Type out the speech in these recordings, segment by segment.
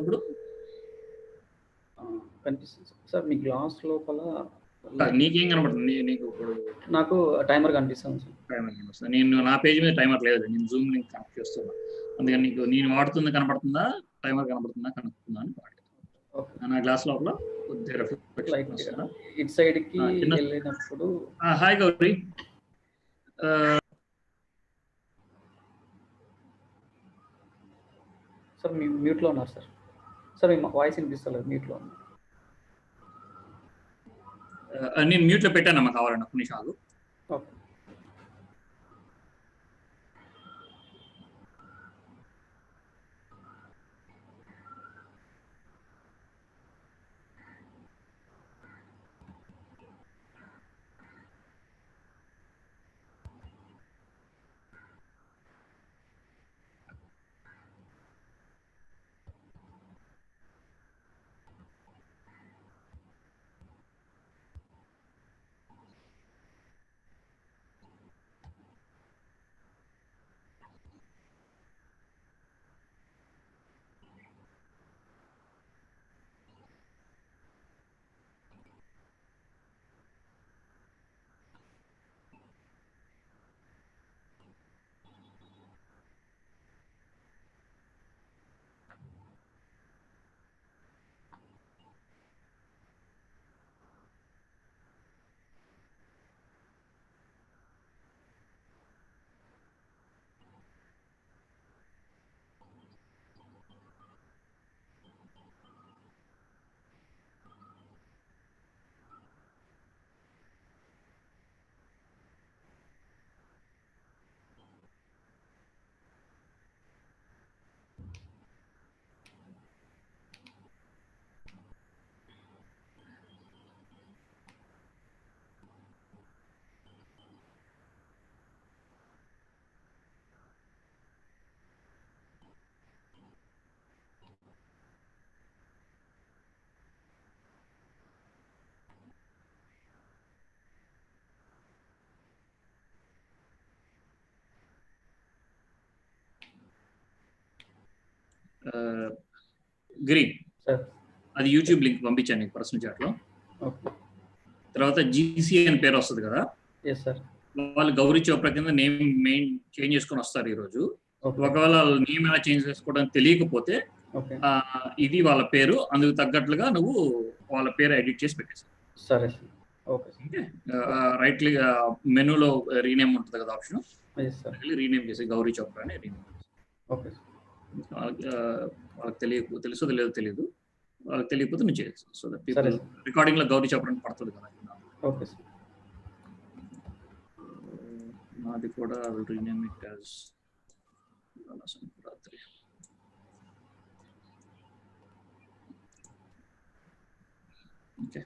ఇప్పుడు కనిపిస్తుంది సార్. మీ గ్లాస్ లోపల నీకేం కనబడుతుంది? నీకు ఇప్పుడు నాకు టైమర్ కనిపిస్తుంది సార్. టైమర్ కనిపిస్తుంది. నేను నా పేజ్ మీద టైమర్ లేదు, నేను జూమ్ లింక్ కనెక్ట్ చేస్తున్నా. అందుకని నీకు నేను వాడుతుంది కనబడుతుందా, టైమర్ కనబడుతుందా, కనుక్కుందా అని వాడలేదు. నా గ్లాస్ లోపల కొద్దిగా రిఫ్లెక్షన్ వస్తుందా? ఇటు సైడ్ కి వెళ్ళినప్పుడు. హాయ్ గౌరీ. సార్ మీ మ్యూట్లో ఉన్నారు సార్. సార్ మీ వాయిస్ వినిపిస్తలేదు, మ్యూట్లో ఉన్నారు. నేను మ్యూట్లో పెట్టానమ్మా, కావాలన్నా కొన్ని నిమిషాలు. ఓకే. గిరి, అది యూట్యూబ్ లింక్ పంపించాను నీకు పర్సనల్ చాట్లో. తర్వాత జీసీ అని పేరు వస్తుంది కదా, వాళ్ళు గౌరీ చోప్రా కింద నేమ్ మెయిన్ చేంజ్ చేసుకొని వస్తారు ఈరోజు. ఒకవేళ నేమ్ ఎలా చేంజ్ చేసుకోవడానికి తెలియకపోతే ఇది వాళ్ళ పేరు, అందుకు తగ్గట్లుగా నువ్వు వాళ్ళ పేరు ఎడిట్ చేసి పెట్టేసి. సరే. రైట్ మెనూలో రీనేమ్ ఉంటుంది కదా ఆప్షన్, రీనేమ్ చేసి గౌరీ చోప్రా అని రీనేమ్ చేసి. వాళ్ళకి తెలుసో తెలియదు, వాళ్ళకి తెలియకపోతే నువ్వు చేయొచ్చు. సో దట్ పీపుల్ రికార్డింగ్ లో గౌరీ చోప్రా అని పడుతుంది కదా. Okay sir. నాది కూడా రీనేమ్ ఇట్ యాజ్ రాత్రి. ఓకే,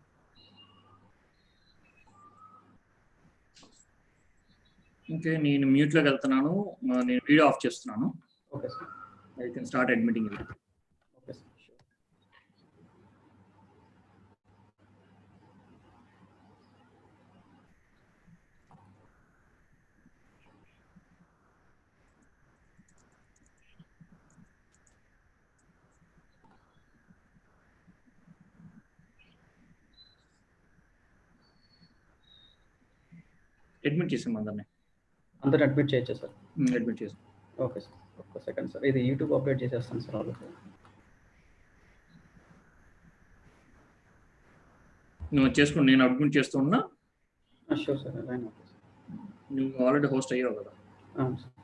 ఓకే, నేను మ్యూట్లోకి వెళ్తున్నాను, నేను వీడియో ఆఫ్ చేస్తున్నాను. Okay sir. I can start admitting. Okay sir. Admit చేసాం అందరినీ. అందరిని అడ్మిట్ చేయొచ్చా సార్? అడ్మిట్ చేసాం. ఓకే సార్, ఒక్క సెకండ్ సార్. ఇది యూట్యూబ్ అప్డేట్ చేసేస్తాను సార్ వాళ్ళకి. నువ్వు చేసుకోండి, నేను అడ్మిట్ చేస్తూ ఉన్నా. Sure sir. నువ్వు ఆల్రెడీ హోస్ట్ అయ్యావు కదా. అవును sir.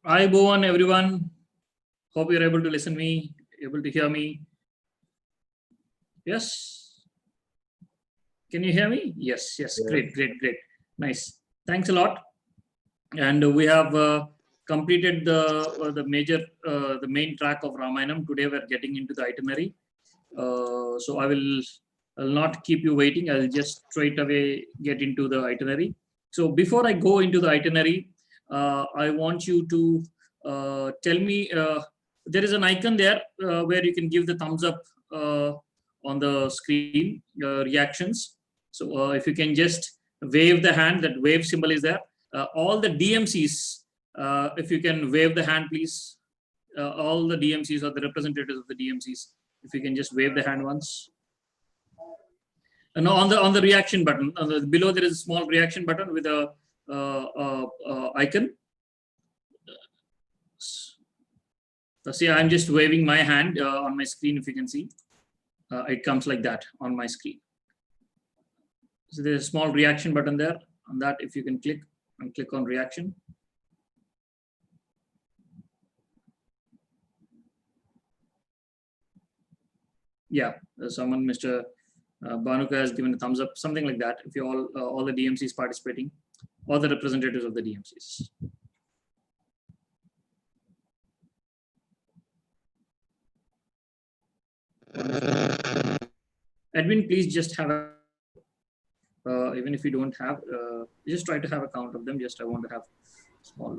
Hi, Bhuvan, everyone. Hope you're able to listen me, able to hear me. Yes. Can you hear me? Yes. Great. Nice. Thanks a lot. And we have completed the main track of Ramayanam. Today we're getting into the itinerary. So I'll not keep you waiting. I'll just straight away get into the itinerary. So before I go into the itinerary, I want you to tell me, there is an icon there where you can give the thumbs up on the screen, reactions. So if you can just wave the hand, that wave symbol is there. All the DMCs, if you can wave the hand, please. All the DMCs or the representatives of the DMCs, if you can just wave the hand once. And on the reaction button, below there is a small reaction button with a icon. See, I'm just waving my hand on my screen. If you can see, it comes like that on my screen. So there's a small reaction button there. On that, if you can click on reaction. Yeah, someone, Mr. Banuka, has given a thumbs up, something like that. If you all the DMCs participating, all the representatives of the DMCs. Edwin, please just have a, even if you don't have, just try to have a count of them. Just I want to have small.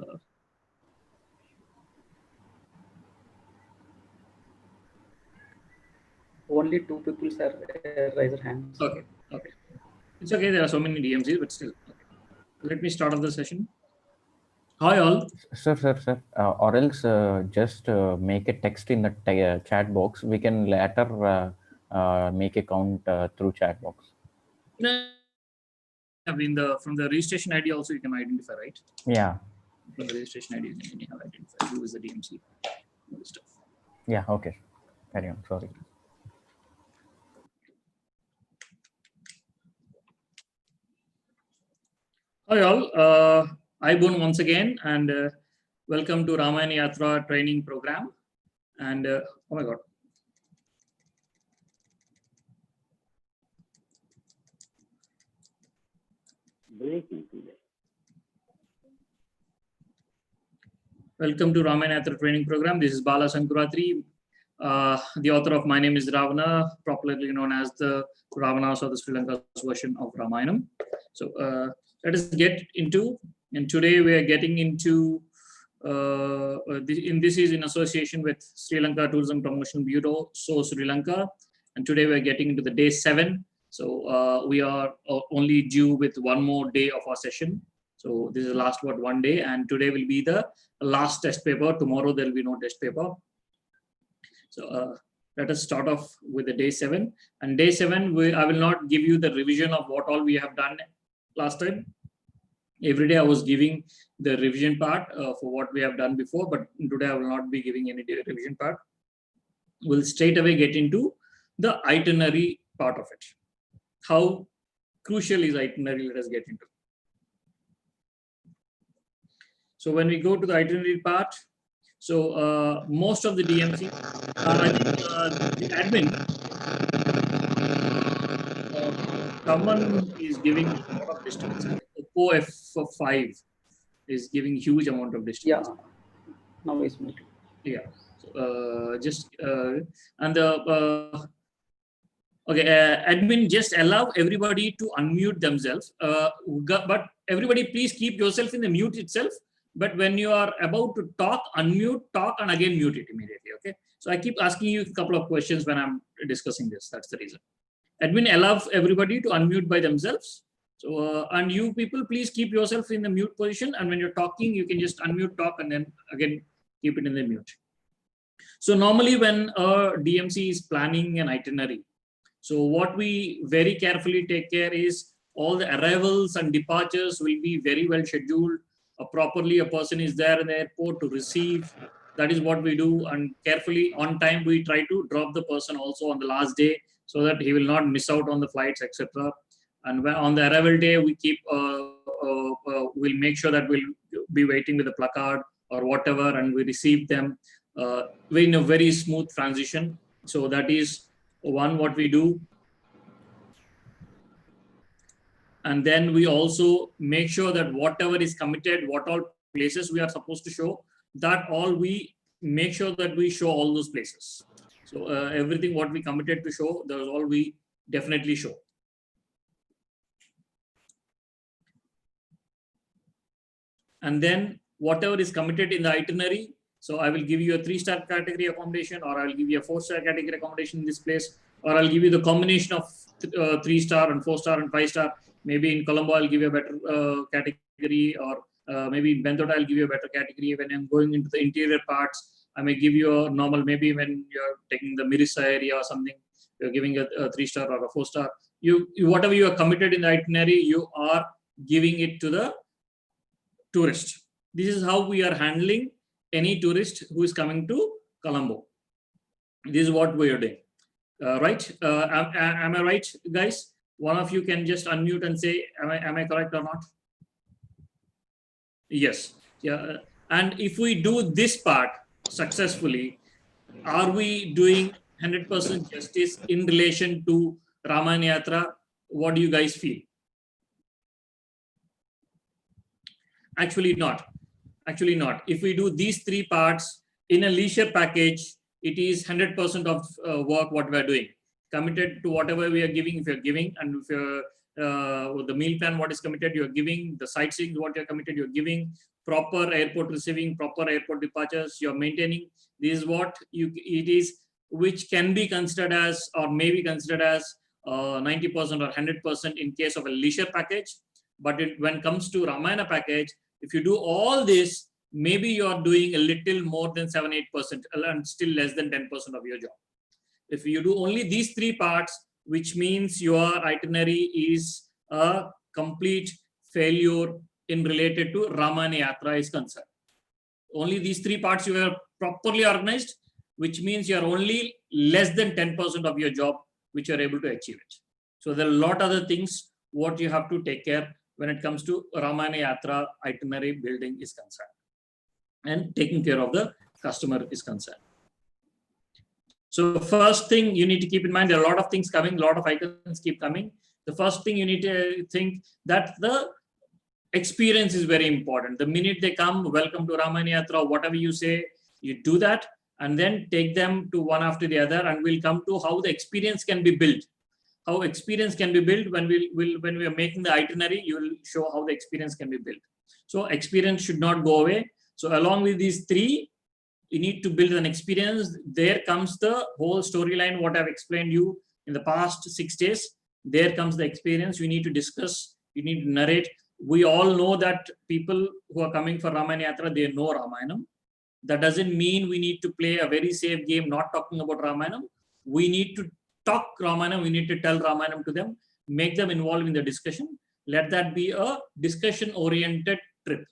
Only 2 people raise their hands. Okay. It's okay. There are so many DMCs, but still. Okay. Let me start off the session. Hi all. Sir. Or else just make a text in the chat box. We can later make a count through chat box. I mean, from the registration ID also you can identify, right? Yeah. From the registration ID you can anyhow identify who is the DMC. All this stuff. Yeah. Okay. Carry on. Sorry. Hi all. I Boon once again, and welcome to Ramayana Yatra training program. And oh my God. Welcome to Ramayana Yatra training program. This is Bala Sankuratri, the author of My Name is Ravana, popularly known as the Ravanas or the Sri Lanka's version of Ramayanam. So let us get into, and today we are getting into, this is in association with Sri Lanka Tourism Promotion Bureau, so Sri Lanka, and today we are getting into the day 7. So we are only due with one more day of our session. So this is the last one day, and today will be the last test paper. Tomorrow there will be no test paper. So let us start off with the day 7. And day 7, I will not give you the revision of what all we have done last time. Every day I was giving the revision part for what we have done before, but today I will not be giving any revision part. We'll straight away get into the itinerary part of it. How crucial is itinerary? Let us get into. So when we go to the itinerary part, so most of the DMC, I think the admin, someone is giving a lot of disturbance. Oppo F5 is giving huge amount of disturbance. Yeah, now it's muted. Yeah, so, and the okay, admin, just allow everybody to unmute themselves. But everybody, please keep yourself in the mute itself. But when you are about to talk, unmute, talk, and again mute it immediately. Okay. So I keep asking you a couple of questions when I'm discussing this. That's the reason. Admin, allow everybody to unmute by themselves. So and you people, please keep yourself in the mute position. And when you're talking, you can just unmute, talk, and then again keep it in the mute. So normally when a DMC is planning an itinerary, so what we very carefully take care is all the arrivals and departures will be very well scheduled. Properly, a person is there in the airport to receive. That is what we do, and carefully on time we try to drop the person also on the last day so that he will not miss out on the flights, etc. And when on the arrival day, we keep we'll make sure that we'll be waiting with the placard or whatever, and we receive them in a very smooth transition. So that is one what we do. And then we also make sure that whatever is committed, what all places we are supposed to show, that all we make sure that we show all those places. So everything what we committed to show, those all we definitely show. And then whatever is committed in the itinerary, so I will give you a 3-star category accommodation, or I will give you a 4-star category accommodation in this place, or I'll give you the combination of 3-star and 4-star and 5-star. Maybe in Colombo, I'll give you a better category, or maybe in Bentota, I'll give you a better category. When I'm going into the interior parts, I may give you a normal, maybe when you're taking the Mirissa area or something, you're giving a 3-star or a 4-star. You whatever you are committed in the itinerary, you are giving it to the tourist. This is how we are handling any tourist who is coming to Colombo. This is what we are doing. Right? Am I right, guys? One of you can just unmute and say, am I correct or not? Yes. Yeah. And if we do this part successfully, are we doing 100% justice in relation to Ramayana Yatra? What do you guys feel? Actually not. Actually not. If we do these 3 parts in a leisure package, it is 100% of work what we are doing. Committed to whatever we are giving, if you're giving, and if you're the meal plan, what is committed, you're giving, the sightseeing, what you're committed, you're giving, proper airport receiving, proper airport departures, you're maintaining. This is what it is, which can be considered as, or may be considered as 90% or 100% in case of a leisure package. But when it comes to Ramayana package, if you do all this, maybe you're doing a little more than 7-8% and still less than 10% of your job. If you do only these 3 parts, which means your itinerary is a complete failure in related to Ramayana Yatra is concerned. Only these 3 parts you are properly organized, which means you are only less than 10% of your job, which you are able to achieve it. So there are a lot of other things what you have to take care when it comes to Ramayana Yatra itinerary building is concerned, and taking care of the customer is concerned. So first thing you need to keep in mind, there are a lot of things coming, a lot of icons keep coming. The first thing you need to think that the experience is very important. The minute they come, welcome to Ramayana Yatra, whatever you say, you do that, and then take them to one after the other, and we'll come to how the experience can be built. How experience can be built when we are making the itinerary, you will show how the experience can be built. So experience should not go away. So along with these 3, you need to build an experience. There comes the whole storyline, what I've explained you in the past 6 days. There comes the experience. You need to discuss, you need to narrate. We all know that people who are coming for Ramayana Yatra, they know Ramayanam. That doesn't mean we need to play a very safe game, not talking about Ramayanam. We need to talk Ramayana, we need to tell Ramayana to them, make them involved in the discussion. Let that be a discussion-oriented trip.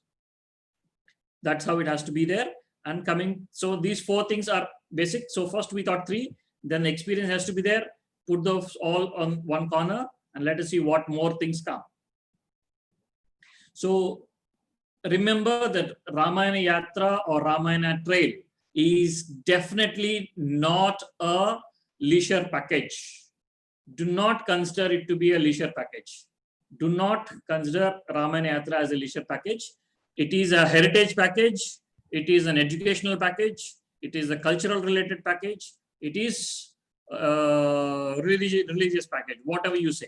That's how it has to be there. And coming, so these 4 things are basic. So first we thought 3, then the experience has to be there. Put those all on one corner, and let us see what more things come. So remember that Ramayana Yatra or Ramayana Trail is definitely not a leisure package. Do not consider it to be a leisure package. Do not consider Ramayana Yatra as a leisure package. It is a heritage package. It is an educational package. It is a cultural related package. It is a religious package, whatever you say.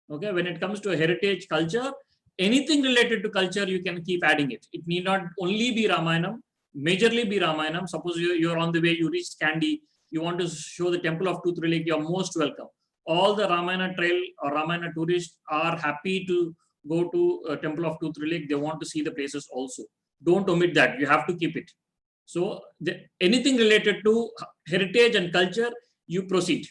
Okay, when it comes to a heritage culture, anything related to culture, you can keep adding it. It need not only be Ramayanam, majorly be Ramayanam. Suppose you're on the way, you reach Kandy, you want to show the temple of Toothra Lake, you're most welcome. All the Ramayana trail or Ramayana tourists are happy to go to temple of Toothra Lake. They want to see the places also. Don't omit that. You have to keep it. So anything related to heritage and culture, you proceed.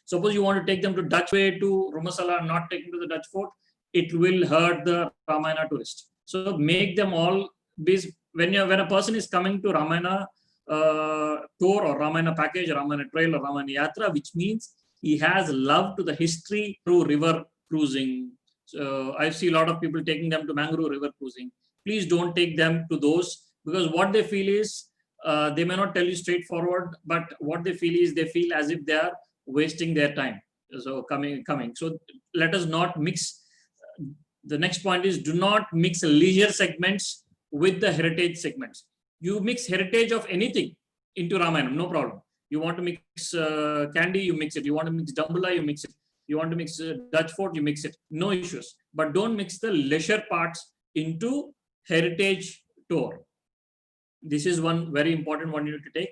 Suppose you want to take them to Dutch way to Rumasala and not take them to the Dutch fort, it will hurt the Ramayana tourist. So make them all, when a person is coming to Ramayana tour or Ramayana package, Ramayana trail or Ramayana Yatra, which means he has love to the history through river cruising. So I see a lot of people taking them to Mangrove river cruising. Please don't take them to those. because what they feel is, they may not tell you straightforward, but what they feel is they feel as if they are wasting their time. So coming. So let us not mix. The next point is, do not mix leisure segments with the heritage segments. You mix heritage of anything into Ramayana, no problem. You want to mix candy, you mix it. You want to mix Dambula, you mix it. You want to mix Dutch fort, you mix it. No issues. But don't mix the leisure parts into heritage tour. This is one very important one you need to take.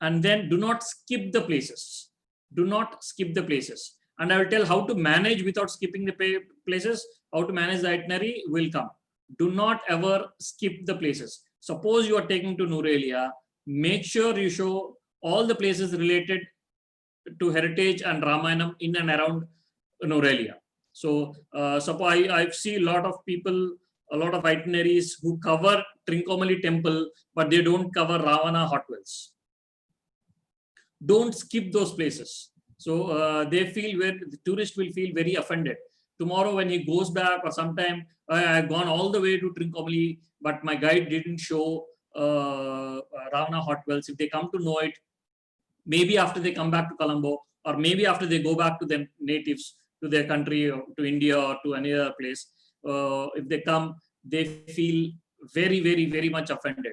And then do not skip the places. Do not skip the places. And I will tell how to manage without skipping the places. How to manage the itinerary will come. Do not ever skip the places. Suppose you are taking to Nurelia, make sure you show all the places related to heritage and Ramayanam in and around Nurelia. So suppose I see a lot of people, a lot of itineraries who cover Trincomalee temple, but they don't cover Ravana hot wells. Don't skip those places. So they feel the tourist will feel very offended. Tomorrow when he goes back, or sometime I've gone all the way to Trincomalee, but my guide didn't show Ravana hot wells. If they come to know it, maybe after they come back to Colombo, or maybe after they go back to their natives, to their country, or to India, or to any other place, if they come, they feel very, very, very much offended.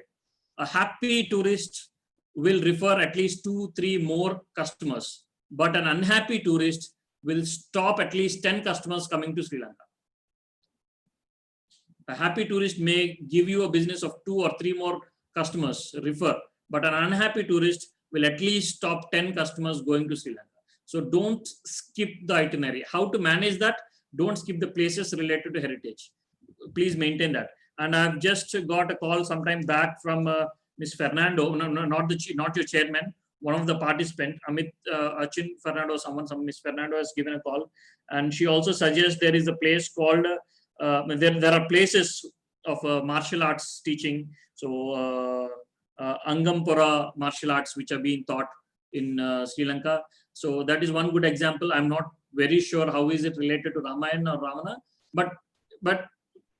A happy tourist will refer at least 2-3 more customers, but an unhappy tourist will stop at least 10 customers coming to Sri Lanka. A happy tourist may give you a business of 2 or 3 more customers, refer, but an unhappy tourist will at least stop 10 customers going to Sri Lanka. So don't skip the itinerary. How to manage that? Don't skip the places related to heritage. Please maintain that. And I've just got a call sometime back from Ms. Fernando, not your chairman, one of the participants, Amit Achin Fernando, Miss Fernando has given a call, and she also suggests there is a place called, there are places of martial arts teaching. So Angampura martial arts, which are being taught in Sri Lanka. So that is one good example. I'm not very sure how is it related to Ramayana or Ravana, but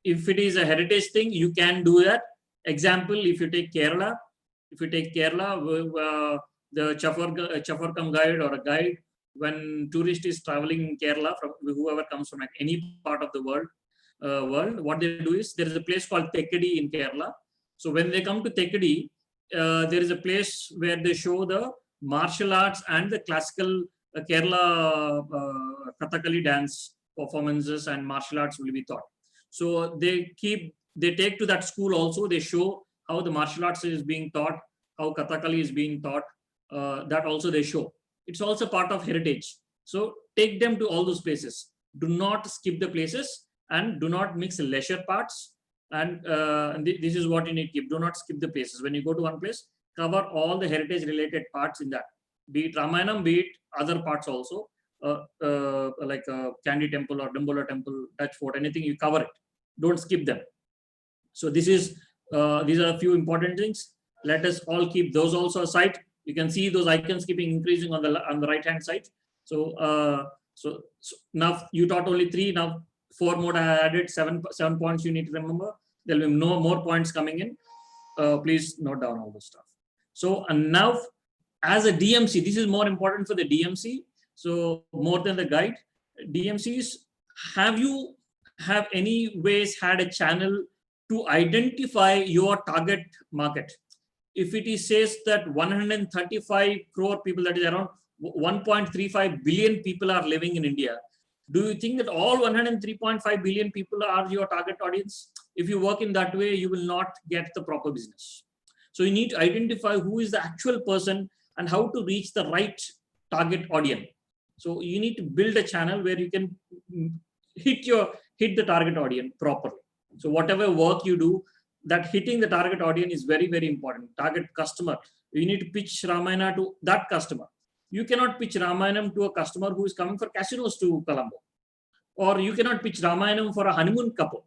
if it is a heritage thing, you can do that. Example, if you take Kerala, the Chafarkam guide or a guide, when tourist is traveling in Kerala, from whoever comes from any part of the world, what they do is, there is a place called Tekkady in Kerala. So when they come to Tekkady, there is a place where they show the martial arts and the classical Kerala Kathakali dance performances and martial arts will be taught. So they take to that school also, they show how the martial arts is being taught, how Kathakali is being taught, that also they show. It's also part of heritage. So take them to all those places. Do not skip the places, and do not mix leisure parts. And this is what you need to keep. Do not skip the places. When you go to one place, cover all the heritage related parts in that. Be it Ramayanam, be it other parts also, like Kandy temple or Dambola temple, Dutch fort, anything, you cover it. Don't skip them. So this is, these are a few important things. Let us all keep those also aside. You can see those icons keeping increasing on the right hand side. So, so now you taught only 3, now 4 more I added, 7 points you need to remember. There will be no more points coming in. Please note down all the stuff. So, and now as a DMC, this is more important for the DMC. So more than the guide, DMCs, have any ways had a channel to identify your target market? If it is says that 135 crore people, that is around 1.35 billion people are living in India, do you think that all 103.5 billion people are your target audience? If you work in that way, you will not get the proper business. So you need to identify who is the actual person and how to reach the right target audience. So you need to build a channel where you can hit the target audience properly. So whatever work you do, that hitting the target audience is very, very important. Target customer. You need to pitch Ramayana to that customer. You cannot pitch Ramayanam to a customer who is coming for casinos to Colombo. Or you cannot pitch Ramayanam for a honeymoon couple.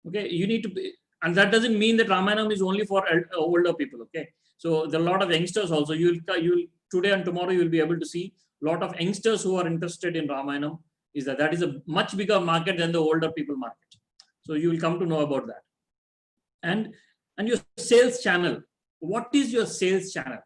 Okay, you need to be, and that doesn't mean that Ramayanam is only for older people. Okay, so there are a lot of youngsters also. You'll today and tomorrow you will be able to see a lot of youngsters who are interested in Ramayanam. That is a much bigger market than the older people market. So you will come to know about that. And And your sales channel. What is your sales channel?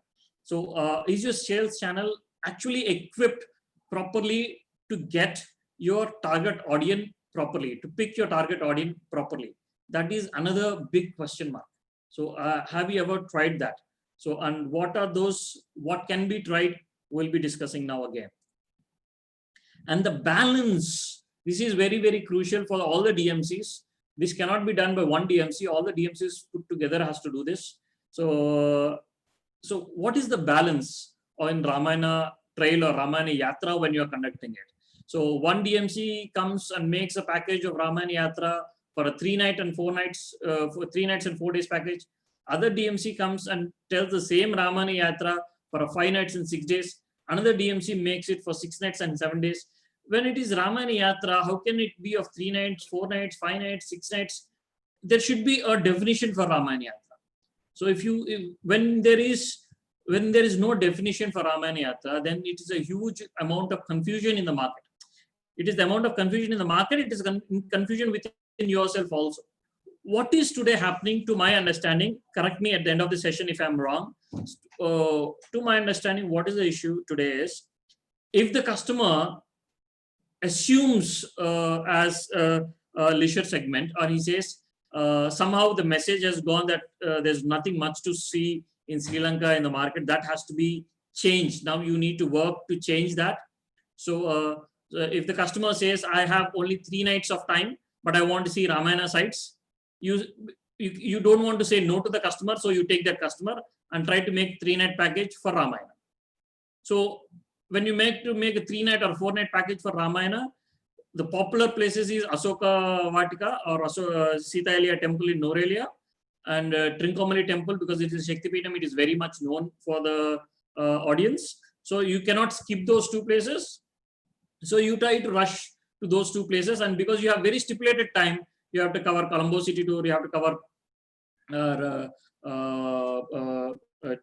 So is your sales channel actually equipped properly to get your target audience properly, to pick your target audience properly? That is another big question mark. So have you ever tried that? So, and what are those, what can be tried, we'll be discussing now again. And the balance, this is very, very crucial for all the DMCs. This cannot be done by one DMC. All the DMCs put together has to do this. So what is the balance in Ramayana Trail or Ramayana Yatra when you are conducting it? So one DMC comes and makes a package of Ramayana Yatra for a 3 night and 4 nights, for 3 nights and 4 days package. Other DMC comes and tells the same Ramayana Yatra for a 5 nights and 6 days. Another DMC makes it for 6 nights and 7 days. When it is Ramayana Yatra, how can it be of 3 nights, 4 nights, 5 nights, 6 nights? There should be a definition for Ramayana Yatra. So when there is no definition for Ramayana Yatra, then it is a huge amount of confusion in the market. It is the amount of confusion in the market. It is confusion within yourself also. What is today happening, to my understanding, correct me at the end of the session if I'm wrong, to my understanding, what is the issue today is, if the customer assumes as a leisure segment, or he says somehow the message has gone that there's nothing much to see in Sri Lanka in the market, that has to be changed. Now you need to work to change that. So if the customer says, I have only 3 nights of time, but I want to see Ramayana sites, you don't want to say no to the customer, so you take that customer and try to make 3-night package for Ramayana. So when you make a 3-night or 4-night package for Ramayana, the popular places is Asoka Vatika or Sita Elia temple in Norelia, and Trincomalee temple, because it is Shaktipeetham, it is very much known for the audience. So you cannot skip those 2 places. So you try to rush to those 2 places, and because you have very stipulated time, you have to cover Colombo City Tour, you have to cover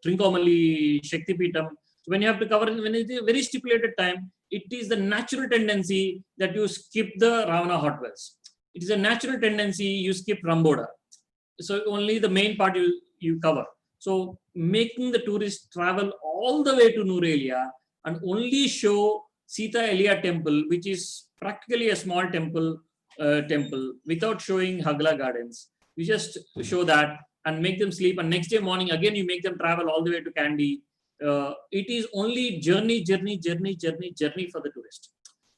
Trincomalee, Shaktipeetham. So when you have to cover, when it is a very stipulated time, it is the natural tendency that you skip the Ravana hot wells. It is a natural tendency you skip Ramboda. So only the main part you cover. So making the tourists travel all the way to Norelia and only show Sita Elia temple, which is practically a small temple, without showing Hagla gardens. You just show that and make them sleep, and next day morning again you make them travel all the way to Kandy. It is only journey for the tourist.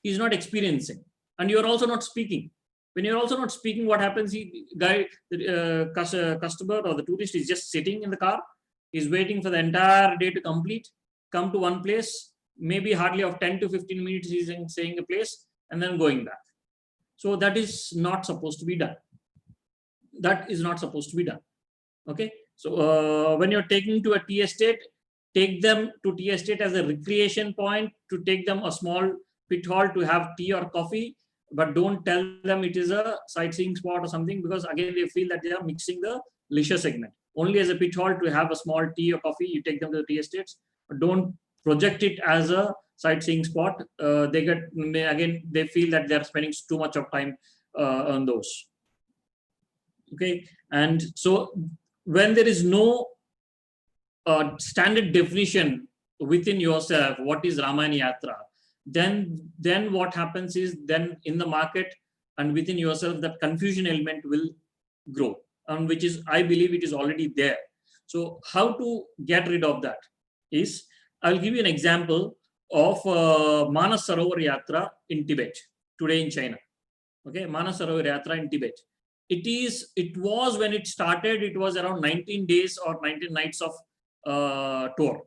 He's not experiencing, and you're also not speaking. When you're also not speaking, what happens? The customer or the tourist is just sitting in the car. He's waiting for the entire day to complete, come to one place, maybe hardly of 10 to 15 minutes he's saying a place, and then going back. So that is not supposed to be done. That is not supposed to be done. Okay. So when you're taking to a tea estate, take them to tea estate as a recreation point, to take them a small pit hall to have tea or coffee, but don't tell them it is a sightseeing spot or something, because again they feel that they are mixing the leisure segment. Only as a pit hall to have a small tea or coffee, you take them to the tea estates, but don't project it as a sightseeing spot. They feel that they are spending too much of time on those. Okay, and so when there is no standard definition within yourself, what is Ramayana Yatra, then what happens is, then in the market and within yourself, that confusion element will grow, and which is, I believe, it is already there. So how to get rid of that is, I'll give you an example of Manas Sarovar Yatra in Tibet, today in China. Okay, Manas Sarovar Yatra in Tibet. It was when it started, it was around 19 days or 19 nights of tour.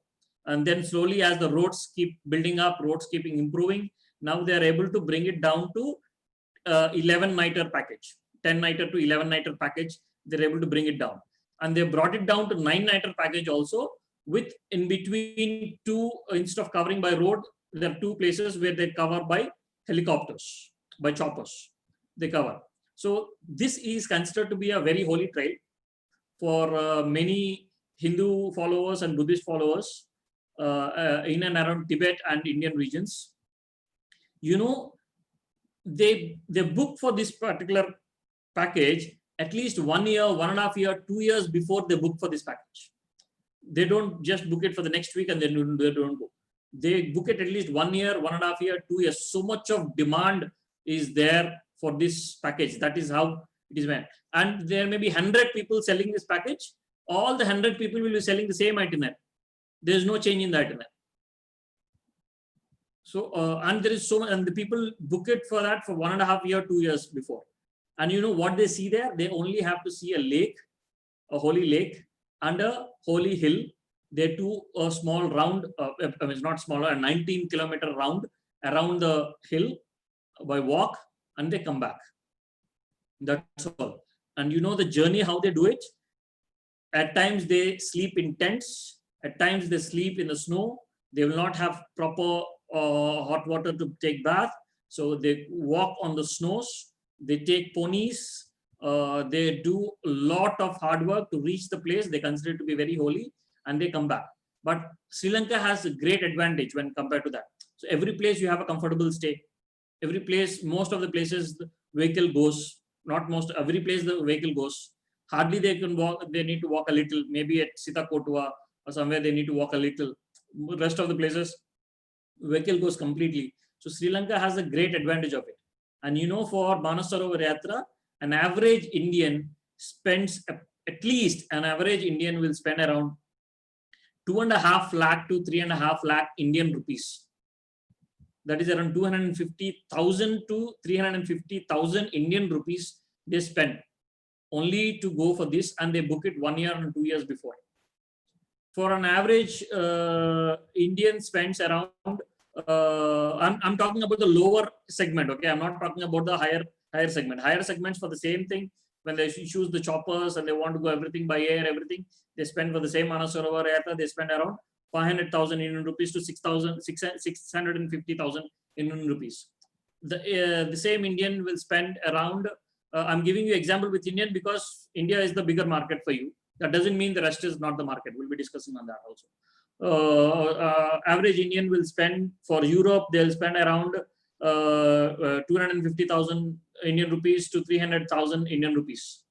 And then slowly, as the roads keep building up, roads keeping improving, now they are able to bring it down to 11-nighter package, 10-nighter to 11-nighter package. They're able to bring it down. And they brought it down to 9-nighter package also, with in between 2, instead of covering by road, there are 2 places where they cover by helicopters, by choppers, they cover. So this is considered to be a very holy trail for many Hindu followers and Buddhist followers in and around Tibet and Indian regions. You know, they book for this particular package at least 1 year, 1.5 years, 2 years before they book for this package. They don't just book it for the next week and then they don't go. They book it at least 1 year, 1.5 years, 2 years. So much of demand is there for this package. That is how it is meant. And there may be 100 people selling this package. All the 100 people will be selling the same itinerary. There is no change in the itinerary. So, and there is so much, and the people book it for that for 1.5 years, 2 years before. And you know what they see there? They only have to see a lake, a holy lake, and a holy hill. They do a small round, it's not smaller, a 19-kilometer round around the hill by walk, and they come back. That's all. And you know the journey, how they do it? At times they sleep in tents. At times they sleep in the snow. They will not have proper hot water to take bath. So they walk on the snows. They take ponies. They do a lot of hard work to reach the place they consider to be very holy, and they come back. But Sri Lanka has a great advantage when compared to that. So every place you have a comfortable stay. Every place, most of the places the vehicle goes, not most, every place the vehicle goes. Hardly they can walk, they need to walk a little, maybe at Sitakotua or somewhere they need to walk a little. The rest of the places, vehicle goes completely. So Sri Lanka has a great advantage of it. And you know, for Manasarovar Yatra, an average Indian spends, at least an average Indian will spend around 2.5 lakh to 3.5 lakh Indian rupees. That is around 250,000 to 350,000 Indian rupees they spend only to go for this, and they book it 1 year and 2 years before. For an average Indian spends around, I'm talking about the lower segment, okay? I'm not talking about the higher segment. Higher segments for the same thing, when they choose the choppers and they want to go everything by air, everything, they spend for the same Manasarovar Yatra, they spend around 500,000 Indian rupees to 650,000 Indian rupees. The same Indian will spend around, I'm giving you example with Indian because India is the bigger market for you. That doesn't mean the rest is not the market. We'll be discussing on that also. Average Indian will spend for Europe, they'll spend around 250,000 Indian rupees to 300,000 Indian rupees.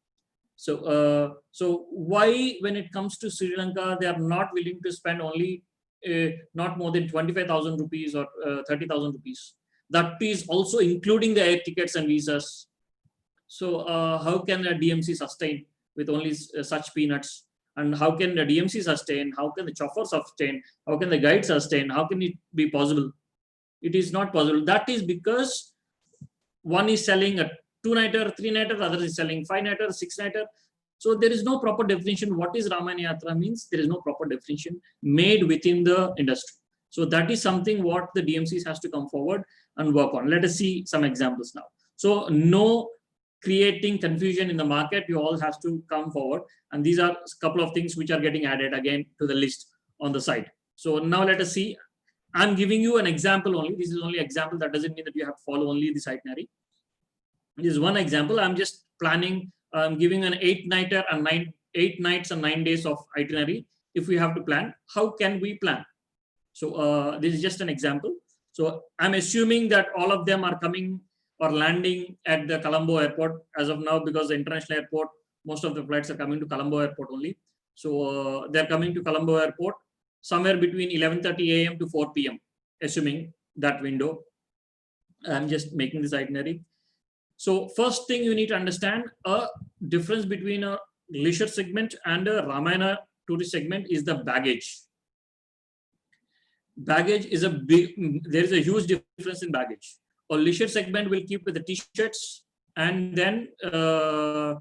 So, so why, when it comes to Sri Lanka, they are not willing to spend only not more than 25,000 rupees or 30,000 rupees? That is also including the air tickets and visas. So, how can a DMC sustain with only such peanuts? And how can the DMC sustain? How can the chauffeur sustain? How can the guide sustain? How can it be possible? It is not possible. That is because one is selling a 2-nighter, 3-nighter, other is selling 5-nighter, 6-nighter. So there is no proper definition. What is Ramayana Yatra means? There is no proper definition made within the industry. So that is something what the DMCs has to come forward and work on. Let us see some examples now. So no creating confusion in the market, you all have to come forward. And these are a couple of things which are getting added again to the list on the side. So now let us see. I'm giving you an example only. This is only example. That doesn't mean that you have to follow only this itinerary. This is one example. I'm just planning, I'm giving an 8-nighter and 8 nights and 9 days of itinerary. If we have to plan, how can we plan? So this is just an example. So I'm assuming that all of them are coming or landing at the Colombo airport as of now, because the international airport, most of the flights are coming to Colombo airport only. So they're coming to Colombo airport somewhere between 11:30 a.m. to 4 p.m., assuming that window. I'm just making this itinerary. So first thing you need to understand, a difference between a leisure segment and a Ramayana tourist segment is the baggage. Baggage is there is a huge difference in baggage. A leisure segment will keep with the t-shirts, and then they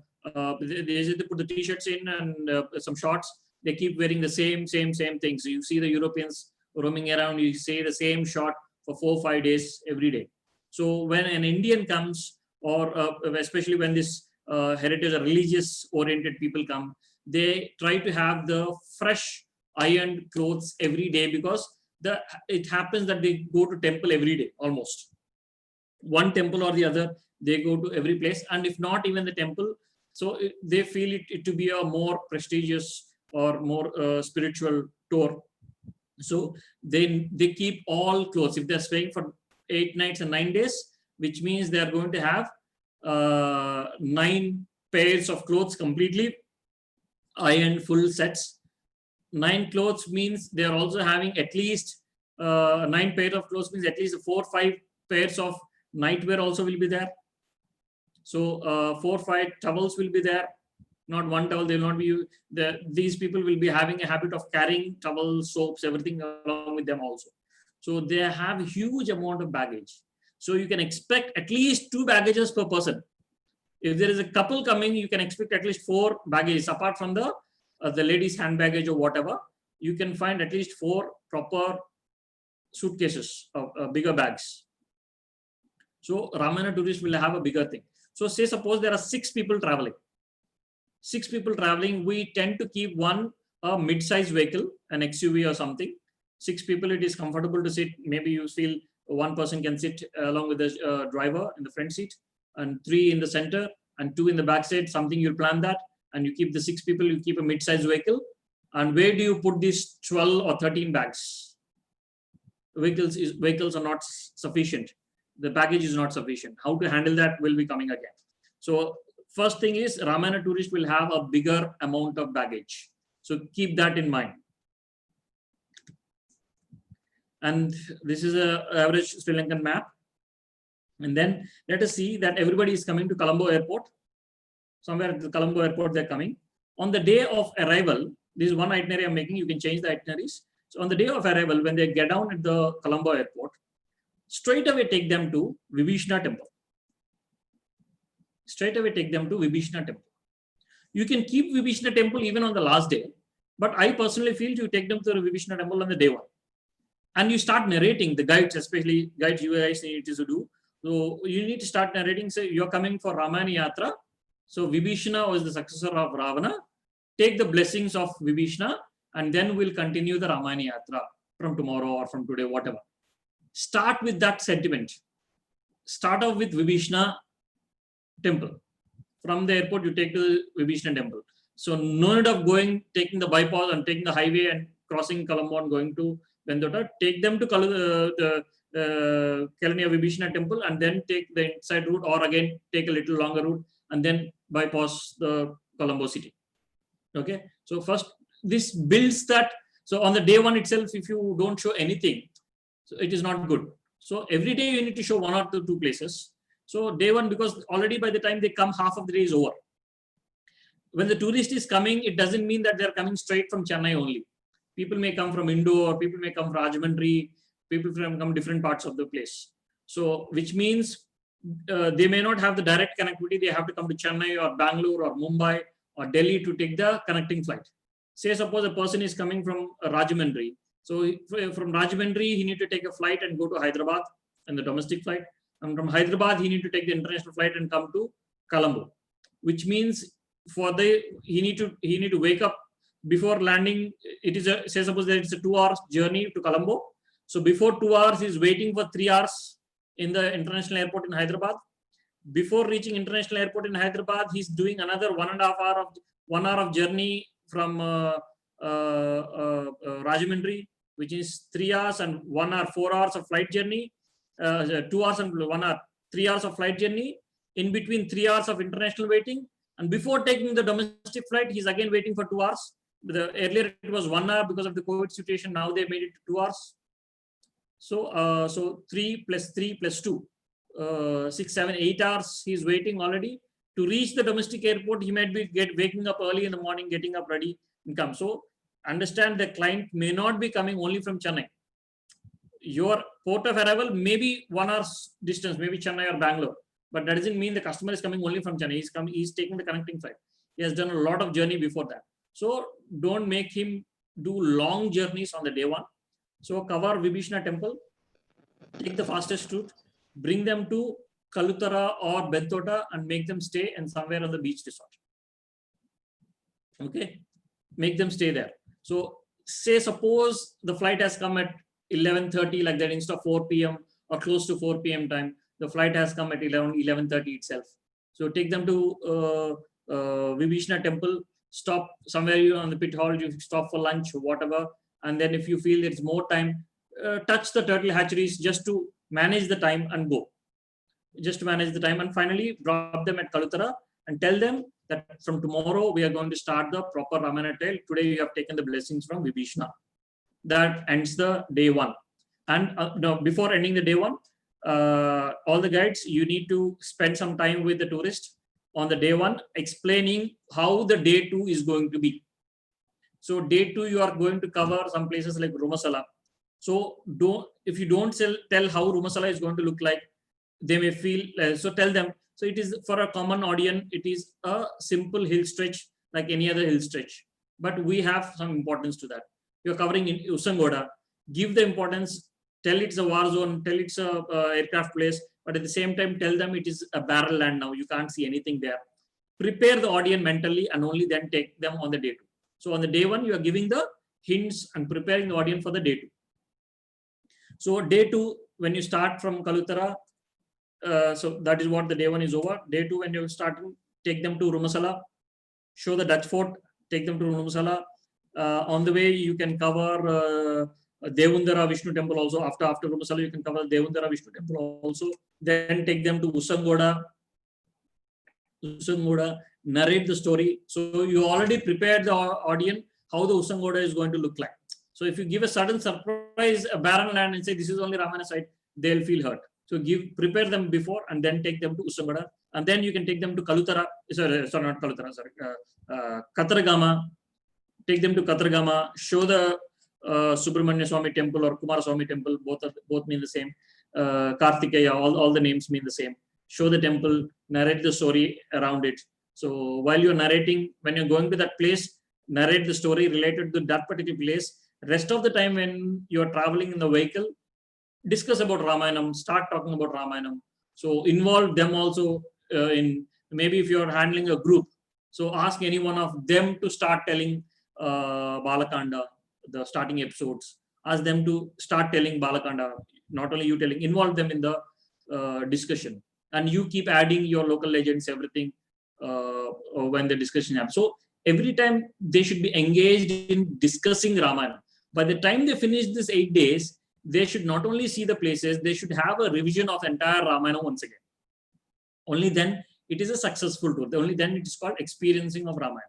put the t-shirts in and some shorts. They keep wearing the same things. So you see the Europeans roaming around, you see the same short for 4-5 days every day. So when an Indian comes, or especially when this heritage or religious oriented people come, they try to have the fresh ironed clothes every day, because it happens that they go to temple every day, almost one temple or the other. They go to every place, and if not even the temple, so they feel it to be a more prestigious or more spiritual tour. So they keep all clothes. If they're staying for 8 nights and 9 days, which means they are going to have 9 pairs of clothes completely, ironed full sets. 9 clothes means they are also having at least 9 pairs of clothes means at least 4 or 5 pairs of nightwear also will be there. So 4 or 5 towels will be there. Not one towel, they will not be. These people will be having a habit of carrying towels, soaps, everything along with them also. So they have a huge amount of baggage. So you can expect at least 2 baggages per person. If there is a couple coming, you can expect at least 4 baggages apart from the ladies' hand baggage or whatever. You can find at least 4 proper suitcases of bigger bags. So Ramayana tourists will have a bigger thing. So say suppose there are 6 people traveling. 6 people traveling, we tend to keep one a mid-sized vehicle, an XUV or something. 6 people, it is comfortable to sit. Maybe you feel one person can sit along with the driver in the front seat, and 3 in the center and 2 in the back seat. Something you'll plan that, and you keep the 6 people. You keep a mid-sized vehicle. And where do you put these 12 or 13 bags? Vehicles are not sufficient. The baggage is not sufficient. How to handle that will be coming again. So first thing is Ramayana tourist will have a bigger amount of baggage. So keep that in mind. And this is an average Sri Lankan map. And then let us see that everybody is coming to Colombo airport. Somewhere at the Colombo airport they're coming. On the day of arrival, this is one itinerary I'm making. You can change the itineraries. So on the day of arrival, when they get down at the Colombo airport, straight away take them to Vibhishana temple. Straight away take them to Vibhishana temple. You can keep Vibhishana temple even on the last day, but I personally feel you take them to the Vibhishana temple on the day 1. And you start narrating, the guides, especially guides you guys need to do. So you need to start narrating, say you're coming for Ramayana Yatra. So Vibhishana was the successor of Ravana. Take the blessings of Vibhishana, and then we'll continue the Ramayana Yatra from tomorrow or from today, whatever. Start with that sentiment. Start off with Vibhishana temple. From the airport, you take to Vibhishana temple. So no need of taking the bypass and taking the highway and crossing Colombo and going to Vendota. Take them to Kalania Vibhishana temple and then take the inside route, or again take a little longer route and then bypass the Colombo city. Okay. So first, this builds that. So on the day 1 itself, if you don't show anything, so it is not good. So every day you need to show 1 or 2 places. So day 1, because already by the time they come, half of the day is over. When the tourist is coming, it doesn't mean that they're coming straight from Chennai only. People may come from Indore, people may come from Rajahmundry, people from different parts of the place. So which means they may not have the direct connectivity. They have to come to Chennai or Bangalore or Mumbai or Delhi to take the connecting flight. Say suppose a person is coming from Rajahmundry. So from Rajahmundry, he need to take a flight and go to Hyderabad and the domestic flight. And from Hyderabad, he need to take the international flight and come to Colombo, which means he need to wake up before landing. It is say suppose that it's a 2 hours journey to Colombo. So before 2 hours, he's waiting for 3 hours in the international airport in Hyderabad. Before reaching international airport in Hyderabad, he's doing another 1 hour of journey from Rajahmundry, which is 3 hours and 1 hour, 4 hours of flight journey. 2 hours and 1 hour, 3 hours of flight journey. In between 3 hours of international waiting, and before taking the domestic flight, he's again waiting for 2 hours. Earlier it was 1 hour because of the COVID situation. Now they made it 2 hours. So 3 plus 3 plus 2, 6, 7, 8 hours he's waiting already. To reach the domestic airport, he might be waking up early in the morning, getting up ready and come. So understand the client may not be coming only from Chennai. Your port of arrival may be 1 hour's distance, maybe Chennai or Bangalore, but that doesn't mean the customer is coming only from Chennai. He's taking the connecting flight. He has done a lot of journey before that. So don't make him do long journeys on the day 1. So cover Vibhishana temple, take the fastest route, bring them to Kalutara or Bentota and make them stay and somewhere on the beach resort. Okay, make them stay there. So say suppose the flight has come at 11:30 like that instead of 4 p.m. or close to 4 p.m. time. The flight has come at 11:30 itself. So take them to Vibhishana temple, stop somewhere on the pit hall, you stop for lunch or whatever. And then if you feel there's more time, touch the turtle hatcheries just to manage the time and go. Just to manage the time, and finally drop them at Kalutara and tell them that from tomorrow we are going to start the proper Ramayana tale. Today you have taken the blessings from Vibhishana. That ends the day one. And no, before ending the day one, all the guides, you need to spend some time with the tourist on the day one, explaining how the day two is going to be. So day two, you are going to cover some places like Rumasala. So if you don't tell how Rumasala is going to look like, they may feel, so tell them. So it is for a common audience, it is a simple hill stretch like any other hill stretch. But we have some importance to that. You're covering in Usangoda, give the importance, tell it's a war zone, tell it's a aircraft place, but at the same time, tell them it is a barren land now. You can't see anything there. Prepare the audience mentally and only then take them on the day two. So on the day one, you are giving the hints and preparing the audience for the day two. So day two, when you start from Kalutara, so that is what the day one is over. Day two, when you start, take them to Rumasala, show the Dutch fort, take them to Rumasala. On the way, you can cover Devundara Vishnu temple also. After Rumasala, you can cover Devundara Vishnu temple also. Then take them to Usangoda, narrate the story. So you already prepared the audience how the Usangoda is going to look like. So if you give a sudden surprise, a barren land, and say this is only Ramayana site, they'll feel hurt. So prepare them before and then take them to Usangoda. And then you can take them to Kalutara, sorry, not Kalutara, Kataragama. Take them to Kataragama, show the Subramanya Swami temple or Kumara Swami temple, both mean the same. Kartikeya, all the names mean the same. Show the temple, narrate the story around it. So while you're narrating, when you're going to that place, narrate the story related to that particular place. Rest of the time when you're traveling in the vehicle, discuss about Ramayanam, start talking about Ramayanam. So involve them also in, maybe if you're handling a group, so ask any one of them to start telling Balakanda, the starting episodes. Ask them to start telling Balakanda, not only you telling, involve them in the discussion. And you keep adding your local legends, everything when the discussion happens. So every time they should be engaged in discussing Ramayana. By the time they finish this 8 days, they should not only see the places, they should have a revision of entire Ramayana once again. Only then it is a successful tour. Only then it is called experiencing of Ramayana.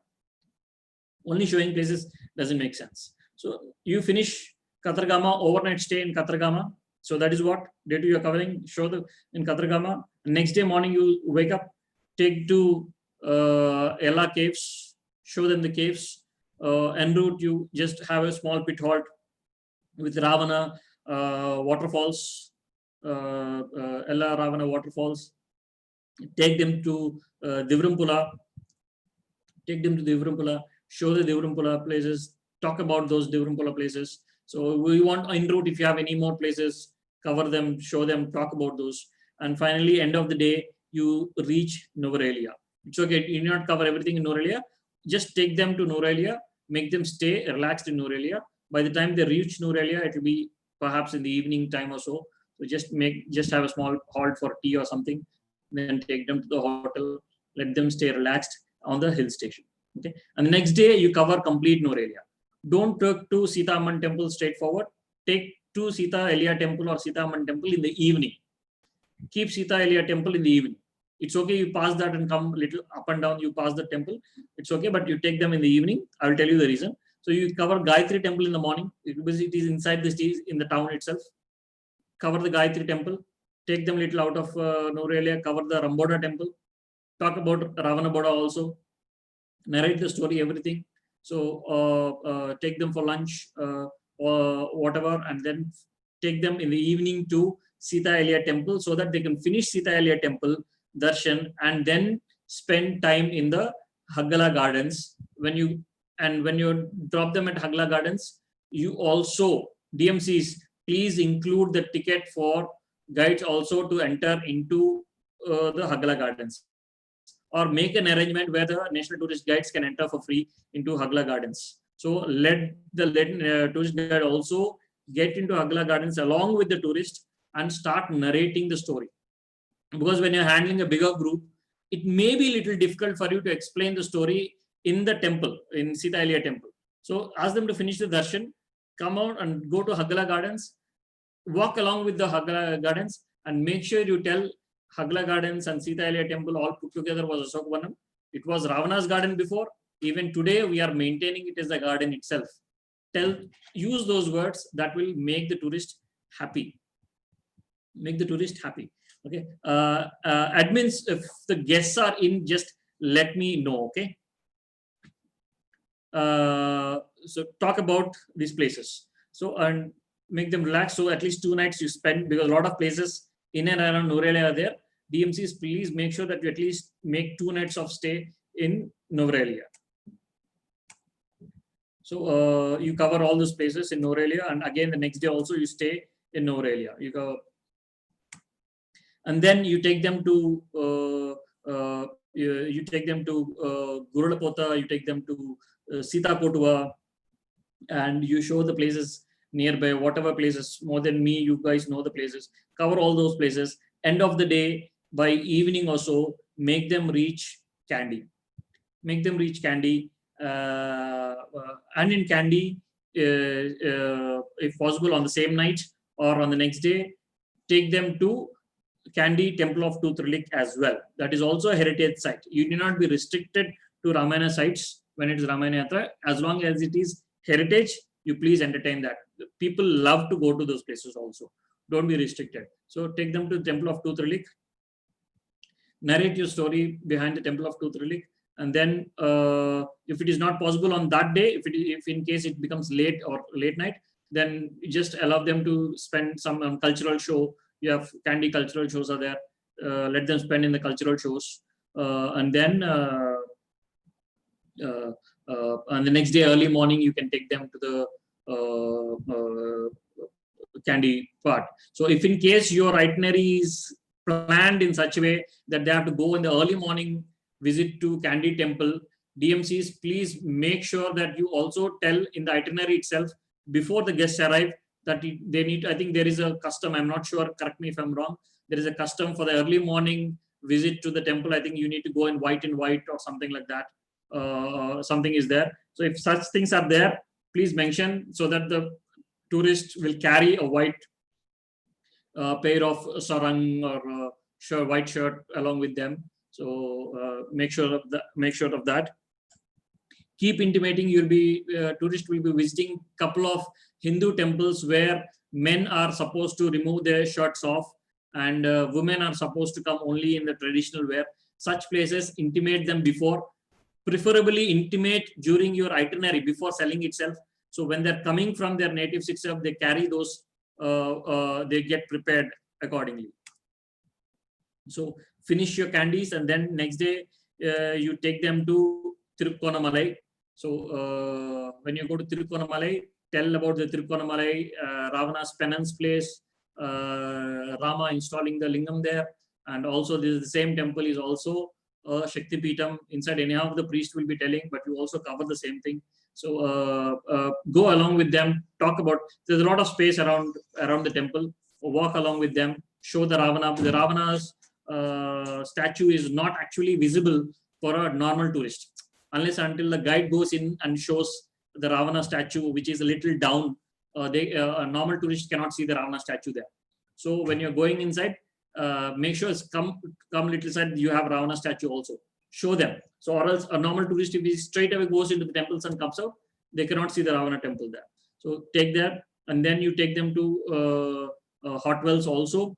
Only showing places doesn't make sense. So you finish Kataragama, overnight stay in Kataragama. So that is what day two you are covering. Show in Kataragama. Next day morning you wake up, take to Ella caves, show them the caves. En route you just have a small pit halt with Ravana waterfalls, Ella Ravana waterfalls. Take them to Divrumpula. Take them to Divrumpula. Show the Divrumpula places. Talk about those Divrumpula places. So we want en route, if you have any more places, cover them, show them, talk about those. And finally, end of the day, you reach Novarelia. It's okay, you need not cover everything in Novarelia. Just take them to Novarelia, make them stay relaxed in Novarelia. By the time they reach Novarelia, it will be perhaps in the evening time or so. So just have a small halt for tea or something, then take them to the hotel, let them stay relaxed on the hill station. Okay. And the next day, you cover complete Novarelia. Don't take to Sita Amman temple straightforward. Take to Sita Elia temple or Sita Amman temple in the evening. Keep Sita Elia temple in the evening. It's okay, you pass that and come little up and down, you pass the temple. It's okay, but you take them in the evening. I will tell you the reason. So you cover Gayatri temple in the morning because it is inside the city, in the town itself. Cover the Gayatri temple. Take them little out of Novarelia, cover the Ramboda temple. Talk about Ravana Boda also. Narrate the story, everything. So take them for lunch or whatever, and then take them in the evening to Sita Elia temple so that they can finish Sita Elia temple darshan and then spend time in the Haggala gardens. When you drop them at Haggala gardens, you also, DMCs, please include the ticket for guides also to enter into the Haggala gardens. Or make an arrangement where the national tourist guides can enter for free into Haggala gardens. So let the tourist guide also get into Haggala gardens along with the tourist and start narrating the story. Because when you're handling a bigger group, it may be a little difficult for you to explain the story in the temple, in Sita Elia temple. So ask them to finish the darshan, come out and go to Haggala gardens, walk along with the Haggala gardens and make sure you tell Haggala gardens and Sita Elia temple all put together was Ashoka Vanam. It was Ravana's garden before. Even today, we are maintaining it as the garden itself. Use those words that will make the tourist happy. Make the tourist happy. Okay. Admins, if the guests are in, just let me know. Okay. So talk about these places. So, and make them relax. So at least 2 nights you spend, because a lot of places in and around Norelia are there. DMCs, please make sure that you at least make 2 nights of stay in Norelia. So you cover all those places in Norelia, and again the next day also you stay in Norelia. You go, and then you take them to you take them to Gurulapota, you take them to Sita Kotua, and you show the places nearby, whatever places. More than me, you guys know the places. Cover all those places. End of the day, by evening or so, make them reach Kandy. Make them reach Kandy. And in Kandy, if possible, on the same night or on the next day, take them to Kandy Temple of Tooth Relic as well. That is also a heritage site. You do not be restricted to Ramayana sites when it is Ramayana Yatra. As long as it is heritage, you please entertain that. People love to go to those places also. Don't be restricted. So take them to the Temple of Tooth Relic. Narrate your story behind the Temple of Tooth Relic. And then if it is not possible on that day, if in case it becomes late or late night, then just allow them to spend some cultural show. You have Kandy cultural shows are there. Let them spend in the cultural shows. And then on the next day, early morning, you can take them to the Kandy part. So if in case your itinerary is planned in such a way that they have to go in the early morning, visit to Kandy temple, DMCs, please make sure that you also tell in the itinerary itself before the guests arrive that they need. I think there is a custom, I'm not sure, correct me if I'm wrong. There is a custom for the early morning visit to the temple. I think you need to go in white and white or something like that. Something is there. So if such things are there, please mention so that the tourist will carry a white pair of sarang or white shirt along with them. So make sure of that. Keep intimating you'll be tourist will be visiting couple of Hindu temples where men are supposed to remove their shirts off and women are supposed to come only in the traditional wear. Such places, intimate them before. Preferably intimate during your itinerary before selling itself. So when they're coming from their natives itself, they carry those, they get prepared accordingly. So finish your Kandis and then next day you take them to Tirukonamalai. So when you go to Tirukonamalai, tell about the Tirukonamalai, Ravana's penance place, Rama installing the lingam there, and also this is the same temple is also Shakti Peetam. Inside anyhow the priest will be telling, but you also cover the same thing. So go along with them, talk about, there's a lot of space around the temple, walk along with them, show the Ravana. The Ravana's statue is not actually visible for a normal tourist unless until the guide goes in and shows the Ravana statue, which is a little down. A normal tourist cannot see the Ravana statue there. So when you're going inside, make sure it's come little side, you have Ravana statue also. Show them. So or else a normal tourist, if he straight away goes into the temples and comes out, they cannot see the Ravana temple there. So take that, and then you take them to hot wells also.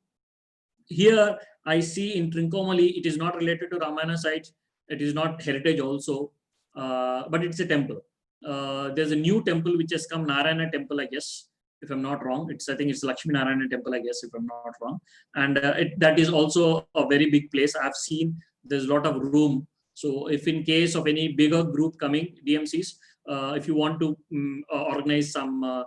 Here I see in Trincomalee, it is not related to Ramayana site. It is not heritage also, but it's a temple. There's a new temple which has come, Narayana temple, I guess, if I'm not wrong. I think it's Lakshmi Narayana temple, I guess, if I'm not wrong. And that is also a very big place. I've seen there's a lot of room. So if in case of any bigger group coming, DMCs, if you want to organize some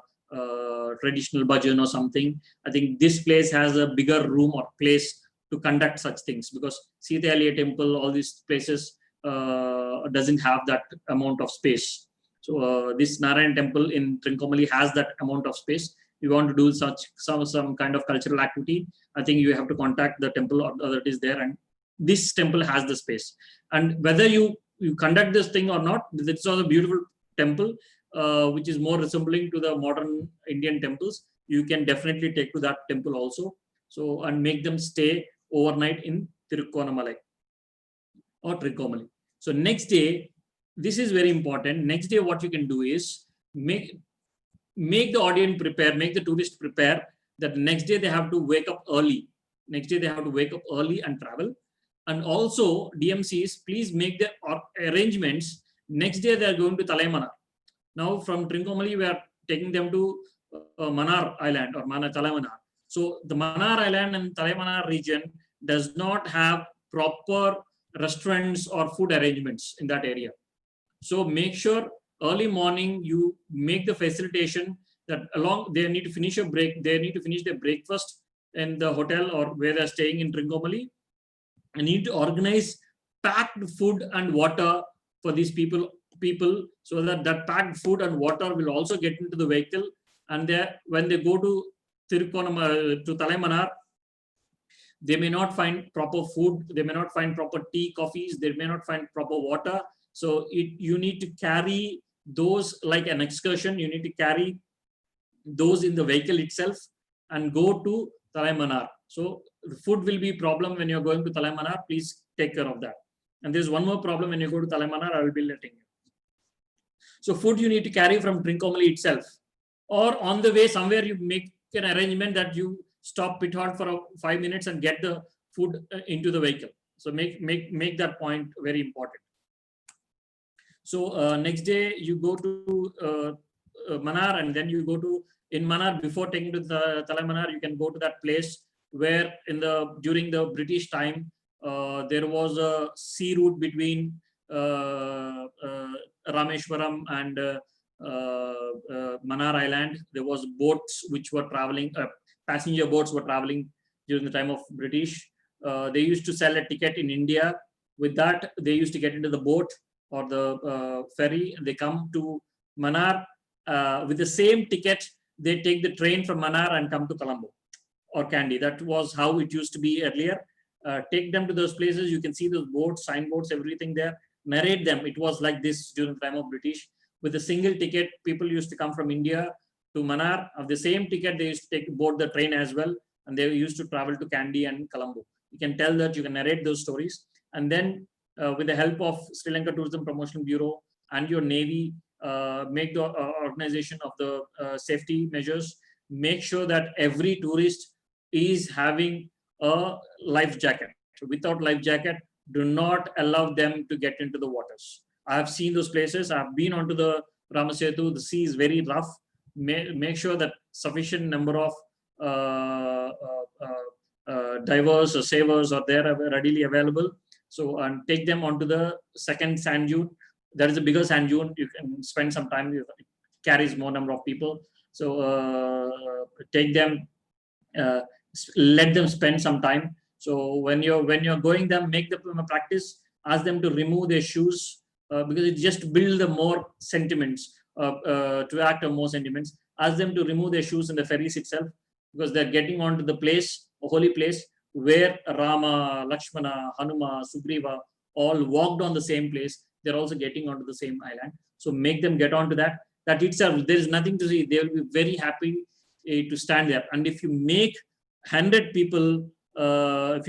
traditional bhajan or something, I think this place has a bigger room or place to conduct such things, because Sita Aliya temple, all these places doesn't have that amount of space. So this Narayan temple in Trincomalee has that amount of space. You want to do such some kind of cultural activity, I think you have to contact the temple or that is there, and this temple has the space. And whether you conduct this thing or not, this is a beautiful temple which is more resembling to the modern Indian temples. You can definitely take to that temple also. So and make them stay overnight in Tirukonamalai or Trincomalee. So next day, this is very important. Next day, what you can do is make the audience prepare, make the tourist prepare that next day they have to wake up early. Next day, they have to wake up early and travel. And also, DMCs, please make the arrangements. Next day, they are going to Talaimanar. Now, from Trincomalee, we are taking them to Manar Island or Talaimanar. So, the Manar Island and Talaimanar region does not have proper restaurants or food arrangements in that area. So, make sure early morning you make the facilitation that they need to finish their breakfast in the hotel or where they're staying in Trincomalee. I need to organize packed food and water for these people so that packed food and water will also get into the vehicle. And when they go to Talaimanar, they may not find proper food, they may not find proper tea, coffees, they may not find proper water. So you need to carry those like an excursion. You need to carry those in the vehicle itself and go to Talaimanar. So the food will be a problem when you're going to Talaimanar. Please take care of that. And there's one more problem when you go to Talaimanar, I will be letting you. So food you need to carry from Trincomalee itself. Or on the way somewhere you make an arrangement that you stop pit halt for 5 minutes and get the food into the vehicle. So make that point very important. So next day you go to Manar, and then you go to, in Manar, before taking to the Talaimanar, you can go to that place where during the British time, there was a sea route between Rameshwaram and Manar Island. There was boats which were traveling, passenger boats were traveling during the time of British. They used to sell a ticket in India. With that, they used to get into the boat or the ferry, and they come to Manar. With the same ticket, they take the train from Manar and come to Colombo or Kandy. That was how it used to be earlier. Take them to those places. You can see those boats, signboards, everything there. Narrate them. It was like this during the time of British. With a single ticket, people used to come from India to Manar. Of the same ticket, they used to board the train as well, and they used to travel to Kandy and Colombo. You can tell that, you can narrate those stories, and then with the help of Sri Lanka Tourism Promotion Bureau and your Navy, make the organization of the safety measures. Make sure that every tourist is having a life jacket. Without life jacket, do not allow them to get into the waters. I have seen those places. I've been onto the Ramasetu. The sea is very rough. Make sure that sufficient number of divers or savers are there readily available. So, and take them onto the second sand dune. That is a bigger sand dune. You can spend some time. It carries more number of people. So take them, let them spend some time. So when you're going them, make them practice. Ask them to remove their shoes because it just builds the more sentiments, to act on more sentiments. Ask them to remove their shoes in the ferries itself, because they're getting onto the place, a holy place, where Rama, Lakshmana, Hanuma, Sugriva all walked on the same place. They're also getting onto the same island. So make them get onto that. That itself, there is nothing to see. They will be very happy to stand there. And if you make 100 people, to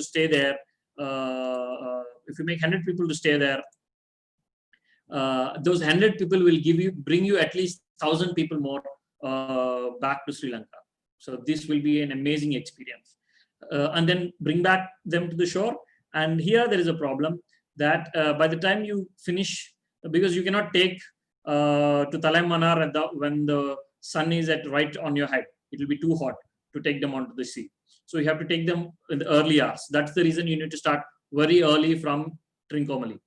stay there, those 100 people will bring you at least 1,000 people more back to Sri Lanka. So this will be an amazing experience. And then bring back them to the shore. And here there is a problem that by the time you finish, because you cannot take to Talaimanar when the sun is right on your head, it will be too hot to take them onto the sea. So you have to take them in the early hours. That's the reason you need to start very early from Trincomalee.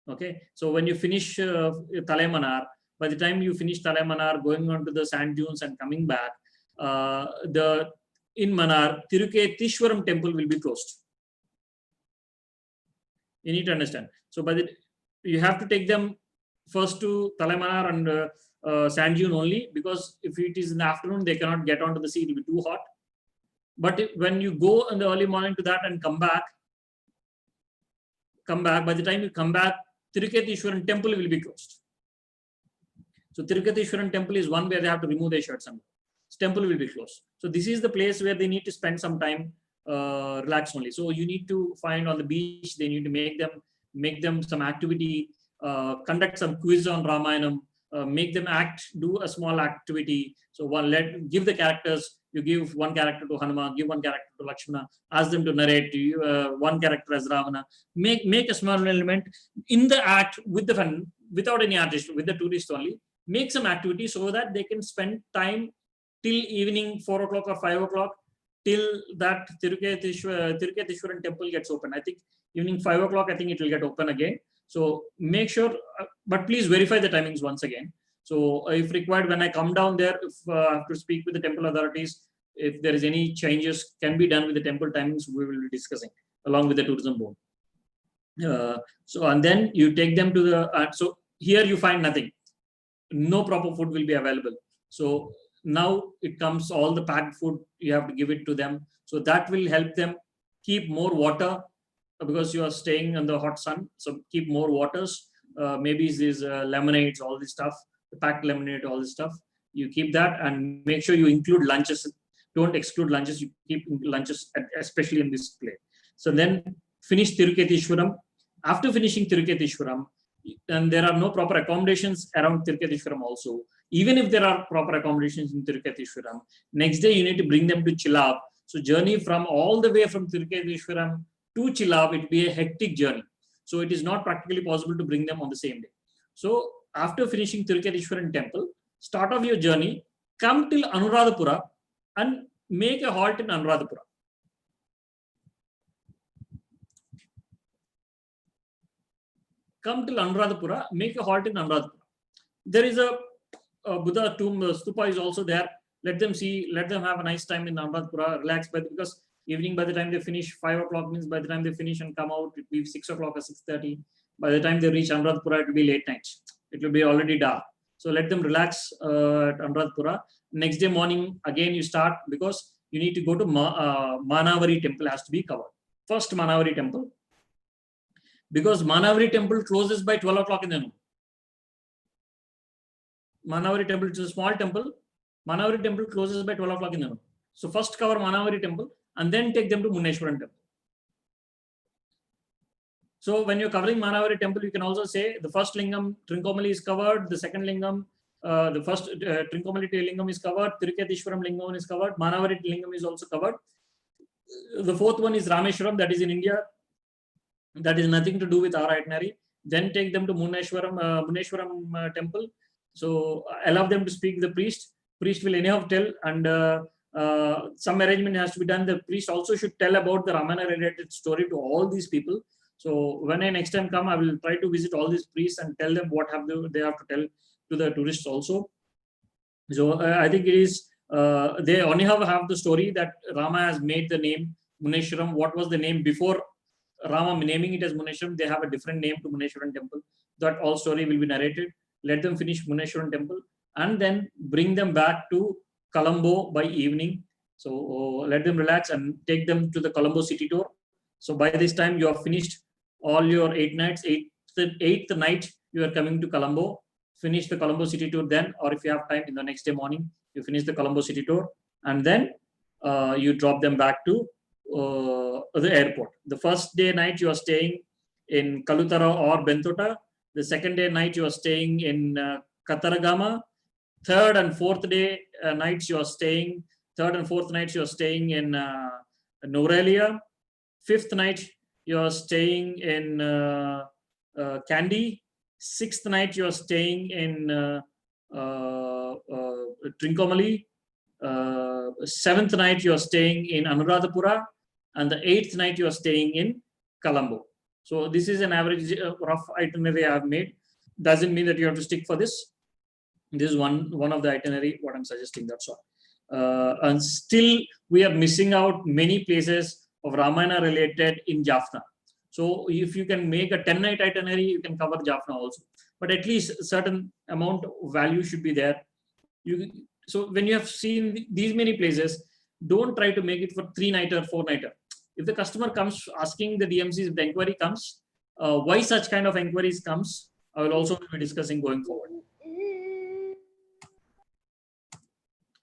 Okay, so when you finish Talaimanar, by the time you finish Talaimanar, going on to the sand dunes and coming back, in Manar, Tiruketishwaram temple will be closed. You need to understand. So you have to take them first to Talaimanar and sand dune only, because if it is in the afternoon, they cannot get onto the sea, it will be too hot. But when you go in the early morning to that and come back, by the time you come back, Tiruketishwaram temple will be closed. So Tiruketishwaram temple is one where they have to remove their shirts and this temple will be closed. So this is the place where they need to spend some time relax only. So you need to find on the beach, they need to make them make them some activity, conduct some quiz on Ramayana, make them do a small activity. So give the characters, you give one character to Hanuman, give one character to Lakshmana, ask them to narrate, one character as Ravana. Make a small element in the act with the fun, without any artist, with the tourist only. Make some activity so that they can spend time till evening 4 o'clock or 5 o'clock, till that Tiruketishwaran temple gets open. I think evening 5 o'clock, I think it will get open again. So make sure, but please verify the timings once again. So if required, when I come down there, if I have to speak with the temple authorities, if there is any changes can be done with the temple timings, we will be discussing along with the tourism board. So, and then you take them to the, so here you find nothing. No proper food will be available. So now it comes all the packed food, you have to give it to them. So that will help them keep more water, because you are staying in the hot sun. So keep more waters, maybe these lemonades, all this stuff, the packed lemonade, all this stuff. You keep that and make sure you include lunches. Don't exclude lunches. You keep lunches, especially in this place. So then finish Tiruketishwaram. After finishing Tiruketishwaram, and there are no proper accommodations around Tiruketishwaram also. Even if there are proper accommodations in Tiruketishwaram, next day you need to bring them to Chilab. So journey from all the way from Tiruketishwaram to Chilab, it will be a hectic journey. So it is not practically possible to bring them on the same day. So after finishing Tiruketishwaran temple, start off your journey, come till Anuradhapura and make a halt in Anuradhapura. Come till Anuradhapura, make a halt in Anuradhapura. There is a Buddha tomb, stupa is also there. Let them see, let them have a nice time in Anuradhapura, relax, because evening, by the time they finish, 5 o'clock means by the time they finish and come out, it will be 6 o'clock or 6:30. By the time they reach Anuradhapura, it will be late night. It will be already dark. So let them relax at Anuradhapura. Next day morning, again you start, because you need to go to Manavari temple, has to be covered. First Manavari temple, because Manavari temple closes by 12 o'clock in the noon. Manavari temple is a small temple. Manavari temple closes by 12 o'clock in the noon. So first cover Manavari temple and then take them to Muneshwaran temple. So when you're covering Manavari temple, you can also say the first lingam, Trincomalee, is covered. The second lingam, the first Trincomalee lingam is covered. Tiruketishwaram lingam is covered. Manavari lingam is also covered. The fourth one is Rameshwaram, that is in India. That is nothing to do with our itinerary. Then take them to Muneshwaram temple. So allow them to speak the priest. Priest will anyhow tell, and some arrangement has to be done. The priest also should tell about the Ramayana related story to all these people. So when I next time come, I will try to visit all these priests and tell them what they have to tell to the tourists also. So I think it is, they only have the story that Rama has made the name Muneshwaram. What was the name before Rama naming it as Muneshwaram? They have a different name to Muneshwaran temple. That all story will be narrated. Let them finish Muneshwaran temple and then bring them back to Colombo by evening. So let them relax and take them to the Colombo city tour. So by this time you have finished all your 8 nights. Eighth night you are coming to Colombo. Finish the Colombo city tour then, or if you have time in the next day morning, you finish the Colombo city tour and then you drop them back to the airport. The first day night you are staying in Kalutara or Bentota. The second day night you are staying in Kataragama. Third and fourth nights you are staying in Norelia. Fifth night you are staying in Kandy. Sixth night you are staying in Trincomalee. Seventh night you are staying in Anuradhapura, and the 8th night you are staying in Colombo. So this is an average rough itinerary I have made. Doesn't mean that you have to stick for this. This is one of the itinerary what I'm suggesting, that's all. And still we are missing out many places of Ramayana related in Jaffna. So if you can make a 10-night itinerary, you can cover Jaffna also. But at least a certain amount of value should be there. So when you have seen these many places, don't try to make it for 3-nighter, 4-nighter. If the customer comes asking the DMCs, if the inquiry comes, why such kind of inquiries comes, I will also be discussing going forward.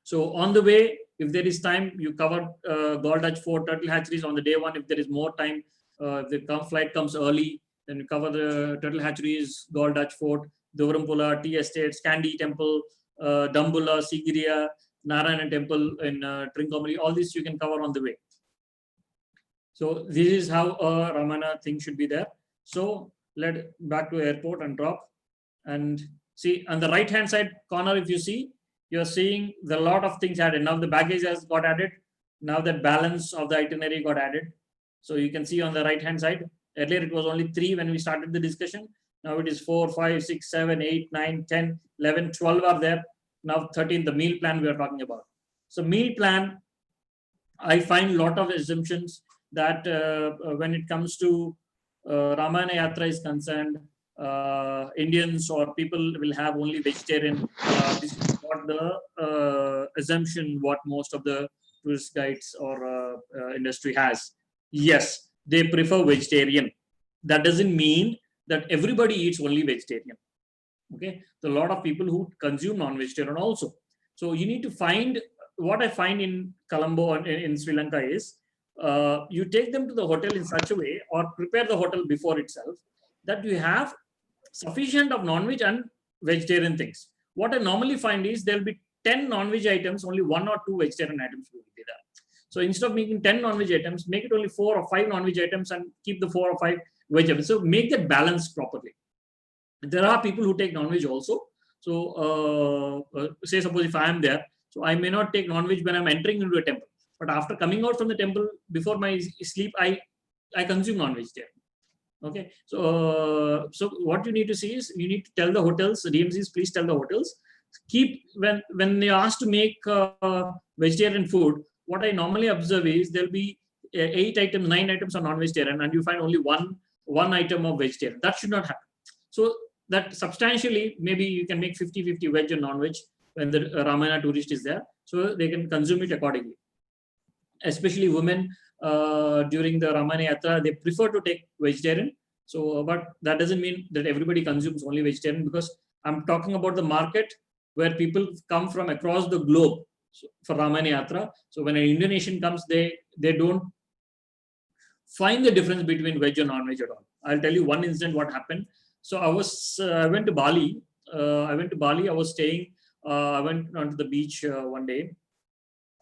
So on the way, if there is time, you cover Gold Dutch Fort, Turtle Hatcheries on the day one. If there is more time, if the flight comes early, Then we cover the Turtle Hatcheries, Gaul Dutch Fort, Dovarampula, Tea Estates, Kandy Temple, Dambula, Sigiriya, Narayana Temple in Trincomalee. All this you can cover on the way. So this is how a Ramayana thing should be there. So back to airport and drop. And see on the right hand side corner, if you see, you're seeing the lot of things added. Now the baggage has got added. Now that balance of the itinerary got added. So you can see on the right hand side, earlier it was only 3 when we started the discussion. Now it is 4, 5, 6, 7, 8, 9, 10, 11, 12 are there. Now 13, the meal plan we are talking about. So meal plan, I find a lot of assumptions that when it comes to Ramayana Yatra is concerned, Indians or people will have only vegetarian. This is what the assumption what most of the tourist guides or industry has. Yes, they prefer vegetarian. That doesn't mean that everybody eats only vegetarian. Okay, so a lot of people who consume non-vegetarian also. So you need to find, what I find in Colombo and in Sri Lanka is, you take them to the hotel in such a way or prepare the hotel before itself that you have sufficient of non-veg and vegetarian things. What I normally find is there will be 10 non-veg items, only 1 or 2 vegetarian items will be there. So instead of making 10 non-veg items, make it only 4 or 5 non-veg items and keep the 4 or 5 veg items. So make that balance properly. There are people who take non-veg also. So say suppose if I am there, so I may not take non-veg when I'm entering into a temple. But after coming out from the temple, before my sleep, I consume non-veg there. Okay, so what you need to see is you need to tell the hotels, DMCs, please tell the hotels, keep when they ask to make vegetarian food. What I normally observe is there'll be 8 items, 9 items are non-vegetarian, and you find only one item of vegetarian. That should not happen. So that substantially, maybe you can make 50-50 veg and non-veg when the Ramayana tourist is there, so they can consume it accordingly. Especially women during the Ramayana Yatra, they prefer to take vegetarian. So, but that doesn't mean that everybody consumes only vegetarian, because I'm talking about the market where people come from across the globe for Ramayana Yatra. So when an Indian nation comes, they don't find the difference between veg and non-veg at all. I'll tell you one incident what happened. So I went to Bali. I was staying. I went onto the beach one day.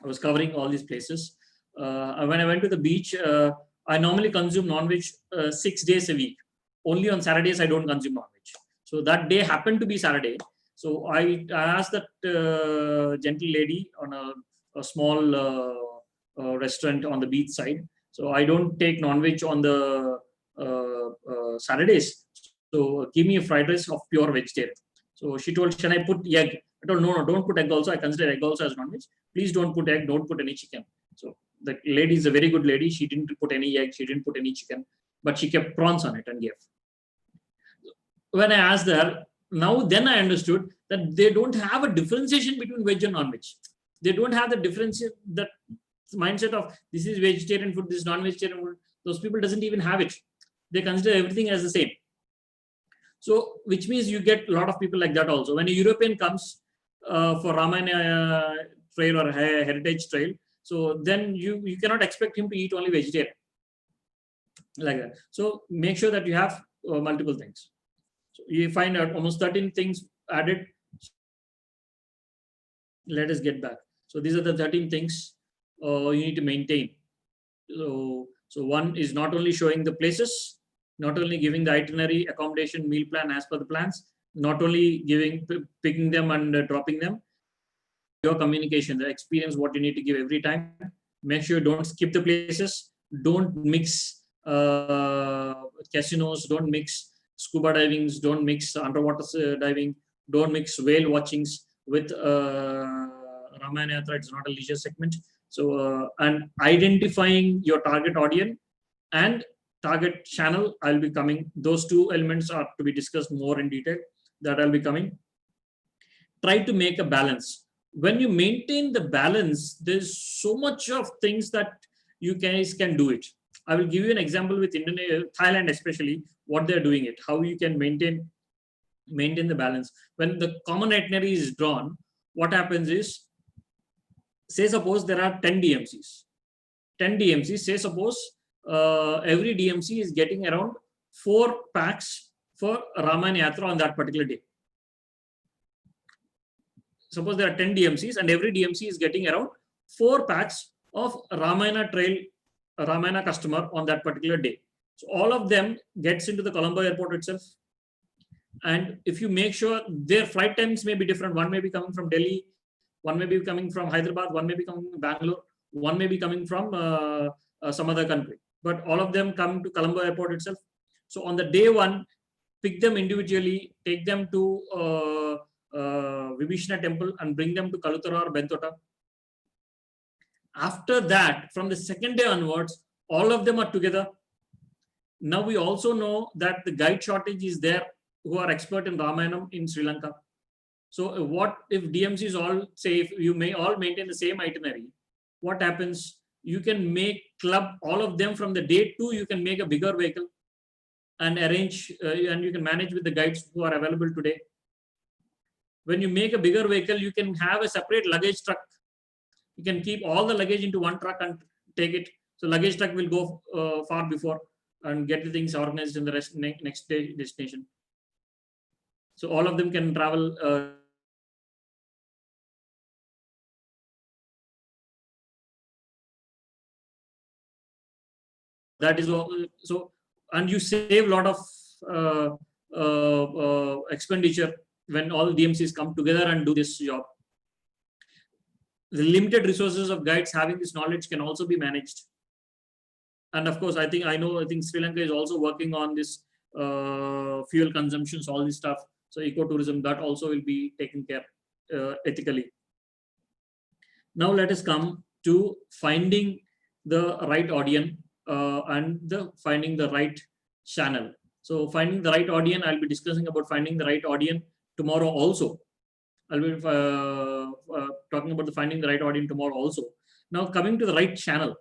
I was covering all these places. When I went to the beach, I normally consume non-veg 6 days a week. Only on Saturdays I don't consume non-veg. So that day happened to be Saturday. So I asked that gentle lady on a small restaurant on the beach side. So I don't take non-veg on the Saturdays. So give me a fried rice of pure vegetarian. So she told, "Can I put egg?" I told, "No, don't put egg also. I consider egg also as non-veg. Please don't put egg. Don't put any chicken." So the lady is a very good lady. She didn't put any egg. She didn't put any chicken, but she kept prawns on it and gave. When I asked her, then I understood that they don't have a differentiation between veg and non-veg. They don't have the difference, that mindset of this is vegetarian food, this is non-vegetarian food. Those people doesn't even have it. They consider everything as the same. So, which means you get a lot of people like that also. When a European comes for Ramayana trail or heritage trail, so then you cannot expect him to eat only vegetarian like that. So make sure that you have multiple things. So you find out almost 13 things added. Let us get back. So these are the 13 things you need to maintain. So one is not only showing the places, not only giving the itinerary, accommodation, meal plan as per the plans, not only picking them and dropping them. Your communication, the experience, what you need to give every time. Make sure you don't skip the places. Don't mix casinos. Don't mix scuba divings. Don't mix underwater diving. Don't mix whale watchings with Ramayana Yatra. It's not a leisure segment. So and identifying your target audience and target channel, I'll be coming. Those 2 elements are to be discussed more in detail. That I'll be coming. Try to make a balance. When you maintain the balance, there's so much of things that you guys can do it. I will give you an example with Indonesia, Thailand especially, what they're doing it, how you can maintain the balance. When the common itinerary is drawn, what happens is, say suppose there are 10 DMCs. 10 DMCs, say suppose every DMC is getting around 4 packs for Ramayana Yatra on that particular day. Suppose there are 10 DMCs and every DMC is getting around 4 packs of Ramayana trail, Ramayana customer on that particular day. So all of them gets into the Colombo airport itself. And if you make sure their flight times may be different, one may be coming from Delhi, one may be coming from Hyderabad, one may be coming from Bangalore, one may be coming from some other country, but all of them come to Colombo airport itself. So on the day one, pick them individually, take them to Vibhishana temple and bring them to Kalutara or Bentota. After that, from the second day onwards, all of them are together. Now we also know that the guide shortage is there who are expert in Ramayanam in Sri Lanka. So what if DMCs all say, if you may all maintain the same itinerary, what happens? You can make club all of them from the day 2, you can make a bigger vehicle and arrange and you can manage with the guides who are available today. When you make a bigger vehicle, you can have a separate luggage truck. You can keep all the luggage into one truck and take it. So luggage truck will go far before and get the things organized in the rest next day destination. So all of them can travel. That is all. So, and you save a lot of expenditure when all DMCs come together and do this job. The limited resources of guides having this knowledge can also be managed. And of course, I think Sri Lanka is also working on this fuel consumptions, all this stuff. So ecotourism, that also will be taken care ethically. Now let us come to finding the right audience and finding the right channel. So finding the right audience, I'll be discussing about finding the right audience tomorrow also. I'll be talking about finding the right audience tomorrow also. Now coming to the right channel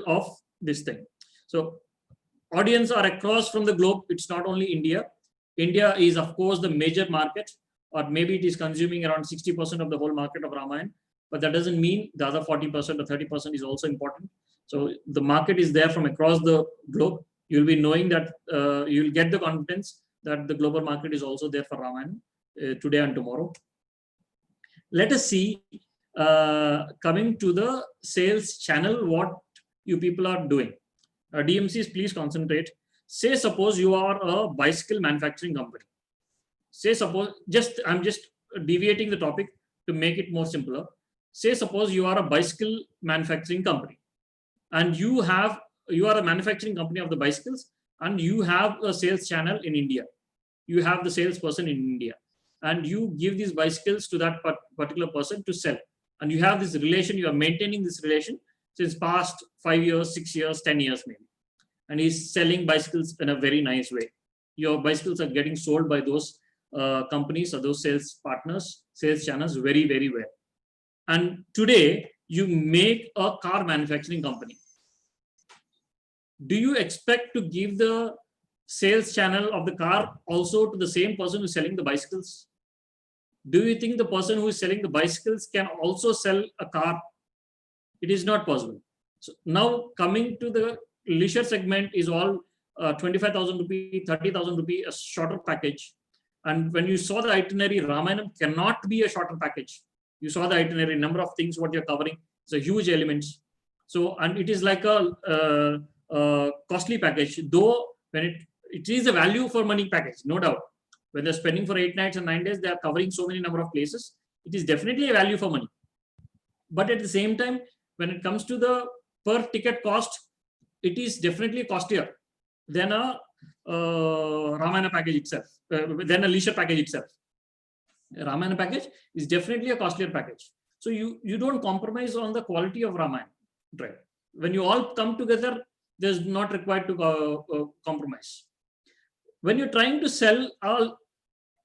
of this thing. So audience are across from the globe. It's not only India. India is of course the major market, or maybe it is consuming around 60% of the whole market of Ramayana, but that doesn't mean the other 40% or 30% is also important. So the market is there from across the globe. You'll be knowing that you'll get the confidence that the global market is also there for Ramayana today and tomorrow. Let us see, coming to the sales channel, what you people are doing. DMCs, please concentrate. Say suppose you are a bicycle manufacturing company. Say suppose, I'm just deviating the topic to make it more simpler. Say suppose you are a bicycle manufacturing company and you are a manufacturing company of the bicycles and you have a sales channel in India. You have the salesperson in India and you give these bicycles to that particular person to sell. And you have this relation, you are maintaining this relation since past 5 years, 6 years, 10 years maybe. And he's selling bicycles in a very nice way. Your bicycles are getting sold by those companies or those sales partners, sales channels very, very well. And today you make a car manufacturing company. Do you expect to give the sales channel of the car also to the same person who's selling the bicycles? Do you think the person who is selling the bicycles can also sell a car? It is not possible. So now coming to the leisure segment is all 25,000 rupee, 30,000 rupee, a shorter package. And when you saw the itinerary, Ramayana cannot be a shorter package. You saw the itinerary, number of things what you're covering. It's a huge elements. So, and it is like a costly package, though when it is a value for money package, no doubt. When they're spending for 8 nights and 9 days, they are covering so many number of places. It is definitely a value for money. But at the same time, when it comes to the per ticket cost, it is definitely costlier than a Ramayana package itself, than a leisure package itself. A Ramayana package is definitely a costlier package. So you don't compromise on the quality of Ramayana. Right? When you all come together, there's not required to compromise. When you're trying to sell a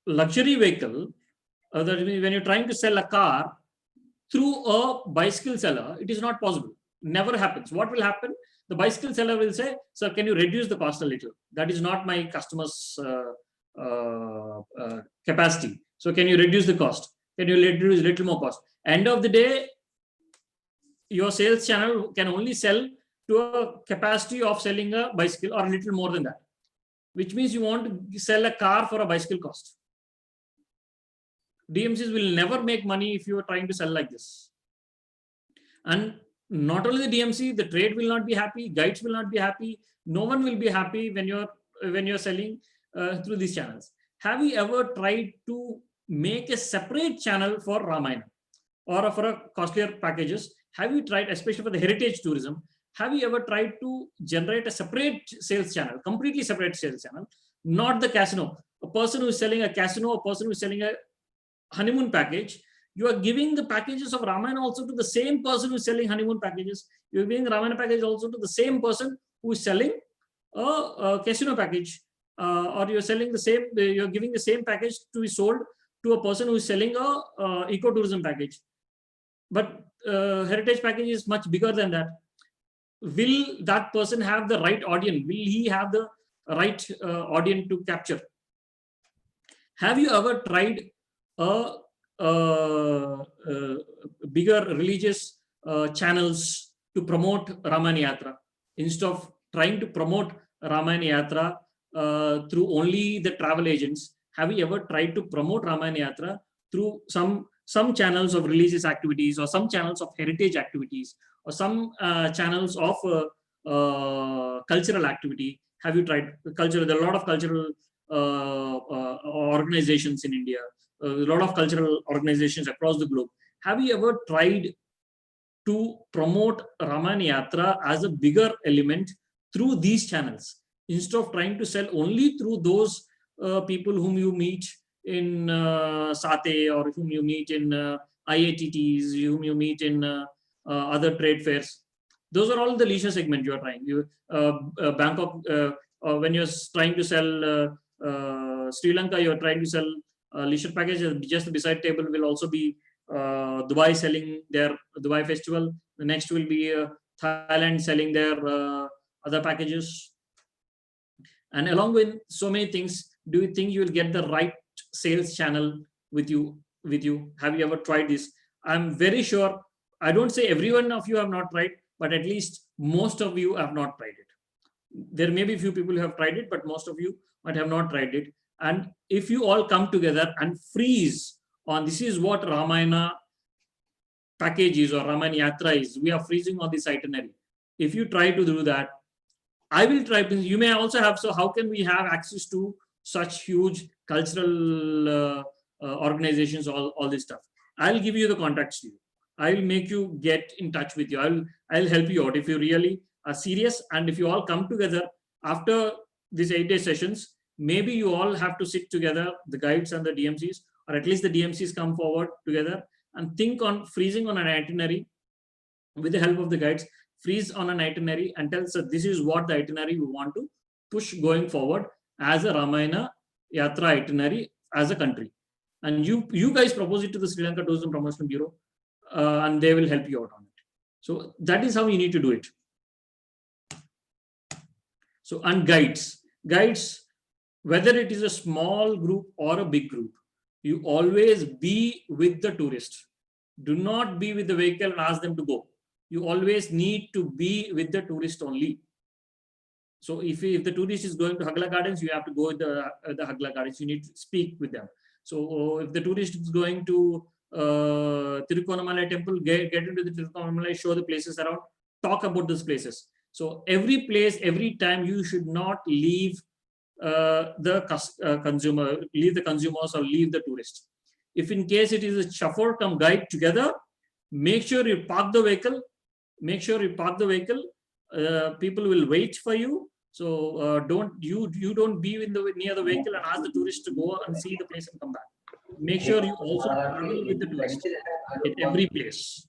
luxury vehicle, that means when you're trying to sell a car through a bicycle seller, it is not possible. Never happens. What will happen? The bicycle seller will say, sir, can you reduce the cost a little? That is not my customer's capacity. So can you reduce the cost? Can you reduce a little more cost? End of the day, your sales channel can only sell to a capacity of selling a bicycle or a little more than that, which means you want to sell a car for a bicycle cost. DMCs will never make money if you are trying to sell like this. And not only the DMC, the trade will not be happy, guides will not be happy, no one will be happy when you're selling through these channels. Have you ever tried to make a separate channel for Ramayana or for a costlier packages? Have you tried, especially for the heritage tourism, have you ever tried to generate a separate sales channel, completely separate sales channel, not the casino? A person who is selling a casino, a person who is selling a honeymoon package, you are giving the packages of Ramayana also to the same person who is selling honeymoon packages. You're giving Ramayana package also to the same person who is selling a casino package, or you're selling the same. You're giving the same package to be sold to a person who is selling a ecotourism package. But heritage package is much bigger than that. Will that person have the right audience? Will he have the right audience to capture? Have you ever tried a bigger religious channels to promote Ramayana Yatra instead of trying to promote Ramayana Yatra through only the travel agents? Have you ever tried to promote Ramayana Yatra through some channels of religious activities, or some channels of heritage activities, or some channels of cultural activity? Have you tried cultural? There are a lot of cultural organizations in India, a lot of cultural organizations across the globe. Have you ever tried to promote Ramayana Yatra as a bigger element through these channels, instead of trying to sell only through those people whom you meet in Sathe, or whom you meet in IATTs, whom you meet in other trade fairs? Those are all the leisure segment you are trying. Bangkok, when you're trying to sell Sri Lanka, you're trying to sell leisure package. Just beside table will also be Dubai selling their Dubai festival. The next will be Thailand selling their other packages. And along with so many things, do you think you will get the right sales channel with you? Have you ever tried this? I'm very sure. I don't say every one of you have not tried, but at least most of you have not tried it. There may be a few people who have tried it, but most of you might have not tried it. And if you all come together and freeze on this is what Ramayana package is, or Ramayana Yatra is, we are freezing on this itinerary. If you try to do that, I will try. You may also have. So how can we have access to such huge cultural organizations, all this stuff? I'll give you the contacts to you. I'll make you get in touch with you. I'll help you out if you really are serious. And if you all come together after these 8-day sessions, maybe you all have to sit together, the guides and the DMCs, or at least the DMCs come forward together and think on freezing on an itinerary with the help of the guides. Freeze on an itinerary and tell us this is what the itinerary we want to push going forward as a Ramayana Yatra itinerary as a country. And you guys propose it to the Sri Lanka Tourism Promotion Bureau, and they will help you out on it. So that is how you need to do it. So, and guides, whether it is a small group or a big group, you always be with the tourist. Do not be with the vehicle and ask them to go. You always need to be with the tourist only. So if the tourist is going to Hagla Gardens, you have to go with the Hagla Gardens. You need to speak with them. So if the tourist is going to Tirukonamalai temple, get into the Tirukonamalai, show the places around, talk about those places. So every place, every time, you should not leave the consumers or leave the tourist. If in case it is a chauffeur come guide together, make sure you park the vehicle. People will wait for you. So don't be near the vehicle and ask the tourist to go and see the place and come back. Make sure you also travel with the tourist at every place.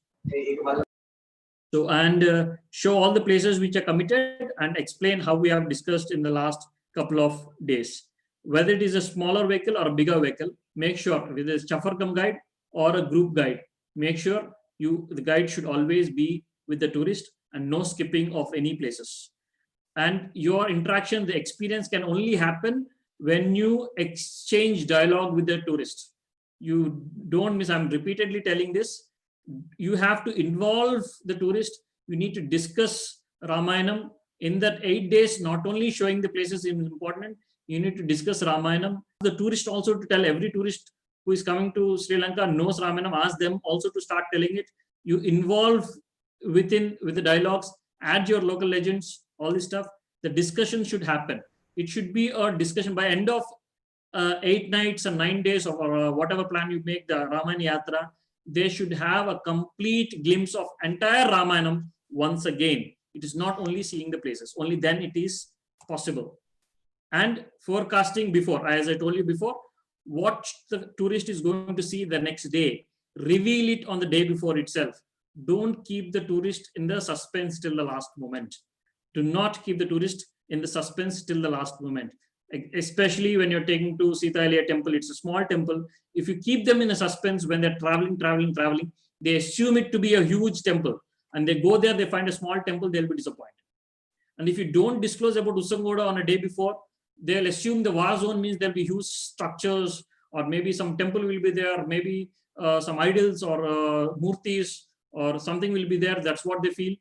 So, and show all the places which are committed and explain how we have discussed in the last couple of days. Whether it is a smaller vehicle or a bigger vehicle, make sure whether it's chauffeur come guide or a group guide, make sure the guide should always be with the tourist and no skipping of any places. And your interaction, the experience can only happen when you exchange dialogue with the tourist. You don't miss, I'm repeatedly telling this, you have to involve the tourist. You need to discuss Ramayanam. In that 8 days, not only showing the places is important, you need to discuss Ramayanam. The tourist also, to tell every tourist who is coming to Sri Lanka knows Ramayanam, ask them also to start telling it. You involve with the dialogues, add your local legends, all this stuff. The discussion should happen. It should be a discussion by end of 8 nights and 9 days or whatever plan you make, the Ramayana Yatra. They should have a complete glimpse of entire Ramayanam once again. It is not only seeing the places, only then it is possible. And forecasting before, as I told you before, what the tourist is going to see the next day, reveal it on the day before itself. Don't keep the tourist in the suspense till the last moment. Do not keep the tourist in the suspense till the last moment. Especially when you're taking to Sita Aliya temple, it's a small temple. If you keep them in a suspense when they're traveling, they assume it to be a huge temple. And they go there, they find a small temple, they'll be disappointed. And if you don't disclose about Usangoda on a day before, they'll assume the war zone means there'll be huge structures, or maybe some temple will be there, maybe some idols or murtis or something will be there. That's what they feel.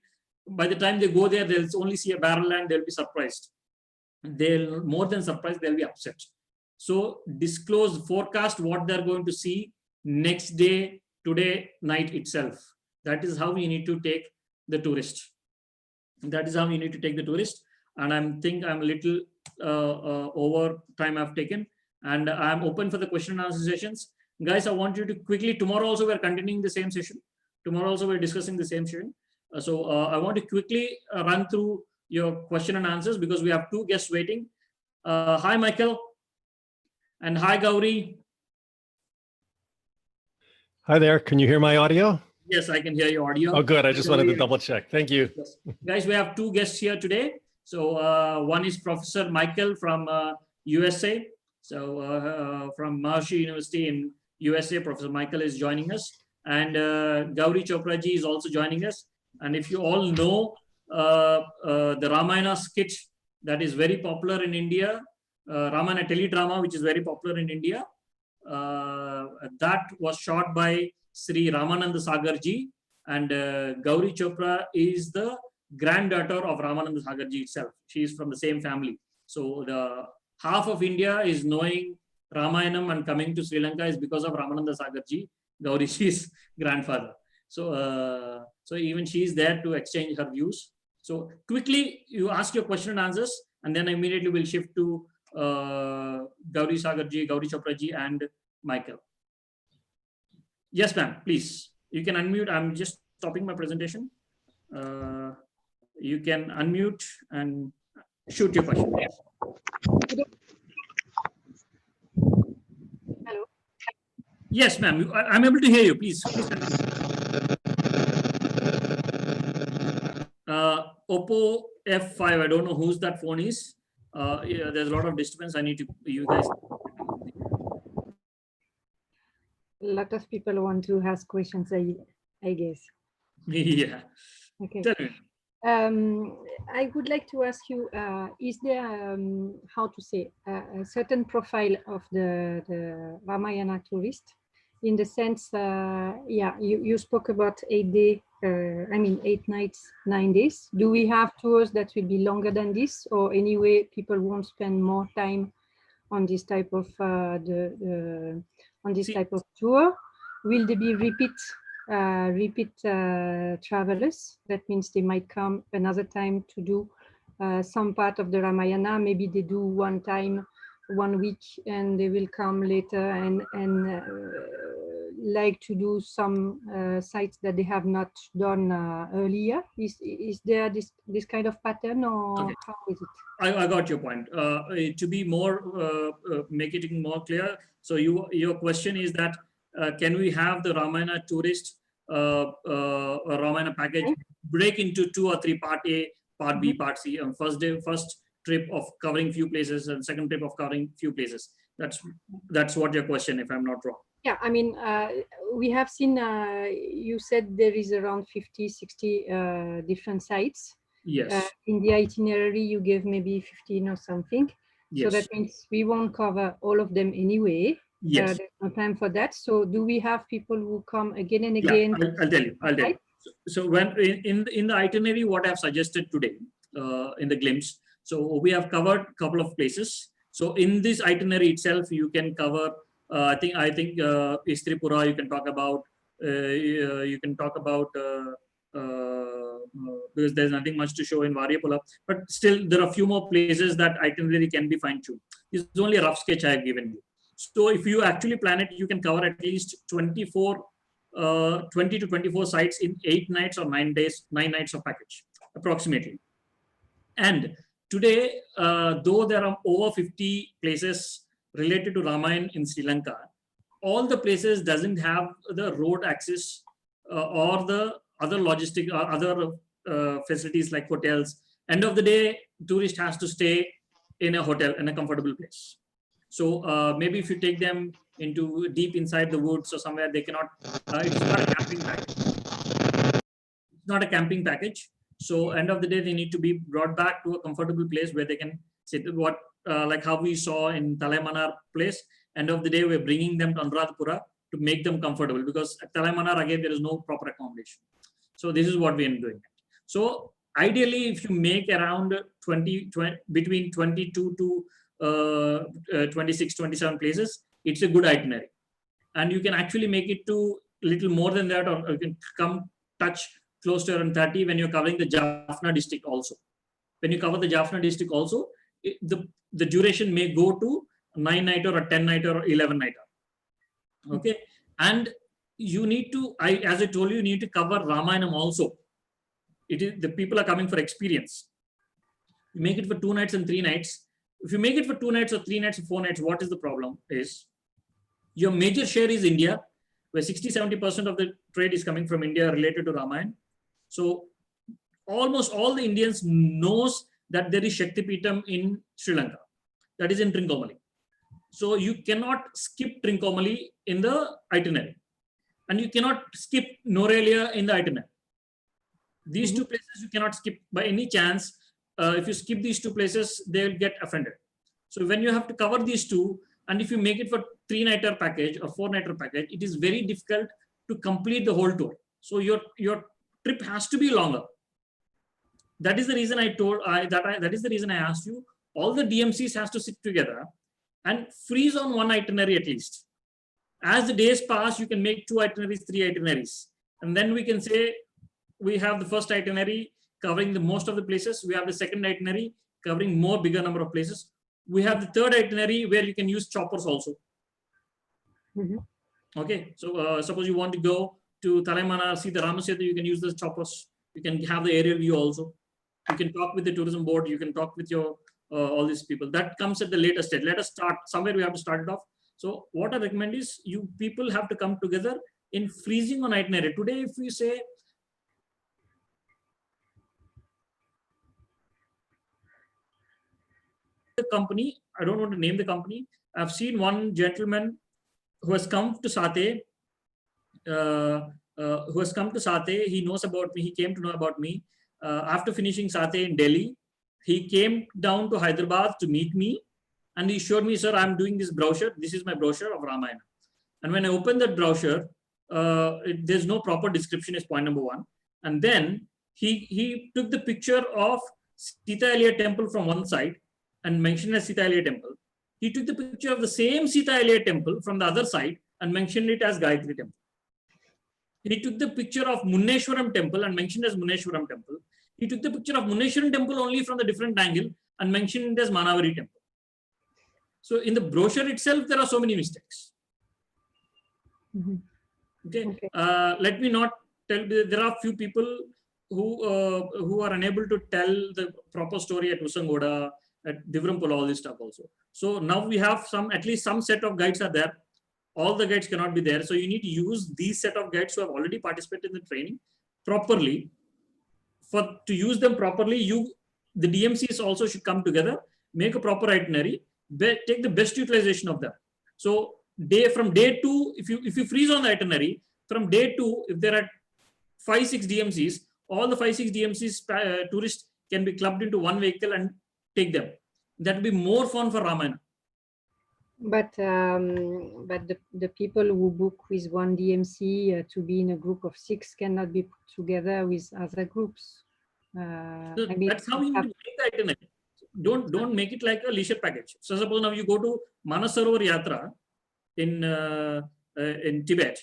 By the time they go there, they'll only see a barren land, they'll be surprised. They'll more than surprised, they'll be upset. So disclose, forecast what they're going to see next day, today night itself. That is how we need to take the tourist. That is how we need to take the tourist. And I'm a little over time I've taken, and I'm open for the question and answer sessions. Guys, I want you to quickly, tomorrow also we're continuing the same session. Tomorrow also we're discussing the same session. So I want to quickly run through your question and answers because we have 2 guests waiting. Hi, Michael. And hi, Gauri. Hi there. Can you hear my audio? Yes, I can hear your audio. Oh, good. I just wanted to double check. Thank you. Yes. Guys, we have 2 guests here today. So one is Professor Michael from USA. So from Maharishi University in USA, Professor Michael is joining us. And Gauri Chopra ji is also joining us. And if you all know the Ramayana skit that is very popular in India, Ramayana teledrama, which is very popular in India, that was shot by Sri Ramananda Sagar ji, and Gauri Chopra is the granddaughter of Ramananda Sagar ji itself. She is from the same family. So the half of India is knowing Ramayanam and coming to Sri Lanka is because of Ramananda Sagar ji, Gauri ji's grandfather. So so even she is there to exchange her views. So quickly you ask your question and answers, and then immediately we'll shift to Gauri Sagar ji, Gauri Chopra ji, and Michael. Yes, ma'am, please. You can unmute. I'm just stopping my presentation. You can unmute and shoot your question. Hello. Yes, ma'am. I'm able to hear you. Please. Oppo F5. I don't know whose that phone is. Yeah, there's a lot of disturbance. I need to, you guys. A lot of people want to ask questions, I guess. Yeah. Okay. Tell me. I would like to ask you, is there, how to say, a certain profile of the Ramayana tourist? In the sense, yeah, you spoke about 8 day, 8 nights, 9 days. Do we have tours that will be longer than this, or anyway, people won't spend more time on this type of type of tour? Will there be repeat travelers? That means they might come another time to do some part of the Ramayana. Maybe they do one time, 1 week, and they will come later and like to do some sites that they have not done earlier. Is there this kind of pattern, or okay, how is it? I got your point. To be more, make it more clear. So your question is that can we have the Ramayana tourist Ramayana package break into 2 or 3 part A, part B, part C, and first trip of covering few places and second trip of covering few places? That's what your question, if I'm not wrong. Yeah, I mean, we have seen, you said there is around 50, 60 different sites. Yes. In the itinerary, you gave maybe 15 or something. Yes. So that means we won't cover all of them anyway. Yes. There's no time for that. So do we have people who come again and again? Yeah, I'll tell you. So when in the itinerary, what I've suggested today in the glimpse, so we have covered a couple of places. So in this itinerary itself, you can cover, I think Istripura, you can talk about, because there's nothing much to show in Variapula, but still there are a few more places that itinerary can be fine-tuned. This is only a rough sketch I have given you. So if you actually plan it, you can cover at least 20 to 24 sites in 8 nights or 9 days, 9 nights of package, approximately. And today, though there are over 50 places related to Ramayana in Sri Lanka, all the places doesn't have the road access or the other logistic or other facilities like hotels. End of the day, tourist has to stay in a hotel, in a comfortable place. So maybe if you take them into deep inside the woods or somewhere, they cannot, it's not a camping package. It's not a camping package. So end of the day, they need to be brought back to a comfortable place where they can sit. Like how we saw in Talaimanar place, end of the day, we're bringing them to Anuradhapura to make them comfortable, because at Talaimanar, again, there is no proper accommodation. So this is what we are doing. So ideally, if you make around 20 between 22 to 26, 27 places, it's a good itinerary. And you can actually make it to a little more than that, or you can come touch close to around 30 when you're covering the Jaffna district also. When you cover the Jaffna district also, the duration may go to 9-nighter or 10-nighter or 11-nighter. Okay. And you need to, as I told you, you need to cover Ramayanam also. It is, the people are coming for experience. You make it for 2 nights and 3 nights. If you make it for 2 nights or 3 nights or 4 nights, what is the problem is your major share is India, where 60-70% of the trade is coming from India related to Ramayana. So almost all the Indians knows that there is Shakti Peetham in Sri Lanka, that is in Trincomalee. So you cannot skip Trincomalee in the itinerary, and you cannot skip Norelia in the itinerary. These 2 places you cannot skip by any chance. If you skip these 2 places, they will get offended. So when you have to cover these 2, and if you make it for 3-nighter package or 4-nighter package, it is very difficult to complete the whole tour. So your trip has to be longer. That is the reason that is the reason I asked you. All the DMCs has to sit together and freeze on one itinerary at least. As the days pass, you can make 2 itineraries, 3 itineraries, and then we can say we have the first itinerary covering the most of the places. We have the second itinerary covering more bigger number of places. We have the third itinerary where you can use choppers also. Okay, so suppose you want to go to Talaimanar, see the Ramasetu, you can use the choppers. You can have the aerial view also. You can talk with the tourism board. You can talk with your all these people. That comes at the later stage. Let us start somewhere. We have to start it off. So what I recommend is you people have to come together in freezing on itinerary. Today, if we say the company, I don't want to name the company. I've seen one gentleman who has come to Sathe. He knows about me. He came to know about me after finishing Sathe in Delhi. He came down to Hyderabad to meet me, and he showed me, sir, I'm doing this brochure. This is my brochure of Ramayana. And when I opened that brochure, there's no proper description is point number 1. And then he took the picture of Sita Aliya temple from one side and mentioned as Sita Aliya temple. He took the picture of the same Sita Aliya temple from the other side and mentioned it as Gayatri temple. He took the picture of Munneshwaram temple and mentioned as Munneshwaram temple. He took the picture of Munneshwaram temple only from the different angle and mentioned it as Manavari temple. So in the brochure itself, there are so many mistakes. Okay. Let me not tell. There are few people who are unable to tell the proper story at Usangoda, at Divrampul, all this stuff also. So now we have at least some set of guides are there. All the guides cannot be there. So you need to use these set of guides who have already participated in the training properly. To use them properly, the DMCs also should come together, make a proper itinerary, take the best utilization of them. So from day 2, if you freeze on the itinerary, from day 2, if there are 5-6 DMCs, all the 5-6 DMCs tourists can be clubbed into one vehicle and take them. That will be more fun for Ramayana. But the people who book with one DMC to be in a group of 6 cannot be put together with other groups. So I mean, that's how you need to make the itinerary. Don't make it like a leisure package. So suppose now you go to Manasarovar Yatra in Tibet,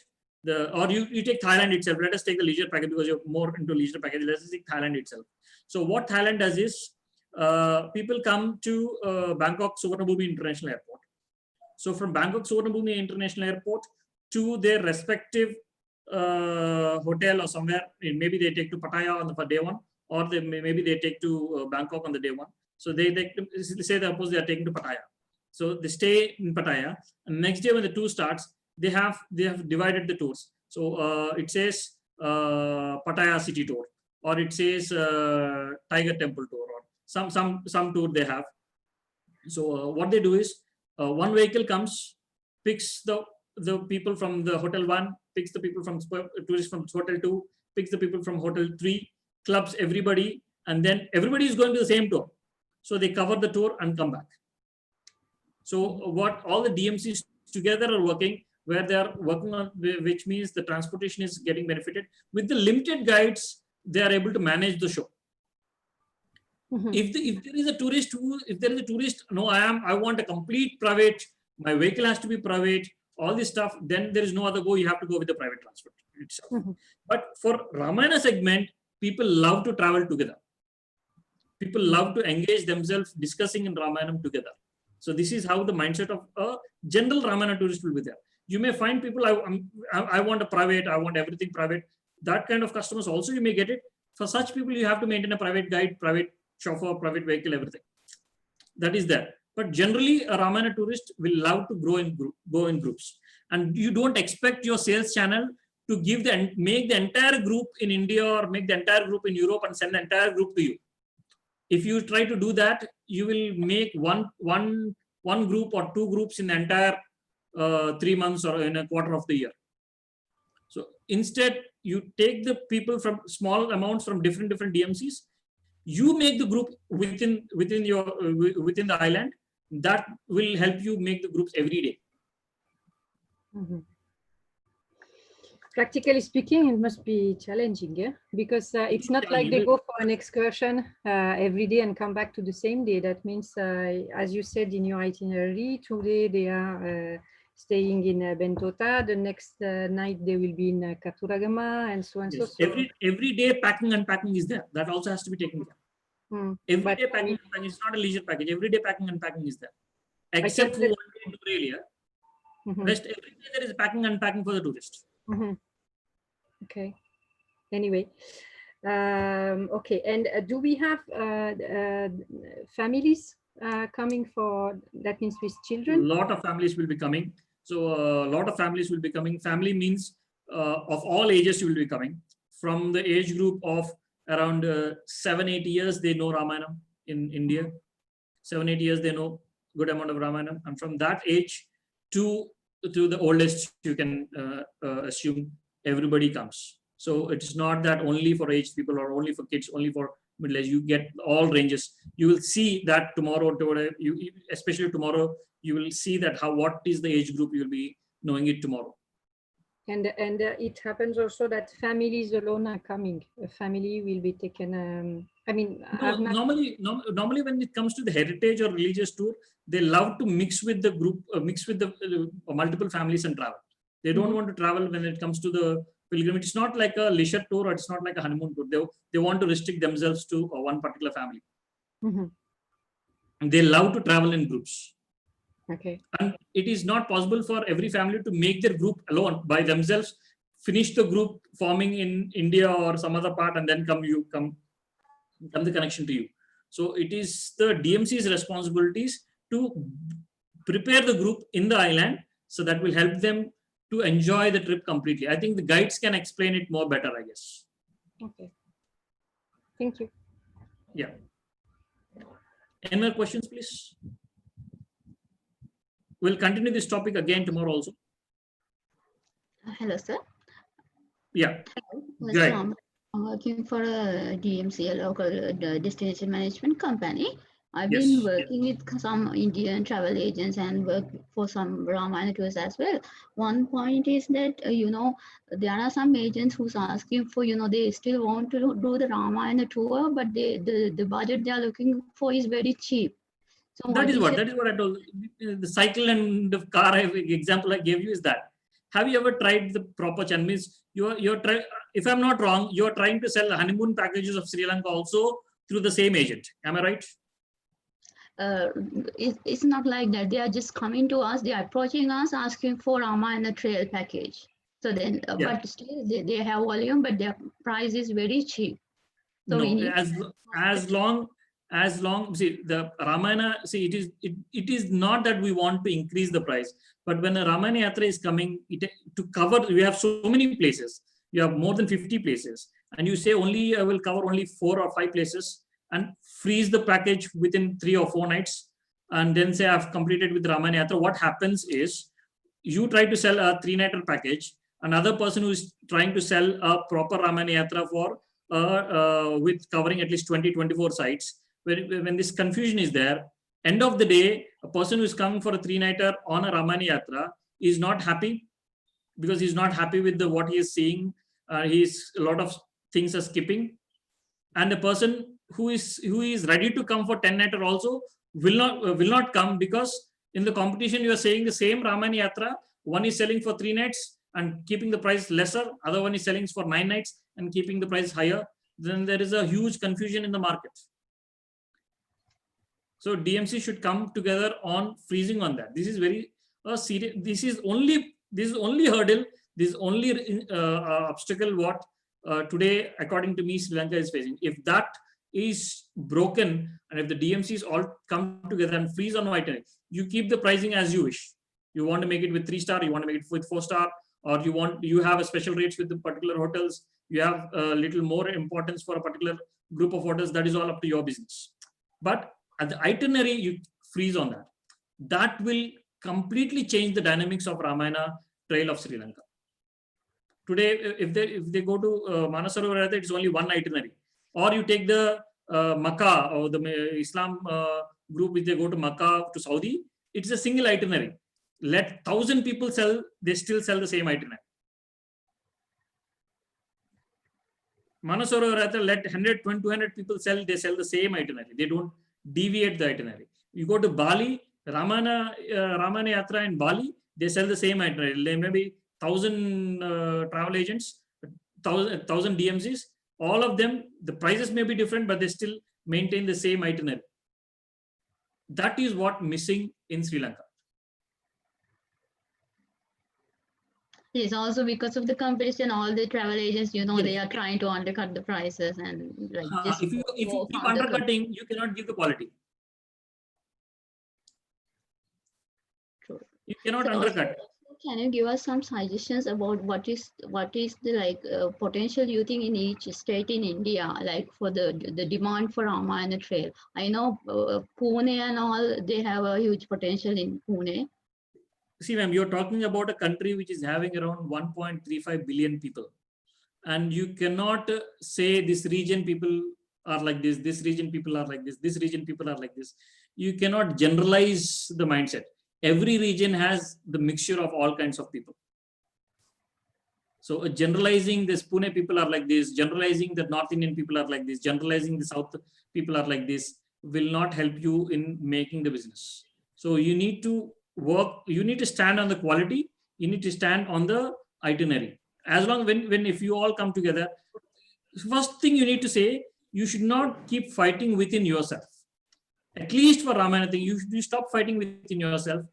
or you take Thailand itself. Let us take the leisure package because you're more into leisure package. Let's take Thailand itself. So what Thailand does is people come to Bangkok Suvarnabhumi International Airport. So from Bangkok Suvarnabhumi International Airport to their respective hotel or somewhere, maybe they take to Pattaya on the day one, or maybe they take to Bangkok on the day one. So they say suppose they are taking to Pattaya. So they stay in Pattaya, and next day when the tour starts, they have divided the tours. So it says Pattaya City Tour, or it says Tiger Temple Tour, or some tour they have. So what they do is one vehicle comes, picks the people from the hotel 1, picks the people from tourists from hotel 2, picks the people from hotel 3, clubs everybody, and then everybody is going to the same tour. So they cover the tour and come back. So what all the DMCs together are working, where they are working on, which means the transportation is getting benefited. With the limited guides, they are able to manage the show. If there is a tourist, no, I want a complete private, my vehicle has to be private, all this stuff, then there is no other go, you have to go with the private transport itself. But for Ramayana segment, people love to travel together. People love to engage themselves discussing in Ramayana together. So this is how the mindset of a general Ramayana tourist will be there. You may find people, I want a private, I want everything private. That kind of customers also you may get it. For such people, you have to maintain a private guide, private chauffeur, private vehicle, everything. That is there. But generally, a Ramayana tourist will love to go in groups. And you don't expect your sales channel to make the entire group in India or make the entire group in Europe and send the entire group to you. If you try to do that, you will make one group or 2 groups in the entire 3 months or in a quarter of the year. So instead, you take the people from small amounts from different DMCs. You make the group within the island. That will help you make the groups every day. Practically speaking, it must be challenging, yeah? Because it's not like they go for an excursion every day and come back to the same day. That means, as you said in your itinerary, today they are staying in Bentota, the next night they will be in Katuragama, and so on. Yes. So every day packing and unpacking is there. That also has to be taken care. Every day packing and unpacking is not a leisure package. Every day packing and unpacking is there. Except for 1 day in Australia. Rest every day there is packing and unpacking for the tourist. Okay. Anyway. Okay. And do we have families coming for, that means with children? A lot of families will be coming. So a lot of families will be coming. Family means of all ages you will be coming. From the age group of around 7-8 years, they know Ramayana in India. 7-8 years, they know good amount of Ramayana. And from that age to the oldest, you can assume everybody comes. So it's not that only for aged people or only for kids, only for middle age. You get all ranges. You will see that tomorrow, especially tomorrow, you will see that what is the age group, you'll be knowing it tomorrow. And it happens also that families alone are coming. A family will be taken. I mean, normally when it comes to the heritage or religious tour, they love to mix with the group, mix with the multiple families and travel. They don't want to travel when it comes to the pilgrimage. It's not like a leisure tour, or it's not like a honeymoon tour. They want to restrict themselves to one particular family. And they love to travel in groups. Okay. And it is not possible for every family to make their group alone by themselves, finish the group forming in India or some other part, and then come the connection to you. So it is the DMC's responsibilities to prepare the group in the island, so that will help them to enjoy the trip completely. I think the guides can explain it more better, I guess. Okay. Thank you. Yeah. Any more questions, please? We'll continue this topic again tomorrow also. Hello, sir. Yeah. Hello. I'm working for a DMC, a local destination management company. I've Yes. been working with some Indian travel agents and work for some Ramayana tours as well. One point is that, there are some agents who's asking for, they still want to do the Ramayana tour, but the budget they are looking for is very cheap. So that is what I told. The cycle and the car example I gave you is that. Have you ever tried the proper channel? Means you're trying. If I'm not wrong, you're trying to sell honeymoon packages of Sri Lanka also through the same agent. Am I right? It's not like that. They are just coming to us. They are approaching us, asking for Ramayana trail package. So then, but still they have volume, but their price is very cheap. So no, as long see the Ramayana, see it is not that we want to increase the price, but when a Ramayana Yatra is coming, to cover, we have so many places, you have more than 50 places, and you say only I will cover only 4 or 5 places and freeze the package within 3 or 4 nights, and then say I've completed with Ramayana Yatra. What happens is you try to sell a 3-nighter package, another person who is trying to sell a proper Ramayana Yatra for with covering at least 20-24 sites. When this confusion is there, end of the day, a person who is coming for a 3-nighter on a Ramayana Yatra is not happy, because he's not happy with what he is seeing. He's a lot of things are skipping, and the person who is ready to come for 10-nighter also will not come, because in the competition you are saying the same Ramayana Yatra, one is selling for 3 nights and keeping the price lesser, other one is selling for 9 nights and keeping the price higher. Then there is a huge confusion in the market. So DMC should come together on freezing on that. This is very serious. This is only hurdle. This is only obstacle what today, according to me, Sri Lanka is facing. If that is broken, and if the DMCs all come together and freeze on itinerary, you keep the pricing as you wish. You want to make it with 3-star, you want to make it with 4-star, or you have a special rates with the particular hotels. You have a little more importance for a particular group of hotels. That is all up to your business. But at the itinerary, you freeze on that. That will completely change the dynamics of Ramayana Trail of Sri Lanka. Today, if they go to Manasarovar, it's only one itinerary. Or you take the Makkah or the Islam group, which they go to Makkah to Saudi, it's a single itinerary. Let 1,000 people sell, they still sell the same itinerary. Manasarovar, let 100, 200 people sell, they sell the same itinerary. They don't deviate the itinerary. You go to Bali, Ramayana Yatra in Bali, they sell the same itinerary. There may be 1,000 travel agents, 1,000 DMCs, all of them, the prices may be different, but they still maintain the same itinerary. That is what missing in Sri Lanka. Yes, also because of the competition, all the travel agents, they are trying to undercut the prices and just if you keep undercutting, you cannot give the quality. True. You cannot undercut. Can you give us some suggestions about what is the potential you think in each state in India, like for the demand for Ramayana Trail? I know Pune and all, they have a huge potential in Pune. See, ma'am, you're talking about a country which is having around 1.35 billion people. And you cannot say this region people are like this region people are like this region people are like this. You cannot generalize the mindset. Every region has the mixture of all kinds of people. So generalizing this Pune people are like this, generalizing the North Indian people are like this, generalizing the South people are like this, will not help you in making the business. So you need to work, you need to stand on the quality, you need to stand on the itinerary. As long if you all come together, first thing you need to say, you should not keep fighting within yourself. At least for Ramayana thing, you should stop fighting within yourself,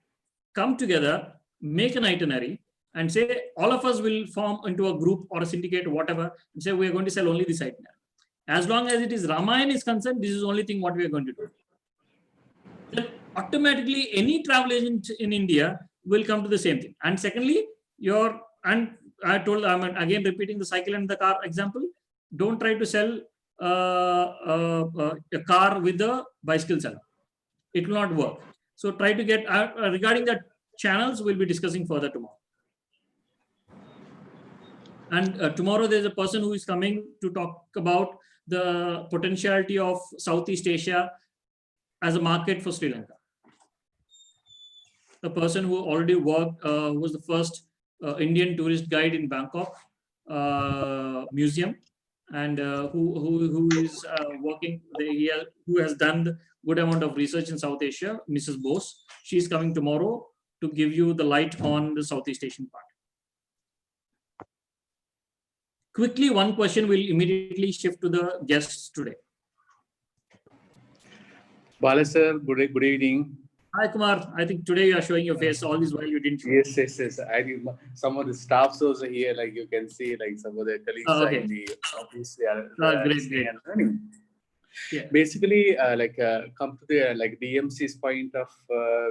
come together, make an itinerary, and say all of us will form into a group or a syndicate or whatever, and say we are going to sell only this itinerary. As long as it is Ramayana is concerned, this is the only thing what we are going to do. Then automatically any travel agent in India will come to the same thing. And secondly, I told, I'm again repeating the cycle and the car example. Don't try to sell a car with a bicycle seller. It will not work. So try to get, regarding the channels, we'll be discussing further tomorrow. And tomorrow there's a person who is coming to talk about the potentiality of Southeast Asia. as a market for Sri Lanka. The person who already worked, who was the first Indian tourist guide in Bangkok Museum, and who is working, who has done the good amount of research in South Asia, Mrs. Bose. She's coming tomorrow to give you the light on the Southeast Asian part. Quickly, one question will immediately shift to the guests today. Bala sir, good evening. Hi Kumar, I think today you are showing your face. All this while you didn't show. Yes. I think some of the staffs also here, like you can see, like some of the colleagues are in the office. They are great. and learning. Yeah. Basically, come to the DMC's point of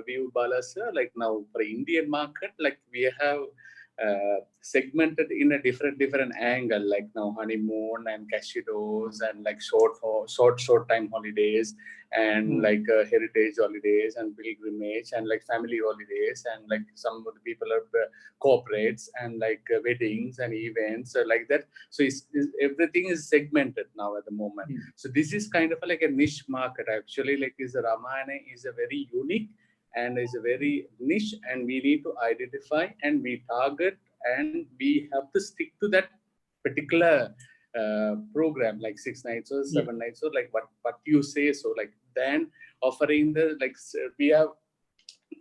view, Bala sir. Like now for Indian market, like we have segmented in a different angle, like now honeymoon and casinos and like short time holidays and like heritage holidays and pilgrimage and like family holidays and like some of the people are corporates and like weddings and events like that. So everything is segmented now at the moment. So this is kind of like a niche market actually. Like Ramayana is a very unique and is a very niche, and we need to identify and we target and we have to stick to that particular program, like 6 nights or 7 nights or like what you say. So like then offering the like we have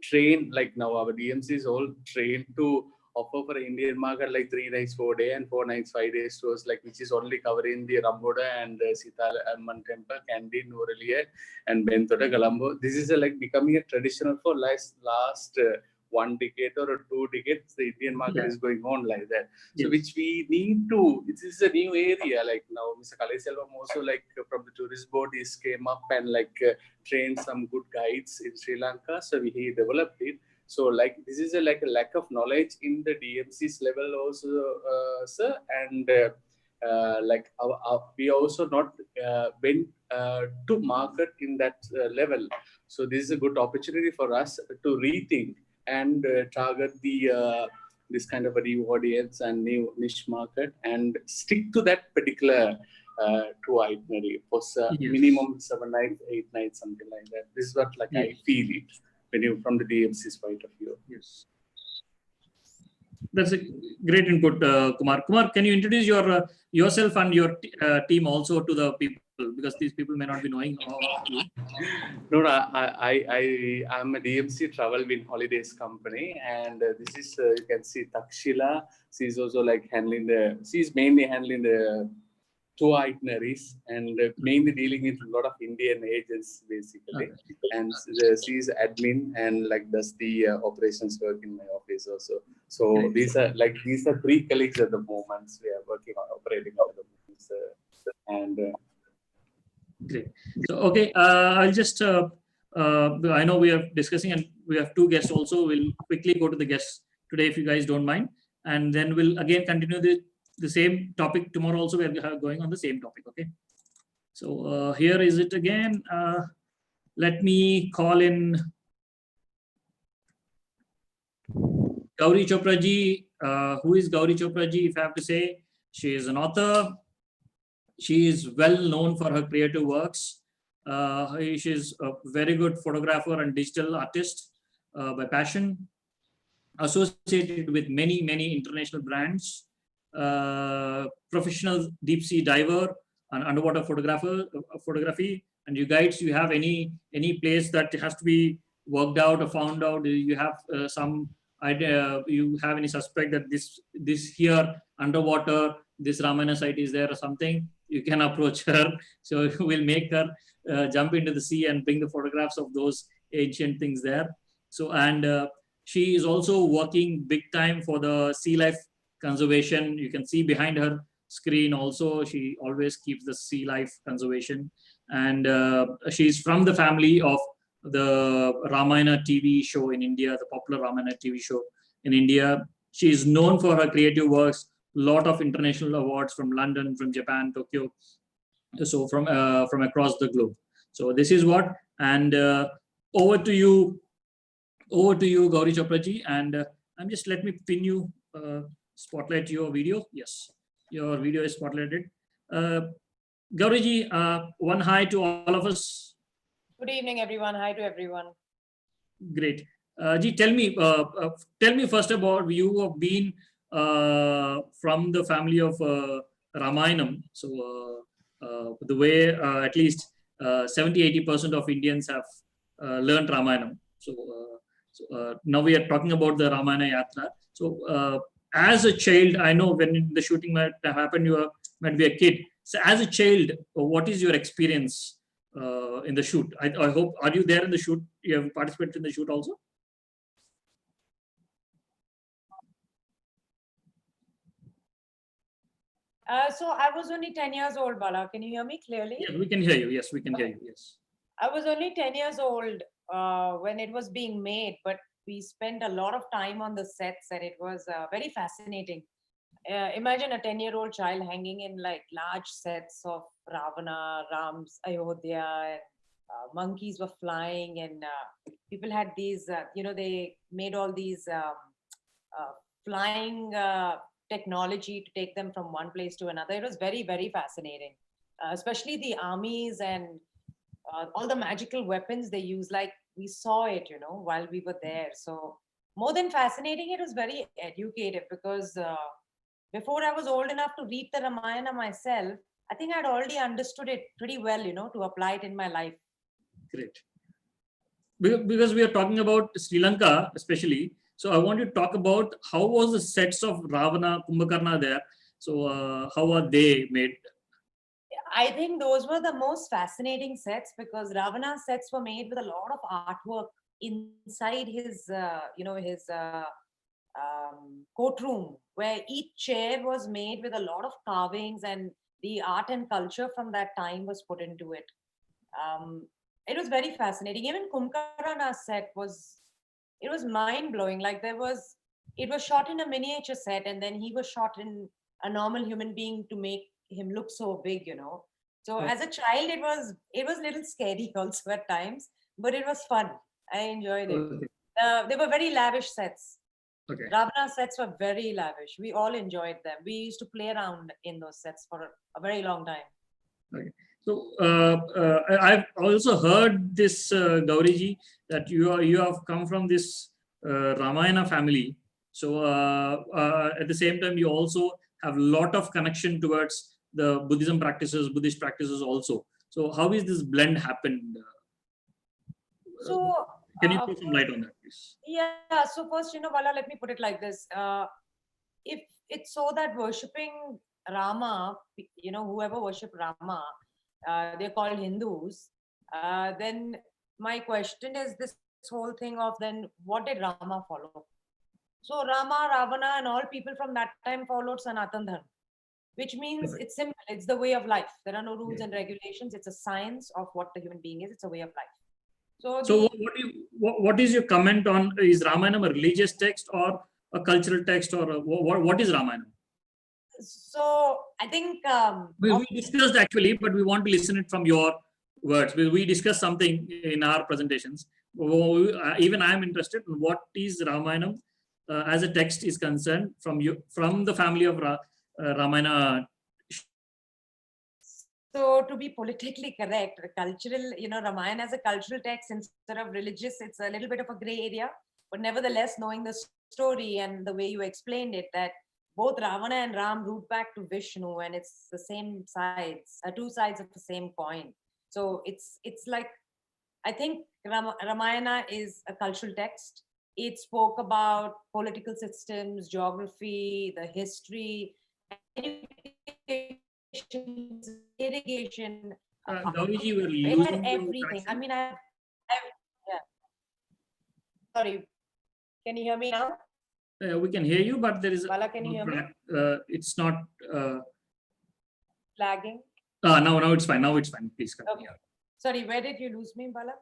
trained, like now our DMC is all trained to offer for Indian market like 3 nights 4 days and 4 nights 5 days tours, like which is only covering the Ramboda and Sita Amman Temple, Kandy, Norelia and Bentoda, Colombo. This is like becoming a traditional for last 1 decade or 2 decades. The Indian market is going on like that. So which we need to, this is a new area. Like now Mr. Kaleselvam also like from the tourist board is came up and like trained some good guides in Sri Lanka. So he developed it. So like this is like a lack of knowledge in the DMC's level also, sir, and like we also not went to market in that level. So this is a good opportunity for us to rethink and target the this kind of a new audience and new niche market and stick to that particular tour itinerary for minimum 7 nights, 8 nights, something like that. This is what like I feel it. When you from the DMC's point of view. Yes. That's a great input, Kumar. Kumar, can you introduce yourself and your team also to the people, because these people may not be knowing you. No, I'm a DMC Travel Win Holidays company, and this is you can see Takshila. She's also like she's mainly handling the tour itineraries and mainly dealing with a lot of Indian agents basically. And she's admin and like does the operations work in my office also. So these are 3 colleagues at the moment. We are working on operating at the moment. Great. So okay, I'll just I know we are discussing and we have 2 guests also. We'll quickly go to the guests today if you guys don't mind, and then we'll again continue the same topic tomorrow. Also we are going on the same topic. Okay, so here is it again. Let me call in Gauri Chopra ji. Who is Gauri Chopra ji? If I have to say, she is an author. She is well known for her creative works. She is a very good photographer and digital artist by passion, associated with many international brands, professional deep sea diver and underwater photography. And you guys, you have any place that has to be worked out or found out, you have some idea, you have any suspect that this here underwater, this Ramayana site is there or something, you can approach her. So we'll make her jump into the sea and bring the photographs of those ancient things there. So, and she is also working big time for the sea life conservation. You can see behind her screen also, she always keeps the sea life conservation. And she's from the family of the Ramayana TV show in India, the popular Ramayana TV show in India. She is known for her creative works, lot of international awards from London, from Japan, Tokyo, so from across the globe. So this is what, and over to you, Gauri Chopra ji, and I'm just, let me pin you, spotlight your video. Yes, your video is spotlighted. Gauri ji, one hi to all of us. Good evening, everyone. Hi to everyone. Great. Ji, tell me first about, you have been from the family of Ramayanam. So the way at least 70-80% of Indians have learned Ramayanam. So now we are talking about the Ramayana Yatra. So as a child, I know when the shooting might have happened, might be a kid. So as a child, what is your experience in the shoot? I hope, are you there in the shoot? You have participated in the shoot also? So I was only 10 years old, Bala. Can you hear me clearly? Yeah, we can hear you. Yes, we can hear you. Yes. I was only 10 years old when it was being made, but we spent a lot of time on the sets and it was very fascinating. Imagine a 10-year-old child hanging in like large sets of Ravana, Ram's Ayodhya, and monkeys were flying, and people had these, they made all these flying technology to take them from one place to another. It was very, very fascinating, especially the armies and all the magical weapons they use. Like we saw it, while we were there. So more than fascinating, it was very educative because before I was old enough to read the Ramayana myself, I think I'd already understood it pretty well, to apply it in my life. Great. Because we are talking about Sri Lanka, especially. So I want you to talk about how was the sets of Ravana, Kumbhakarna there. So how are they made? I think those were the most fascinating sets because Ravana's sets were made with a lot of artwork inside his, courtroom, where each chair was made with a lot of carvings and the art and culture from that time was put into it. It was very fascinating. Even Kumbhakarna's set was mind blowing. Like it was shot in a miniature set, and then he was shot in a normal human being to make him look so big, So as a child, it was a little scary also at times, but it was fun. I enjoyed it. Okay. They were very lavish sets. Okay. Ravana's sets were very lavish. We all enjoyed them. We used to play around in those sets for a very long time. Okay. So I've also heard this, Gauriji, that you have come from this Ramayana family. So at the same time, you also have a lot of connection towards the Buddhist practices also. So how is this blend happened? So can you put some light on that, please? Yeah. So first, Bala, let me put it like this. If it's so that worshipping Rama, whoever worship Rama, they're called Hindus, then my question is this whole thing of then what did Rama follow? So Rama, Ravana and all people from that time followed Sanatan Dharma, which means it's simple. It's the way of life. There are no rules and regulations. It's a science of what the human being is. It's a way of life. So what is your comment on, is Ramayana a religious text or a cultural text, or what is Ramayana? So I think we discussed actually, but we want to listen it from your words. We discussed something in our presentations. Even I am interested in what is Ramayana as a text is concerned from the family of Ramayana. So to be politically correct, cultural, Ramayana as a cultural text instead of religious, it's a little bit of a gray area. But nevertheless, knowing the story and the way you explained it, that both Ravana and Ram root back to Vishnu, and it's the same sides, two sides of the same coin. So it's like, I think Ramayana is a cultural text. It spoke about political systems, geography, the history, irrigation. Gauriji, we're It losing had everything. I mean, yeah. Sorry, can you hear me now? We can hear you, but there is. Bala, can you hear me? It's not lagging. Now it's fine. Now it's fine. Please continue. Okay. Sorry, where did you lose me, Bala?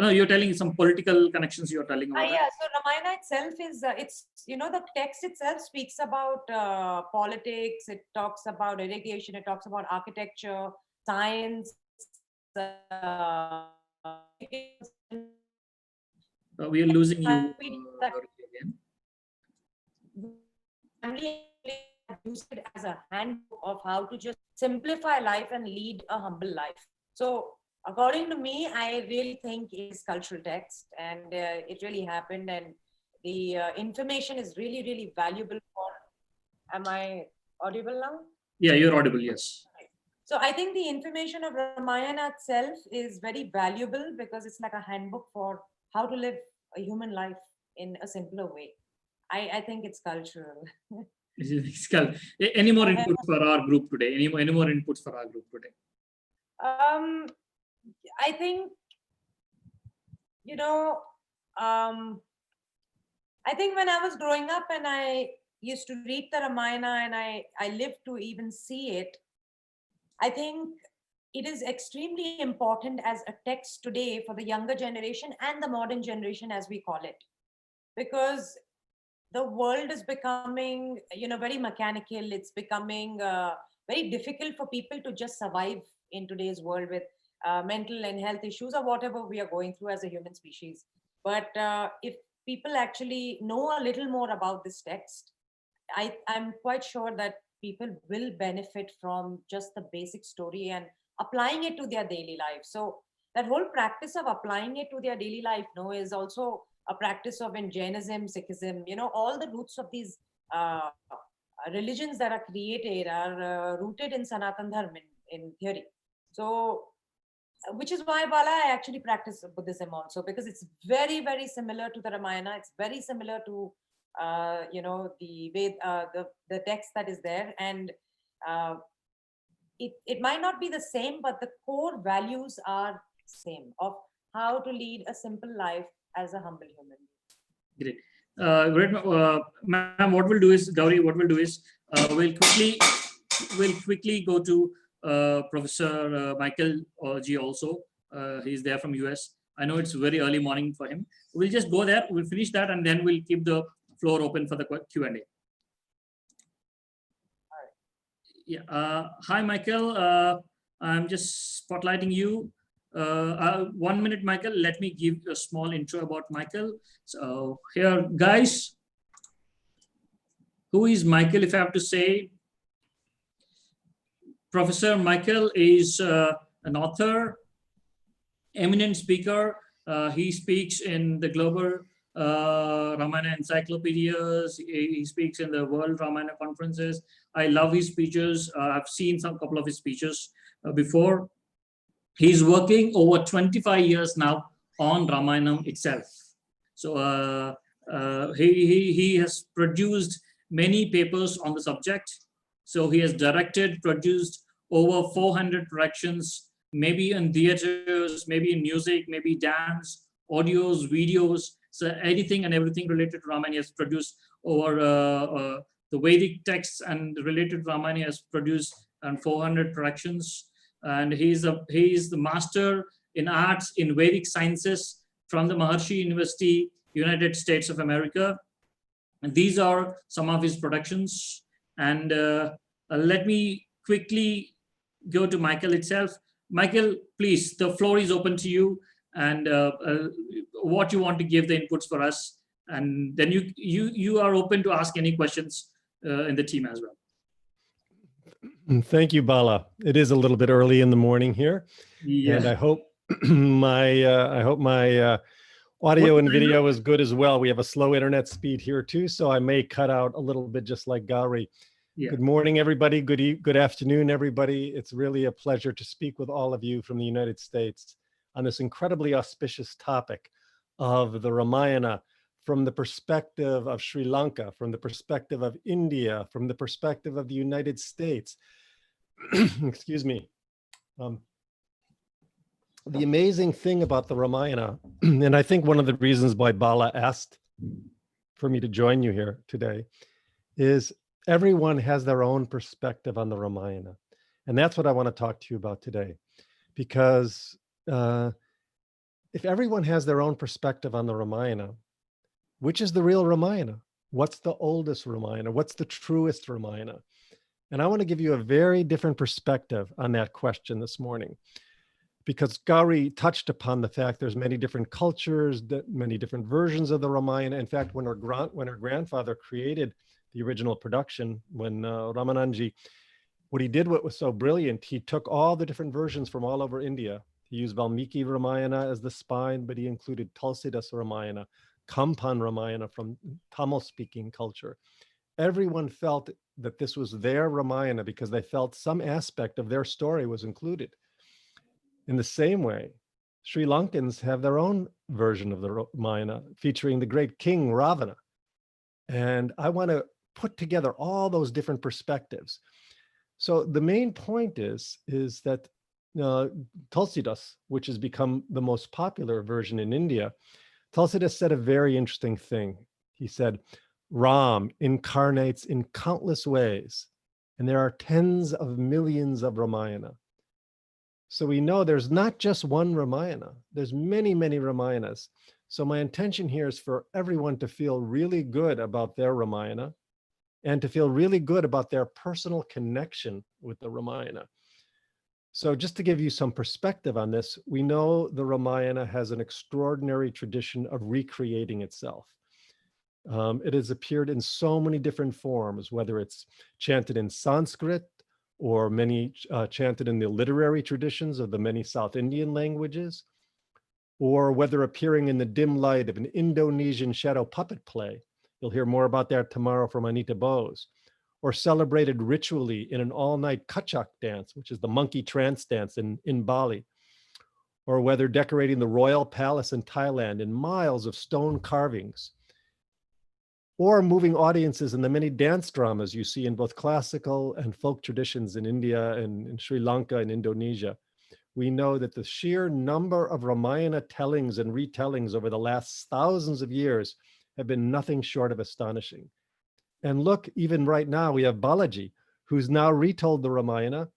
No, you're telling some political connections. You're telling about. Yeah. So Ramayana itself is it's the text itself speaks about politics. It talks about irrigation. It talks about architecture, science. We are losing you again. Family used it as a handbook of how to just simplify life and lead a humble life. So according to me, I really think it's cultural text, and it really happened, and the information is really, really valuable for. Am I audible now? Yeah, you're audible. Yes. So I think the information of Ramayana itself is very valuable because it's like a handbook for how to live a human life in a simpler way. I think it's cultural. Any more inputs for our group today? Any more inputs for our group today? I think, you know, I think when I was growing up and I used to read the Ramayana and I lived to even see it, I think it is extremely important as a text today for the younger generation and the modern generation, as we call it, because the world is becoming, very mechanical. It's becoming very difficult for people to just survive in today's world with mental and health issues or whatever we are going through as a human species. But if people actually know a little more about this text, I'm quite sure that people will benefit from just the basic story and applying it to their daily life. So that whole practice of applying it to their daily life, is also a practice of in Jainism, Sikhism, all the roots of these religions that are created are rooted in Sanatan Dharma in theory. So, which is why, Bala, I actually practice Buddhism also, because it's very, very similar to the Ramayana. It's very similar to, the the text that is there. And it might not be the same, but the core values are same of how to lead a simple life as a humble human. Great. Great, ma'am. What we'll do is, Gauri, we'll quickly go to Professor Michael G also. He's there from US. I know it's very early morning for him. We'll just go there. We'll finish that, and then we'll keep the floor open for the Q&A. Yeah. Hi, Michael. I'm just spotlighting you. 1 minute, Michael. Let me give a small intro about Michael. So here, guys, who is Michael? If I have to say, Professor Michael is an author, eminent speaker. He speaks in the global Ramayana encyclopedias. He speaks in the World Ramayana conferences. I love his speeches. I've seen couple of his speeches before. He's working over 25 years now on Ramayana itself. So he has produced many papers on the subject. So he has directed, produced over 400 productions, maybe in theaters, maybe in music, maybe dance, audios, videos. So anything and everything related to Ramayana has produced over the Vedic texts and related Ramayana has produced 400 productions. And he's the master in arts in Vedic sciences from the Maharishi University, United States of America. And these are some of his productions. And let me quickly go to Michael itself. Michael, please, the floor is open to you, and what you want to give the inputs for us. And then you are open to ask any questions in the team as well. Thank you, Bala. It is a little bit early in the morning here, and I hope my audio and video is good as well. We have a slow internet speed here too, so I may cut out a little bit, just like Gauri. Yeah. Good morning, everybody. Good afternoon, everybody. It's really a pleasure to speak with all of you from the United States on this incredibly auspicious topic of the Ramayana, from the perspective of Sri Lanka, from the perspective of India, from the perspective of the United States. Excuse me. The amazing thing about the Ramayana, and I think one of the reasons why Bala asked for me to join you here today, is everyone has their own perspective on the Ramayana. And that's what I want to talk to you about today. Because if everyone has their own perspective on the Ramayana, which is the real Ramayana? What's the oldest Ramayana? What's the truest Ramayana? And I want to give you a very different perspective on that question this morning, because Gauri touched upon the fact there's many different cultures, many different versions of the Ramayana. In fact, when her grandfather created the original production, when Ramananji, what he did, what was so brilliant, he took all the different versions from all over India, He used Valmiki Ramayana as the spine, but he included Tulsidas Ramayana, Kampan Ramayana from Tamil-speaking culture. Everyone felt that this was their Ramayana because they felt some aspect of their story was included. In the same way, Sri Lankans have their own version of the Ramayana featuring the great king Ravana. And I want to put together all those different perspectives. So the main point is that Tulsidas, which has become the most popular version in India, Tulsidas said a very interesting thing. He said, Ram incarnates in countless ways, and there are tens of millions of Ramayana. So we know there's not just one Ramayana, there's many, many Ramayanas. So my intention here is for everyone to feel really good about their Ramayana and to feel really good about their personal connection with the Ramayana. So just to give you some perspective on this, we know the Ramayana has an extraordinary tradition of recreating itself. It has appeared in so many different forms, whether it's chanted in Sanskrit or many chanted in the literary traditions of the many South Indian languages, or whether appearing in the dim light of an Indonesian shadow puppet play. You'll hear more about that tomorrow from Anita Bose. Or celebrated ritually in an all-night Kachak dance, which is the monkey trance dance in Bali. Or whether decorating the royal palace in Thailand in miles of stone carvings. Or moving audiences in the many dance dramas you see in both classical and folk traditions in India and in Sri Lanka and Indonesia. We know that the sheer number of Ramayana tellings and retellings over the last thousands of years have been nothing short of astonishing. And look, even right now, we have Balaji, who's now retold the Ramayana.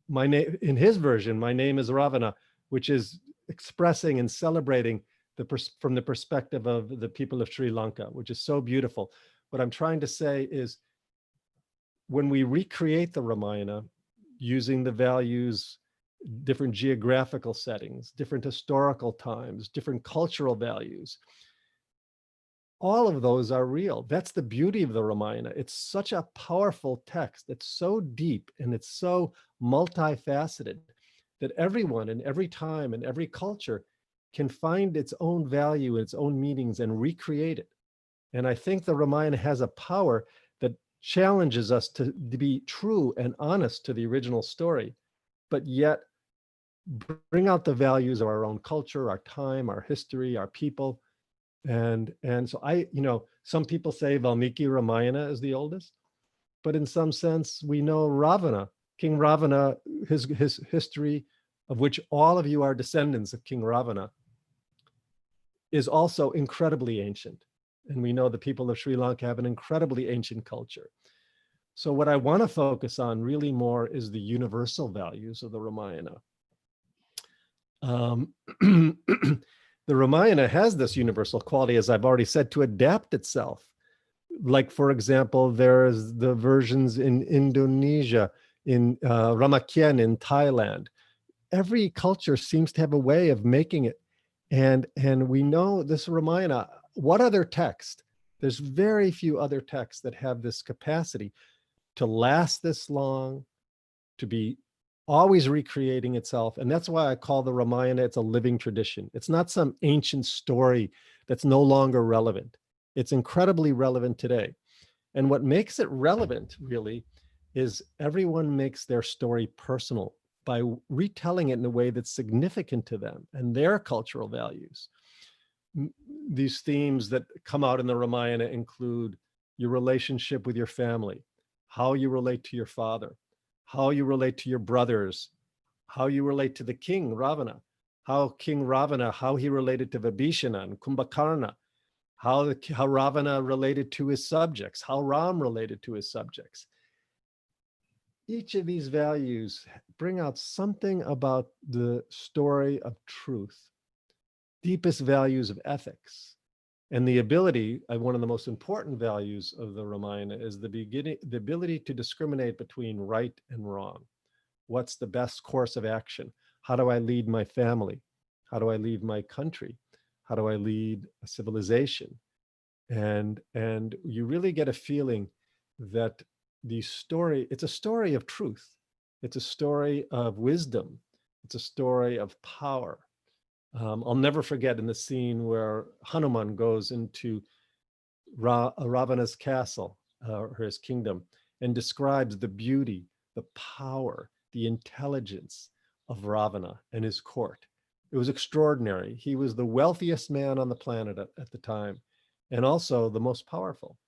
My name, in his version, my name is Ravana, which is expressing and celebrating from the perspective of the people of Sri Lanka, which is so beautiful. What I'm trying to say is, when we recreate the Ramayana using the values, different geographical settings, different historical times, different cultural values, all of those are real. That's the beauty of the Ramayana. It's such a powerful text. It's so deep and it's so multifaceted that everyone in every time and every culture can find its own value, its own meanings, and recreate it. And I think the Ramayana has a power that challenges us to be true and honest to the original story, but yet bring out the values of our own culture, our time, our history, our people. And so some people say Valmiki Ramayana is the oldest, but in some sense, we know Ravana, King Ravana, his history, of which all of you are descendants of King Ravana, is also incredibly ancient. And we know the people of Sri Lanka have an incredibly ancient culture. So what I want to focus on really more is the universal values of the Ramayana. The Ramayana has this universal quality, as I've already said, to adapt itself. Like, for example, there's the versions in Indonesia, in Ramakien in Thailand. Every culture seems to have a way of making it. And we know this Ramayana, what other text? There's very few other texts that have this capacity to last this long, to be always recreating itself. And that's why I call the Ramayana, it's a living tradition. It's not some ancient story that's no longer relevant. It's incredibly relevant today. And what makes it relevant, really, is everyone makes their story personal by retelling it in a way that's significant to them and their cultural values. These themes that come out in the Ramayana include your relationship with your family, how you relate to your father, how you relate to your brothers, how you relate to the king, Ravana, how King Ravana, how he related to Vibhishana and Kumbhakarna, how Ravana related to his subjects, how Ram related to his subjects. Each of these values bring out something about the story of truth, deepest values of ethics. And the ability, one of the most important values of the Ramayana is the ability to discriminate between right and wrong. What's the best course of action? How do I lead my family? How do I lead my country? How do I lead a civilization? And you really get a feeling that it's a story of truth. It's a story of wisdom. It's a story of power. I'll never forget in the scene where Hanuman goes into Ravana's castle, or his kingdom, and describes the beauty, the power, the intelligence of Ravana and his court. It was extraordinary. He was the wealthiest man on the planet at the time, and also the most powerful.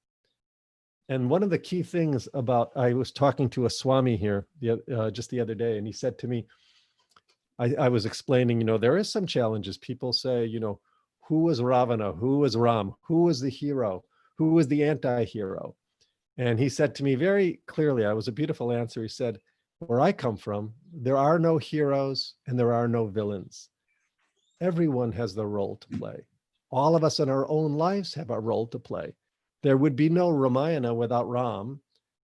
And one of the key things I was talking to a Swami here just the other day, and he said to me, I was explaining, there is some challenges. People say, who was Ravana? Who was Ram? Who was the hero? Who was the anti-hero? And he said to me very clearly, it was a beautiful answer. He said, where I come from, there are no heroes and there are no villains. Everyone has their role to play. All of us in our own lives have a role to play. There would be no Ramayana without Ram,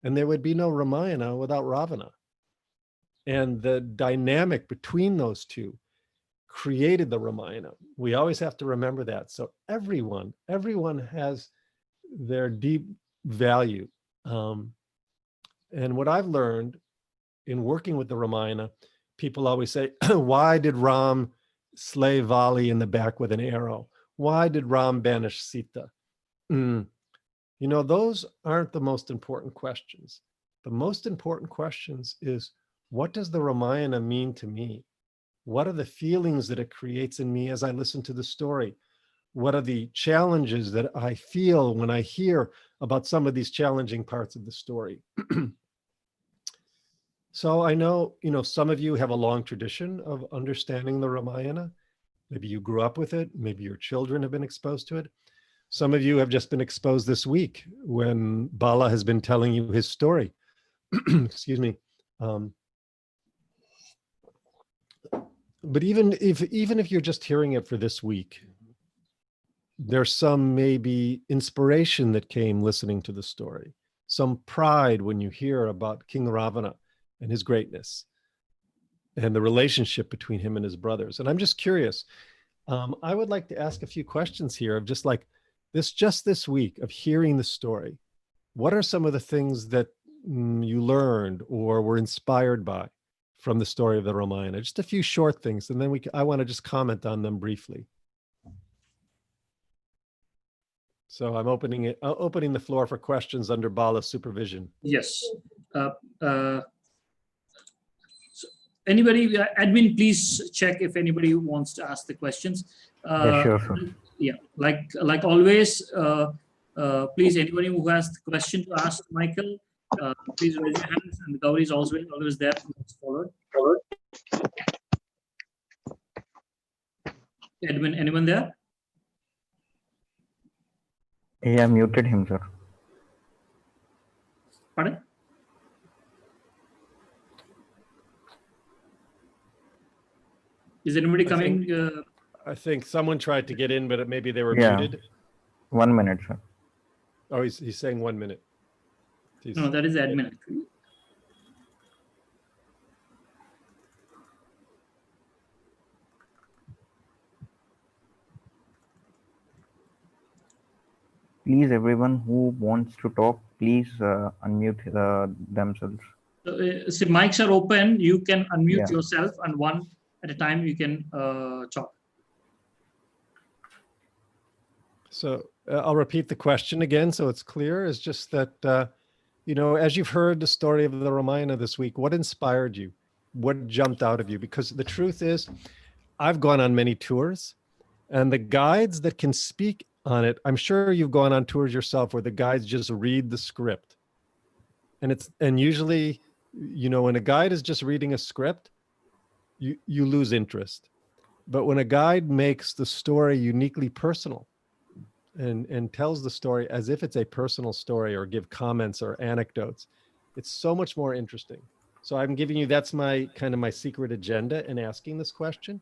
and there would be no Ramayana without Ravana. And the dynamic between those two created the Ramayana. We always have to remember that. So everyone has their deep value. And what I've learned in working with the Ramayana, people always say, why did Ram slay Vali in the back with an arrow? Why did Ram banish Sita? Those aren't the most important questions. The most important questions is, what does the Ramayana mean to me? What are the feelings that it creates in me as I listen to the story? What are the challenges that I feel when I hear about some of these challenging parts of the story? So I know, some of you have a long tradition of understanding the Ramayana. Maybe you grew up with it. Maybe your children have been exposed to it. Some of you have just been exposed this week when Bala has been telling you his story. Excuse me. But even if you're just hearing it for this week, there's some maybe inspiration that came listening to the story, some pride when you hear about King Ravana and his greatness and the relationship between him and his brothers. And I'm just curious, I would like to ask a few questions here of just this week of hearing the story. What are some of the things that you learned or were inspired by from the story of the Ramayana? Just a few short things, and then I want to just comment on them briefly. So I'm opening the floor for questions under Bala's supervision. Yes. So anybody, admin, please check if anybody wants to ask the questions. Yeah, sure. Yeah, like always, please, anybody who has the question to ask Michael, please raise your hands, and Gauri is always there. Followed. Admin, anyone there? Yeah, muted him, sir. Pardon? Is anybody coming? I think someone tried to get in, but maybe they were muted. 1 minute, sir. Oh, he's saying 1 minute. No, that is admin. Please, everyone who wants to talk, please unmute themselves. So mics are open. You can unmute yourself, and one at a time you can talk. So I'll repeat the question again so it's clear. It's just that, as you've heard the story of the Ramayana this week, what inspired you? What jumped out of you? Because the truth is, I've gone on many tours, and the guides that can speak on it, I'm sure you've gone on tours yourself where the guides just read the script. And usually, when a guide is just reading a script, you lose interest. But when a guide makes the story uniquely personal and tells the story as if it's a personal story or give comments or anecdotes, it's so much more interesting. So I'm giving you, that's my secret agenda in asking this question,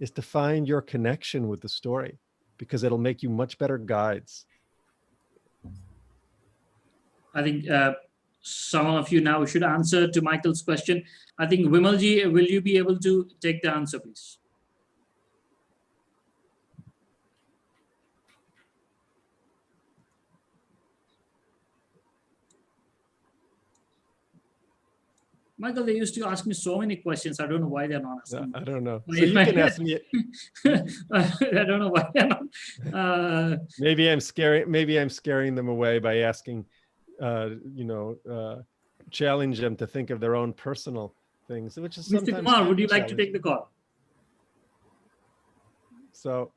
is to find your connection with the story, because it'll make you much better guides. I think some of you now should answer to Michael's question. I think Vimalji, will you be able to take the answer, please? Michael, they used to ask me so many questions. I don't know why they're not asking. I don't know. So you can ask me. I don't know why they're not. Maybe I'm scaring them away by asking, challenge them to think of their own personal things, which is Mr. sometimes. Kumar, would you like to take the call? So,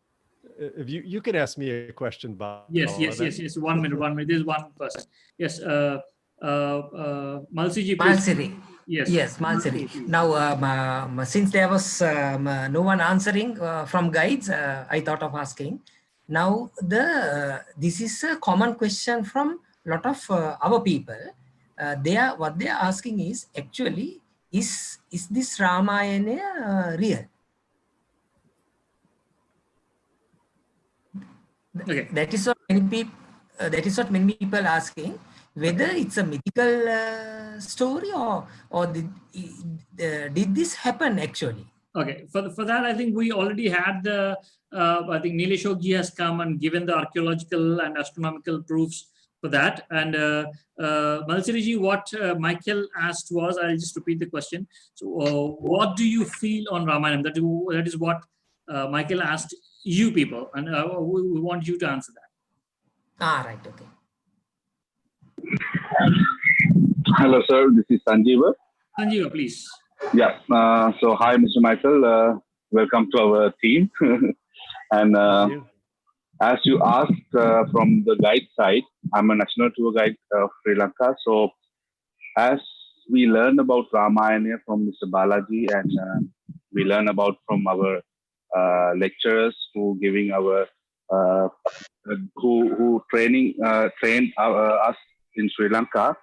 if you could ask me a question, Bob. Yes. 1 minute. There's one person. Yes. Malsiji, please. Malsiri. Yes, Malsiri. Now, since there was no one answering from guides, I thought of asking. Now, this is a common question from a lot of our people. What they are asking is actually, is this Ramayana real? Okay. That is what many people. That is what many people are asking. Whether it's a mythical story or did this happen actually? Okay, for that, I think we already had the, I think Nilesh Ogji has come and given the archaeological and astronomical proofs for that. And Malsiriji, what Michael asked was, I'll just repeat the question. So what do you feel on Ramayana? That is what Michael asked you people, and we want you to answer that. Right, okay. Hello, sir. This is Sanjeeva. Sanjeeva, please. Yeah. So, hi, Mr. Michael. Welcome to our team. And as you asked from the guide side, I'm a national tour guide of Sri Lanka. So, as we learn about Ramayana from Mr. Balaji, and we learn about from our lecturers who giving our who trained us in Sri Lanka.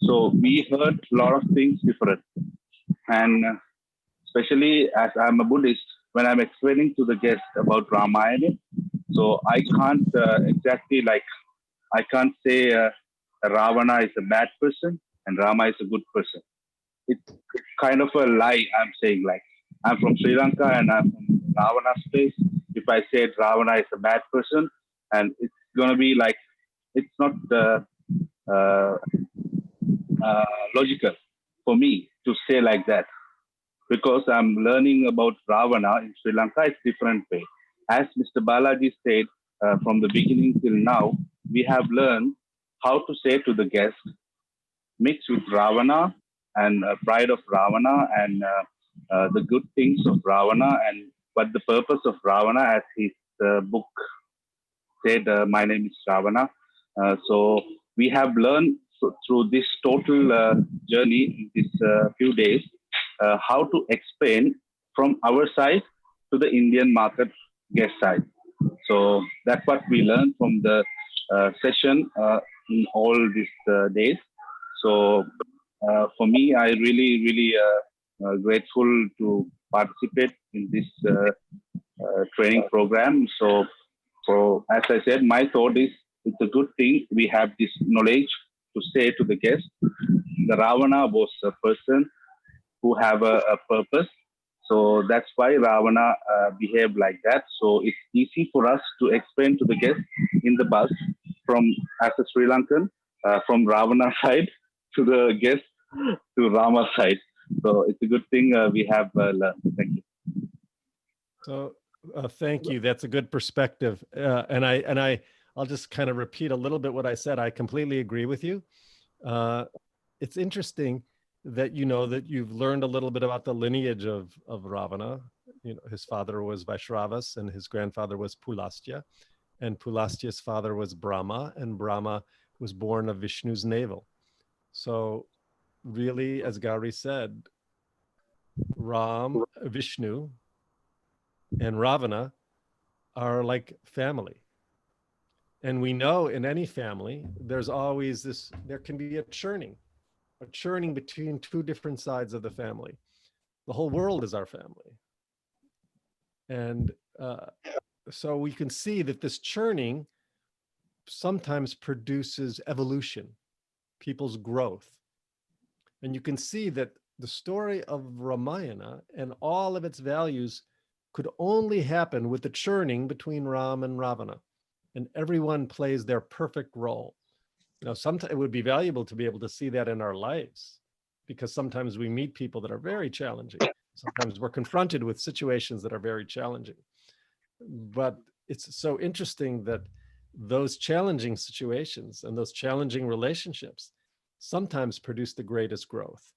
So we heard a lot of things different. And especially as I'm a Buddhist, when I'm explaining to the guests about Ramayana, so I can't exactly I can't say Ravana is a bad person and Rama is a good person. It's kind of a lie I'm saying. I'm from Sri Lanka and I'm from Ravana's place. If I said Ravana is a bad person, and it's going to be it's not logical for me to say like that, because I'm learning about Ravana in Sri Lanka. It's different way. As Mr. Balaji said, from the beginning till now, we have learned how to say to the guest, mix with Ravana and pride of Ravana and the good things of Ravana, and what the purpose of Ravana, as his book said, My Name is Ravana. So we have learned through this total journey, in these few days, how to explain from our side to the Indian market guest side. So that's what we learned from the session in all these days. So for me, I really grateful to participate in this training program. So as I said, my thought is it's a good thing we have this knowledge to say to the guest. The Ravana was a person who have a purpose. So that's why Ravana behaved like that. So it's easy for us to explain to the guest in the bus as a Sri Lankan, from Ravana side to the guest to Rama side. So it's a good thing we have learned. Thank you. So thank you. That's a good perspective. And I'll just kind of repeat a little bit what I said. I completely agree with you. It's interesting that that you've learned a little bit about the lineage of Ravana. His father was Vaishravas and his grandfather was Pulastya, and Pulastya's father was Brahma, and Brahma was born of Vishnu's navel. So really, as Gauri said, Vishnu and Ravana are like family. And we know in any family, there's always there can be a churning between two different sides of the family. The whole world is our family. And so we can see that this churning sometimes produces evolution, people's growth. And you can see that the story of Ramayana and all of its values could only happen with the churning between Ram and Ravana. And everyone plays their perfect role. Sometimes it would be valuable to be able to see that in our lives. because sometimes we meet people that are very challenging. Sometimes we're confronted with situations that are very challenging. But it's so interesting that those challenging situations and those challenging relationships sometimes produce the greatest growth.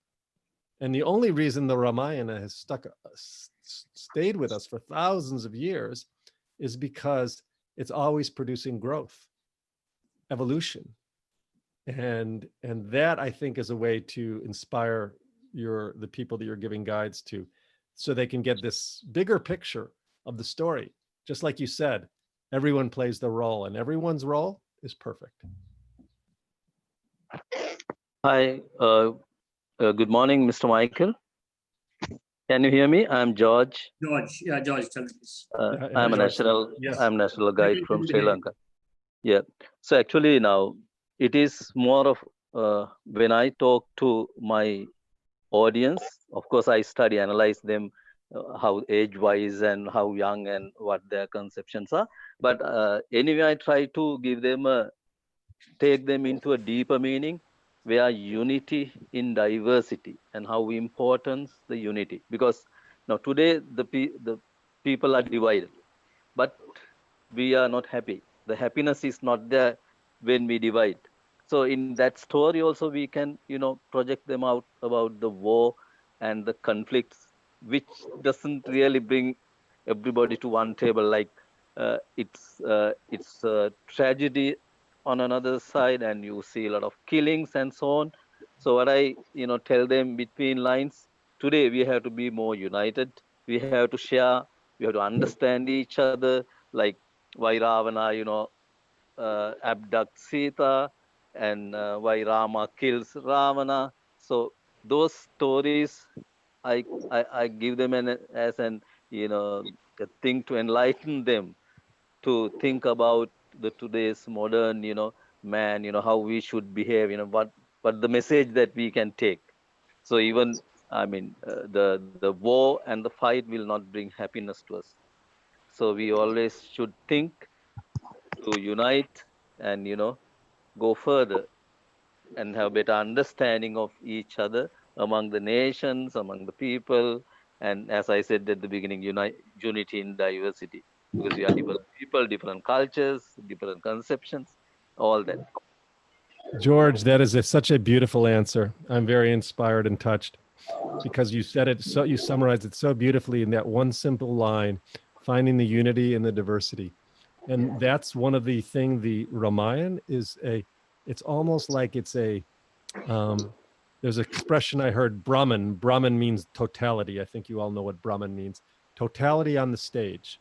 And the only reason the Ramayana has stayed with us for thousands of years is because it's always producing growth, evolution. And that, I think, is a way to inspire the people that you're giving guides to, so they can get this bigger picture of the story. Just like you said, everyone plays their role, and everyone's role is perfect. Hi, good morning, Mr. Michael. Can you hear me? I'm George. George, yeah, George, tell me please. I'm a national, I'm national guide from Sri Lanka. Yeah. So actually now it is more of when I talk to my audience, of course I study, analyze them, how age-wise and how young and what their conceptions are. But anyway, I try to give them take them into a deeper meaning, where unity in diversity and how important the unity. Because now today the people are divided, but we are not happy. The happiness is not there when we divide. So in that story also we can, project them out about the war and the conflicts, which doesn't really bring everybody to one table. Like it's a tragedy on another side, and you see a lot of killings and so on. So what I tell them between lines, today we have to be more united. We have to share. We have to understand each other. Like why Ravana, abducts Sita, and why Rama kills Ravana. So those stories, I give them as an a thing to enlighten them, to think about the today's modern man, how we should behave, what the message that we can take. So even I mean the war and the fight will not bring happiness to us. So we always should think to unite and go further and have better understanding of each other among the nations, among the people, and as I said at the beginning, unity in diversity, because we are different people, different cultures, different conceptions, all that. George, that is such a beautiful answer. I'm very inspired and touched, because you said it so, you summarized it so beautifully in that one simple line: finding the unity in the diversity. And that's one of the things the Ramayana is it's almost like it's there's an expression I heard, Brahman. Brahman means totality. I think you all know what Brahman means. Totality on the stage.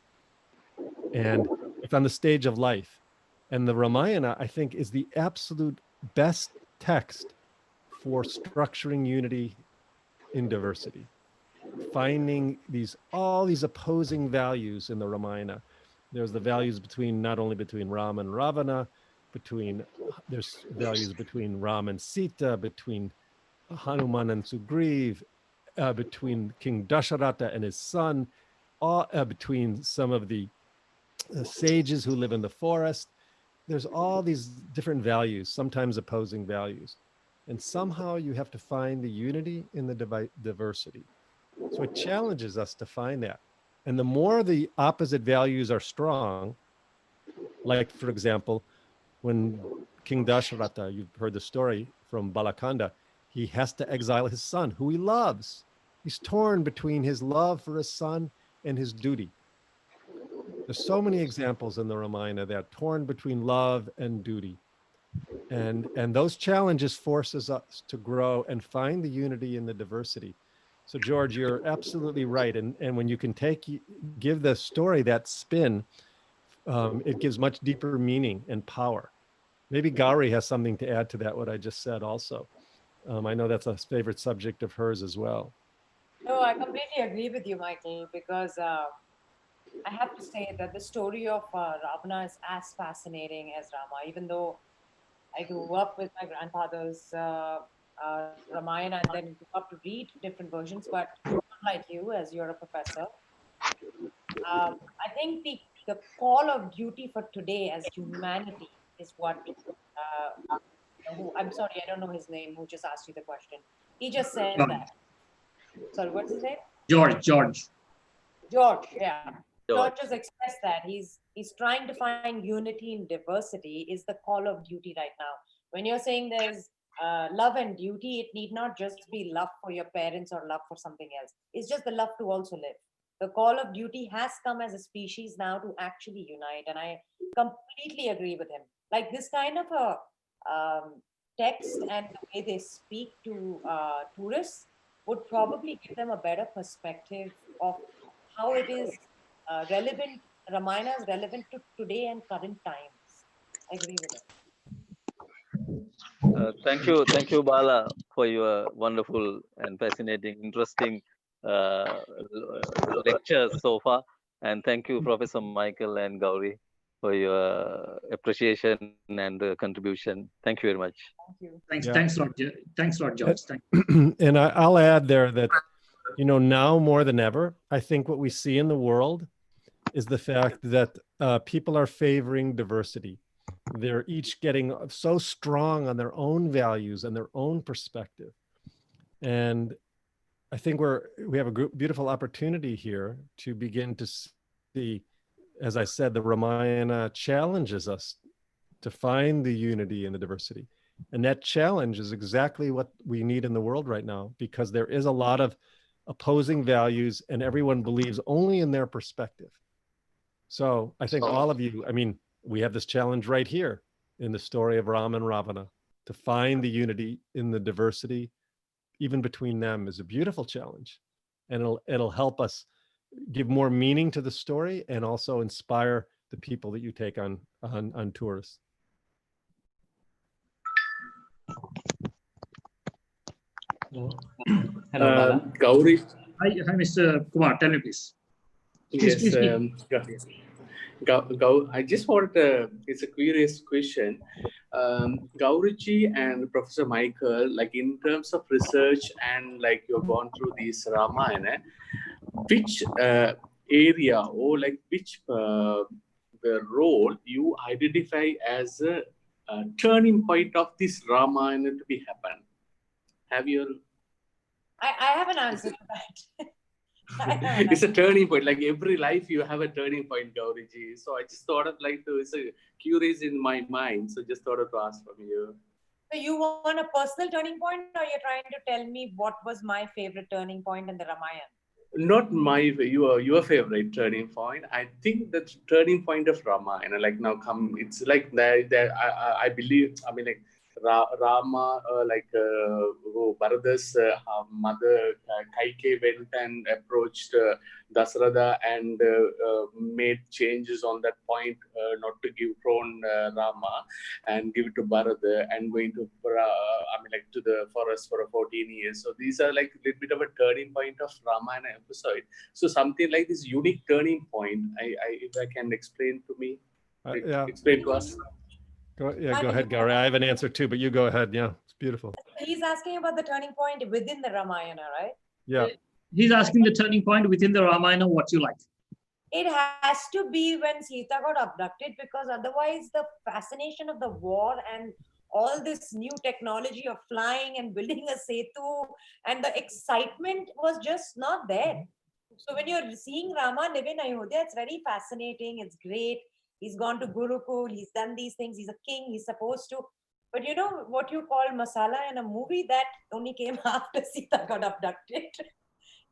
And it's on the stage of life. And the Ramayana, I think, is the absolute best text for structuring unity in diversity. Finding all these opposing values in the Ramayana. There's the values not only between Ram and Ravana, there's values between Ram and Sita, between Hanuman and Sugriv, between King Dasharatha and his son, between some of the sages who live in the forest. There's all these different values, sometimes opposing values. And somehow you have to find the unity in the diversity. So it challenges us to find that. And the more the opposite values are strong, like, for example, when King Dasharatha, you've heard the story from Balakanda, he has to exile his son, who he loves. He's torn between his love for his son and his duty. There's so many examples in the Ramayana that are torn between love and duty. And those challenges forces us to grow and find the unity in the diversity. So George, you're absolutely right. And when you can give the story that spin, it gives much deeper meaning and power. Maybe Gauri has something to add to that, what I just said also. I know that's a favorite subject of hers as well. No, I completely agree with you, Michael, because I have to say that the story of Ravana is as fascinating as Rama, even though I grew up with my grandfather's Ramayana and then grew up to read different versions, but not like you, as you're a professor. I think the call of duty for today as humanity is what, I'm sorry, I don't know his name, who just asked you the question. He just said George. that. Sorry, what's his name? George, yeah. George has expressed that. He's trying to find unity in diversity is the call of duty right now. When you're saying there's love and duty, it need not just be love for your parents or love for something else. It's just the love to also live. The call of duty has come as a species now to actually unite. And I completely agree with him. Like this kind of a text and the way they speak to tourists would probably give them a better perspective of how it is relevant. Ramayana is relevant to today and current times. I agree with it. Thank you, Bala, for your wonderful and fascinating, interesting lectures so far. And thank you, Professor Michael and Gauri, for your appreciation and contribution. Thank you very much. Thank you. Thanks a lot, George. Thank you. And I'll add there that, now more than ever, I think what we see in the world is the fact that people are favoring diversity. They're each getting so strong on their own values and their own perspective. And I think we have a beautiful opportunity here to begin to see, as I said, the Ramayana challenges us to find the unity and the diversity. And that challenge is exactly what we need in the world right now, because there is a lot of opposing values and everyone believes only in their perspective. So I think all of you, we have this challenge right here in the story of Ram and Ravana. To find the unity in the diversity, even between them, is a beautiful challenge. And it'll help us give more meaning to the story and also inspire the people that you take on tours. Hello, Gauri. Hi, Mr. Kumar. Tell me, please. Please. I just wanted it's a curious question. Gauriji and Professor Michael, like in terms of research and like you've gone through this Ramayana, which area or like which the role you identify as a turning point of this Ramayana to be happen? Have you? I have an answer to that. It's a turning point. Like every life, you have a turning point, Gauriji. So I just thought of it's a curious in my mind. So just thought of to ask from you. So you want a personal turning point, or you're trying to tell me what was my favorite turning point in the Ramayana? Not your favorite turning point. I think the turning point of Ramayana, like now it's like that. I believe. Rama, Bharata's mother Kaikeyi went and approached Dasratha and made changes on that point, not to give throne Rama and give it to Bharata and going to to the forest for 14 years. So these are like a little bit of a turning point of Ramayana episode. So something like this unique turning point, if I can explain to me, explain to us. Go ahead, Gauri. I have an answer too, but you go ahead. Yeah, it's beautiful. He's asking about the turning point within the Ramayana, right? Yeah. He's asking the turning point within the Ramayana, what you like. It has to be when Sita got abducted, because otherwise the fascination of the war and all this new technology of flying and building a setu and the excitement was just not there. So when you're seeing Rama live in Ayodhya, it's very fascinating. It's great. He's gone to Gurukul. He's done these things. He's a king. He's supposed to. But you know what you call masala in a movie, that only came after Sita got abducted.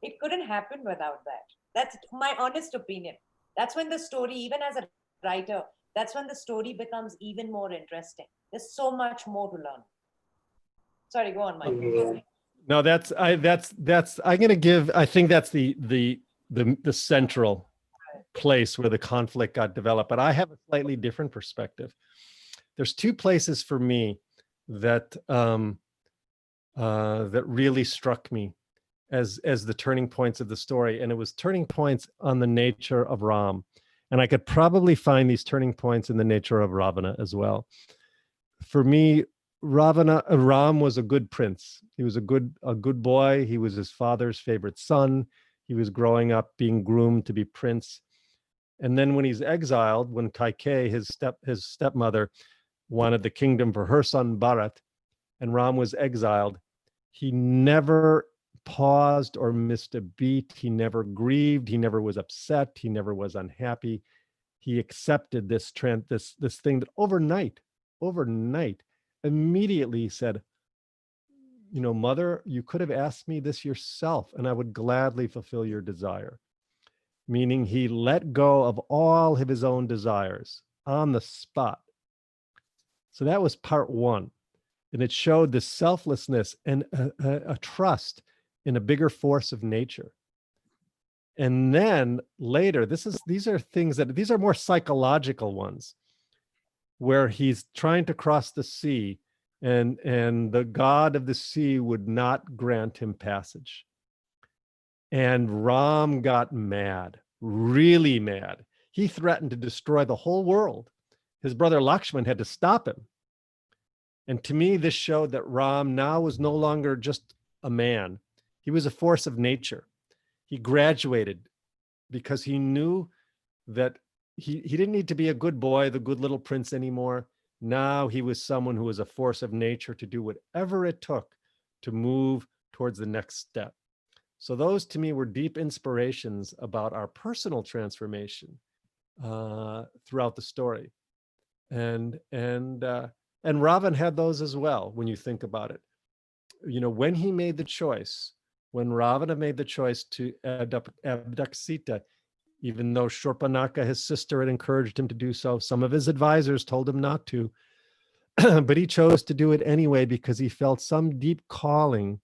It couldn't happen without that. That's my honest opinion. That's when the story, even as a writer, that's when the story becomes even more interesting. There's so much more to learn. Sorry, go on, Mike. No, I'm going to give, I think that's the central place where the conflict got developed, but I have a slightly different perspective. There's two places for me that that really struck me as the turning points of the story, and it was turning points on the nature of Ram, and I could probably find these turning points in the nature of Ravana as well. For me, Ram was a good prince. He was a good boy. He was his father's favorite son. He was growing up being groomed to be prince. And then when he's exiled, when Kaikeyi, his stepmother, wanted the kingdom for her son Bharat, and Ram was exiled, He never paused or missed a beat. He never grieved. He never was upset. He never was unhappy. He accepted this thing that overnight, immediately said, you know, Mother, you could have asked me this yourself, and I would gladly fulfill your desire. Meaning he let go of all of his own desires on the spot. So that was part one. And it showed the selflessness and a trust in a bigger force of nature. And then later, these are more psychological ones, where he's trying to cross the sea, and the god of the sea would not grant him passage. And Ram got mad, really mad. He threatened to destroy the whole world. His brother Lakshman had to stop him. And to me, this showed that Ram now was no longer just a man. He was a force of nature. He graduated because he knew that he didn't need to be a good boy, the good little prince anymore. Now he was someone who was a force of nature to do whatever it took to move towards the next step. So those to me were deep inspirations about our personal transformation throughout the story. And Ravan had those as well, when you think about it. You know, when he made the choice, when Ravana made the choice to abduct Sita, even though Shurpanaka, his sister, had encouraged him to do so, some of his advisors told him not to, but he chose to do it anyway because he felt some deep calling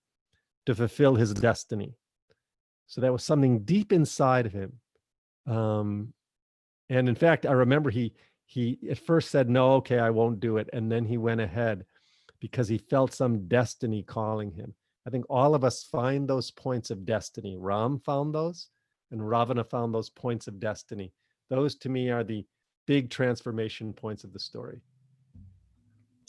to fulfill his destiny. So that was something deep inside of him. And in fact, I remember he at first said, no, okay, I won't do it. And then he went ahead because he felt some destiny calling him. I think all of us find those points of destiny. Ram found those, and Ravana found those points of destiny. Those to me are the big transformation points of the story.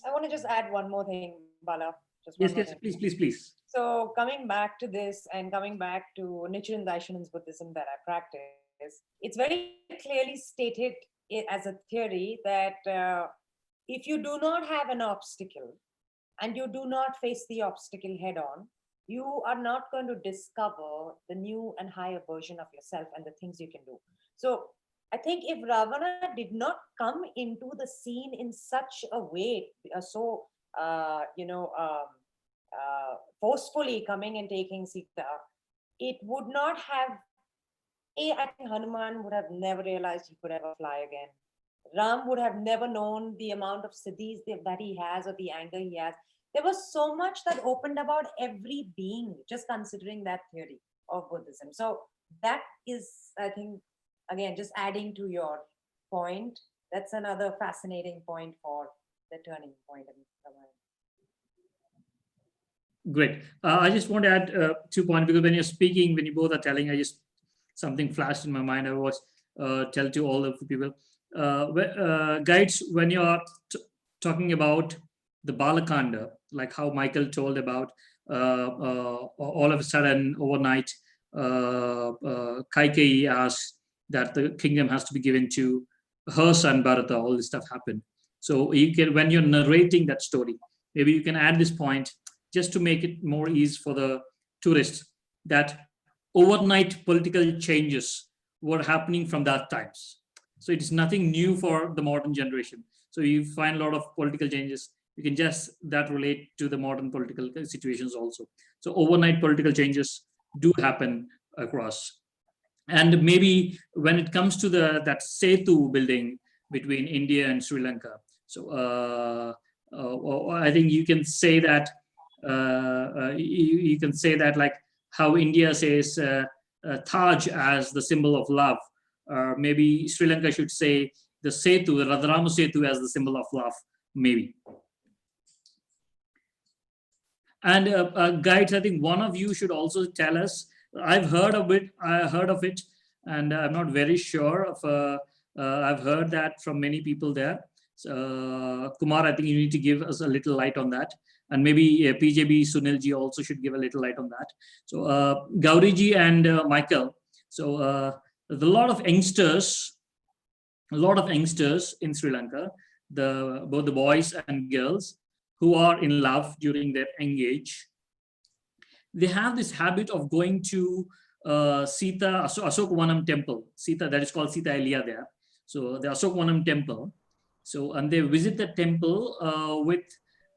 I want to just add one more thing, Bala. Yes, please. So coming back to this and coming back to Nichiren Daishonin's Buddhism that I practice, it's very clearly stated as a theory that if you do not have an obstacle and you do not face the obstacle head on, you are not going to discover the new and higher version of yourself and the things you can do. So I think if Ravana did not come into the scene in such a way, forcefully coming and taking Sita, it would not have, I think Hanuman would have never realized he could ever fly again. Ram would have never known the amount of siddhis that he has or the anger he has. There was so much that opened about every being, just considering that theory of Buddhism. So that is, I think, again, just adding to your point, that's another fascinating point for the turning point of Ramayana. Great. I just want to add 2 points, because when you're speaking, when you both are telling, something flashed in my mind. I was tell to all of the people. Guides, when you're talking about the Balakanda, like how Michael told about all of a sudden overnight, Kaikeyi asked that the kingdom has to be given to her son Bharata. All this stuff happened. So you can, when you're narrating that story, maybe you can add this point just to make it more easy for the tourists, that overnight political changes were happening from that times. So it is nothing new for the modern generation. So you find a lot of political changes. You can just that relate to the modern political situations also. So overnight political changes do happen across. And maybe when it comes to that Setu building between India and Sri Lanka, so I think you can say that you can say that like how India says Taj as the symbol of love. Maybe Sri Lanka should say the Setu, the Radharama Setu, as the symbol of love, maybe. And guides, I think one of you should also tell us. I've heard of it. And I'm not very sure of. I've heard that from many people there. So, Kumar, I think you need to give us a little light on that, and maybe PJB Sunilji also should give a little light on that. So, Gauriji and Michael. So, a lot of youngsters in Sri Lanka, both the boys and girls who are in love during their young age, they have this habit of going to Sita Asokwanam temple. Sita, that is called Sita Elia there. So the Asokwanam temple. So, and they visit the temple with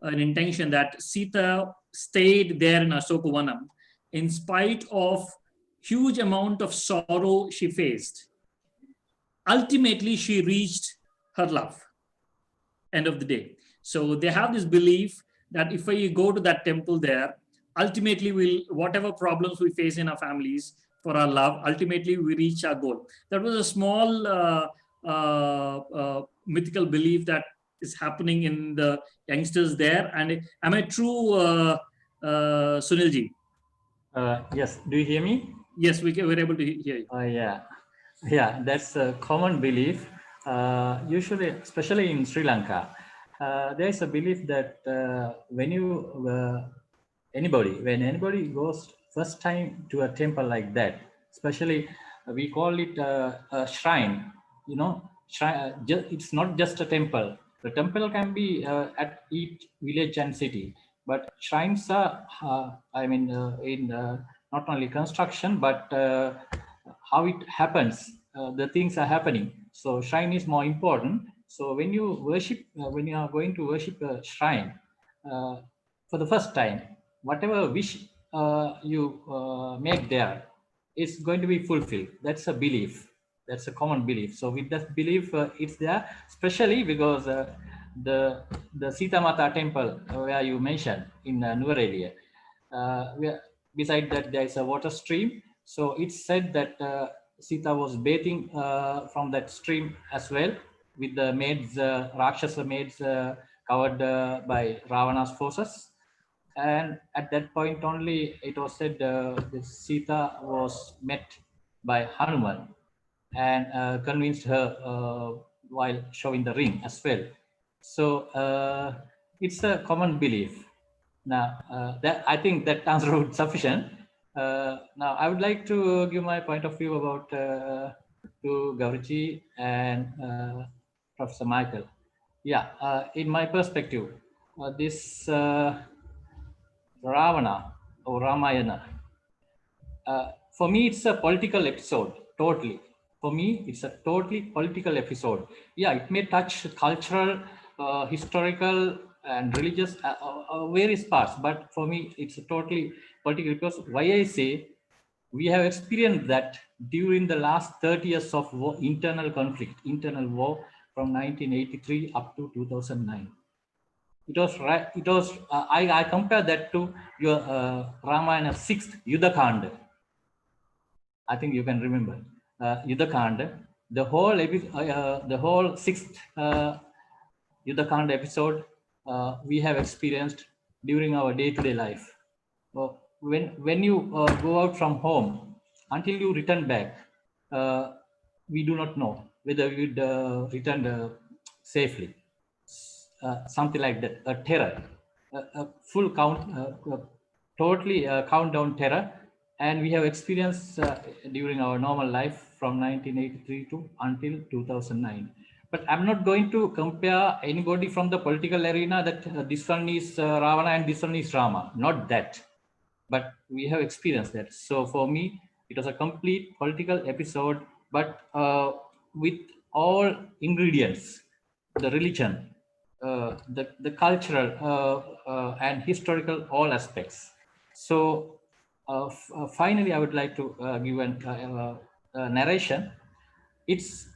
an intention that Sita stayed there in Asokwanam in spite of huge amount of sorrow she faced. Ultimately, she reached her love, end of the day. So they have this belief that if we go to that temple there, ultimately whatever problems we face in our families for our love, ultimately we reach our goal. That was a small mythical belief that is happening in the youngsters there. And am I true, Sunilji? Yes, do you hear me? Yes, we're able to hear you. Yeah, that's a common belief. Usually, especially in Sri Lanka, there is a belief that when anybody goes first time to a temple like that, especially we call it a shrine. You know, shrine. It's not just a temple. The temple can be at each village and city, but shrines are, in not only construction but how it happens. The things are happening. So shrine is more important. So when you worship, when you are going to worship a shrine for the first time, whatever wish you make there is going to be fulfilled. That's a belief. That's a common belief. So with that belief, it's there, especially because the Sita Mata temple where you mentioned in Nuvarelia, beside that there is a water stream. So it's said that Sita was bathing from that stream as well, with the maids, Rakshasa maids covered by Ravana's forces. And at that point only, it was said Sita was met by Hanuman and convinced her while showing the ring as well. So it's a common belief. Now, that I think that answer would sufficient. Now, I would like to give my point of view about to Gauriji and Professor Michael. Yeah, in my perspective, this Ravana or Ramayana, for me, it's a political episode, totally. For me, it's a totally political episode. Yeah, it may touch cultural, historical, and religious, various parts, but for me, it's a totally political, because why I say, we have experienced that during the last 30 years of war, internal conflict, internal war from 1983 up to 2009. It was right. It was. I compare that to your Ramayana 6th Yuddha Kanda. I think you can remember Yuddha Kanda. The whole 6th Yuddha Kanda episode we have experienced during our day-to-day life. When you go out from home until you return back, we do not know whether we would return safely. Something like that, a terror, a full totally countdown terror. And we have experienced during our normal life from 1983 to until 2009. But I'm not going to compare anybody from the political arena that this one is Ravana and this one is Rama, not that. But we have experienced that. So for me, it was a complete political episode, but with all ingredients, the religion, the cultural and historical, all aspects. So finally, I would like to give a narration. It's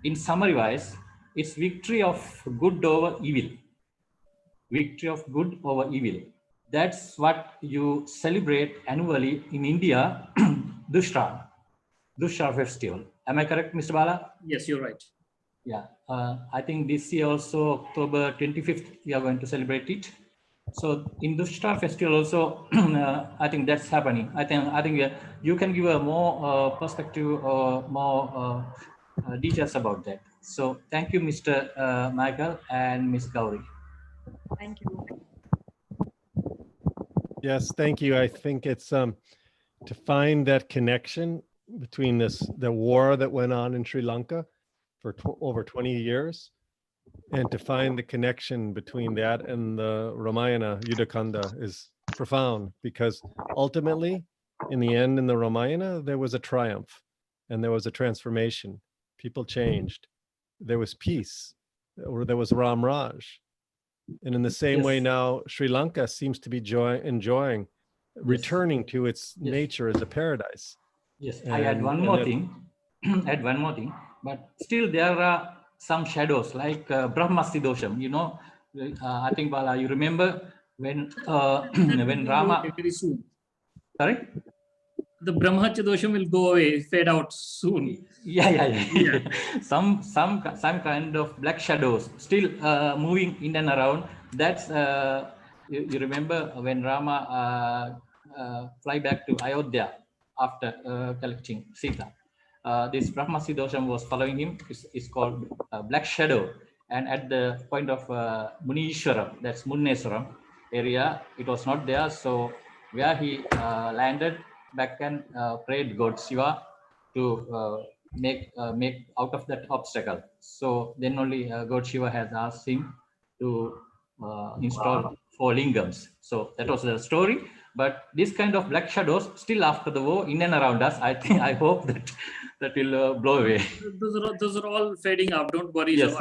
in summary wise, it's victory of good over evil. Victory of good over evil. That's what you celebrate annually in India, Dussehra festival. Am I correct, Mr. Bala? Yes, you're right. Yeah, I think this year also October 25th, we are going to celebrate it. So in Dussehra festival also, I think that's happening. I think you can give a more perspective or more details about that. So thank you, Mr. Michael and Ms. Gauri. Thank you. Yes, thank you. I think it's to find that connection between the war that went on in Sri Lanka for over 20 years, and to find the connection between that and the Ramayana Yuddha Kanda is profound, because ultimately, in the end, in the Ramayana, there was a triumph and there was a transformation. People changed. There was peace, or there was Ram Raj. And in the same way now, Sri Lanka seems to be enjoying returning to its nature as a paradise. Yes, I add one more thing. Add one more thing. But still, there are some shadows like Brahmasya dosham. You know, I think Bala, you remember when when Rama. Very soon. Sorry. The Brahmasya dosham will go away, fade out soon. Yeah. some kind of black shadows still moving in and around. That's you remember when Rama fly back to Ayodhya after collecting Sita. This Brahmasya dosham was following him. It's called black shadow. And at the point of Munishwaram, that's Munneswaram area, it was not there. So where he landed back and prayed God Shiva to make out of that obstacle. So then only God Shiva has asked him to install 4 lingams. So that was the story. But this kind of black shadows still after the war in and around us, I hope that will blow away. Those are all fading up. Don't worry. Yes.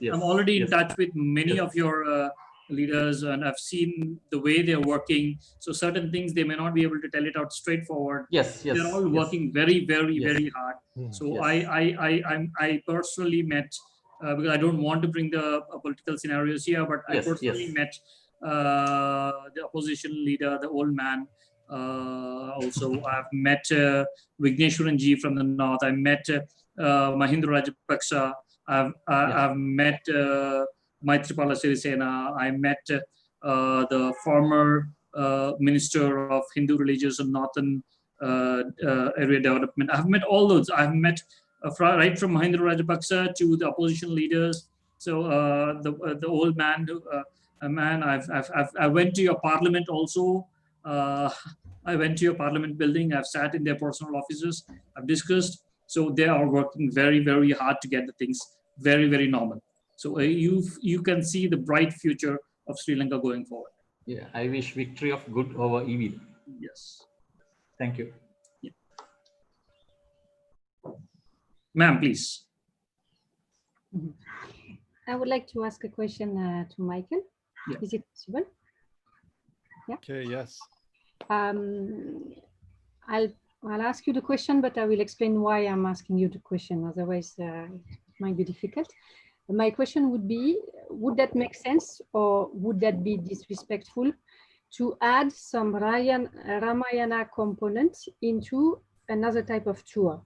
I'm already in touch with many of your leaders, and I've seen the way they're working. So certain things they may not be able to tell it out straightforward. They're all working very, very, very hard. So I personally met because I don't want to bring the political scenarios here, but I personally met the opposition leader, the old man. Also, I've met Vigneshwaran ji from the north. I met Mahindra Rajapaksa. I've met Maitripala Sirisena. I met the former Minister of Hindu Religious and Northern Area Development. I've met all those. I've met right from Mahindra Rajapaksa to the opposition leaders. So the old man, I went to your parliament also. I went to your parliament building. I've sat in their personal offices. I've discussed. So they are working very, very hard to get the things very, very normal. So you can see the bright future of Sri Lanka going forward. Yeah, I wish victory of good over evil. Yes. Thank you. Yeah. Ma'am, please. I would like to ask a question to Michael. Yeah. Is it possible? Yeah. Okay, yes. I'll ask you the question, but I will explain why I'm asking you the question. Otherwise, it might be difficult. My question would be, would that make sense, or would that be disrespectful to add some Ramayana components into another type of tour?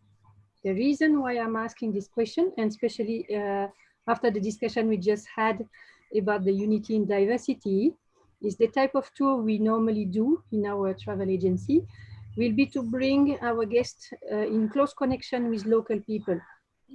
The reason why I'm asking this question, and especially after the discussion we just had about the unity in diversity, is the type of tour we normally do in our travel agency will be to bring our guests in close connection with local people.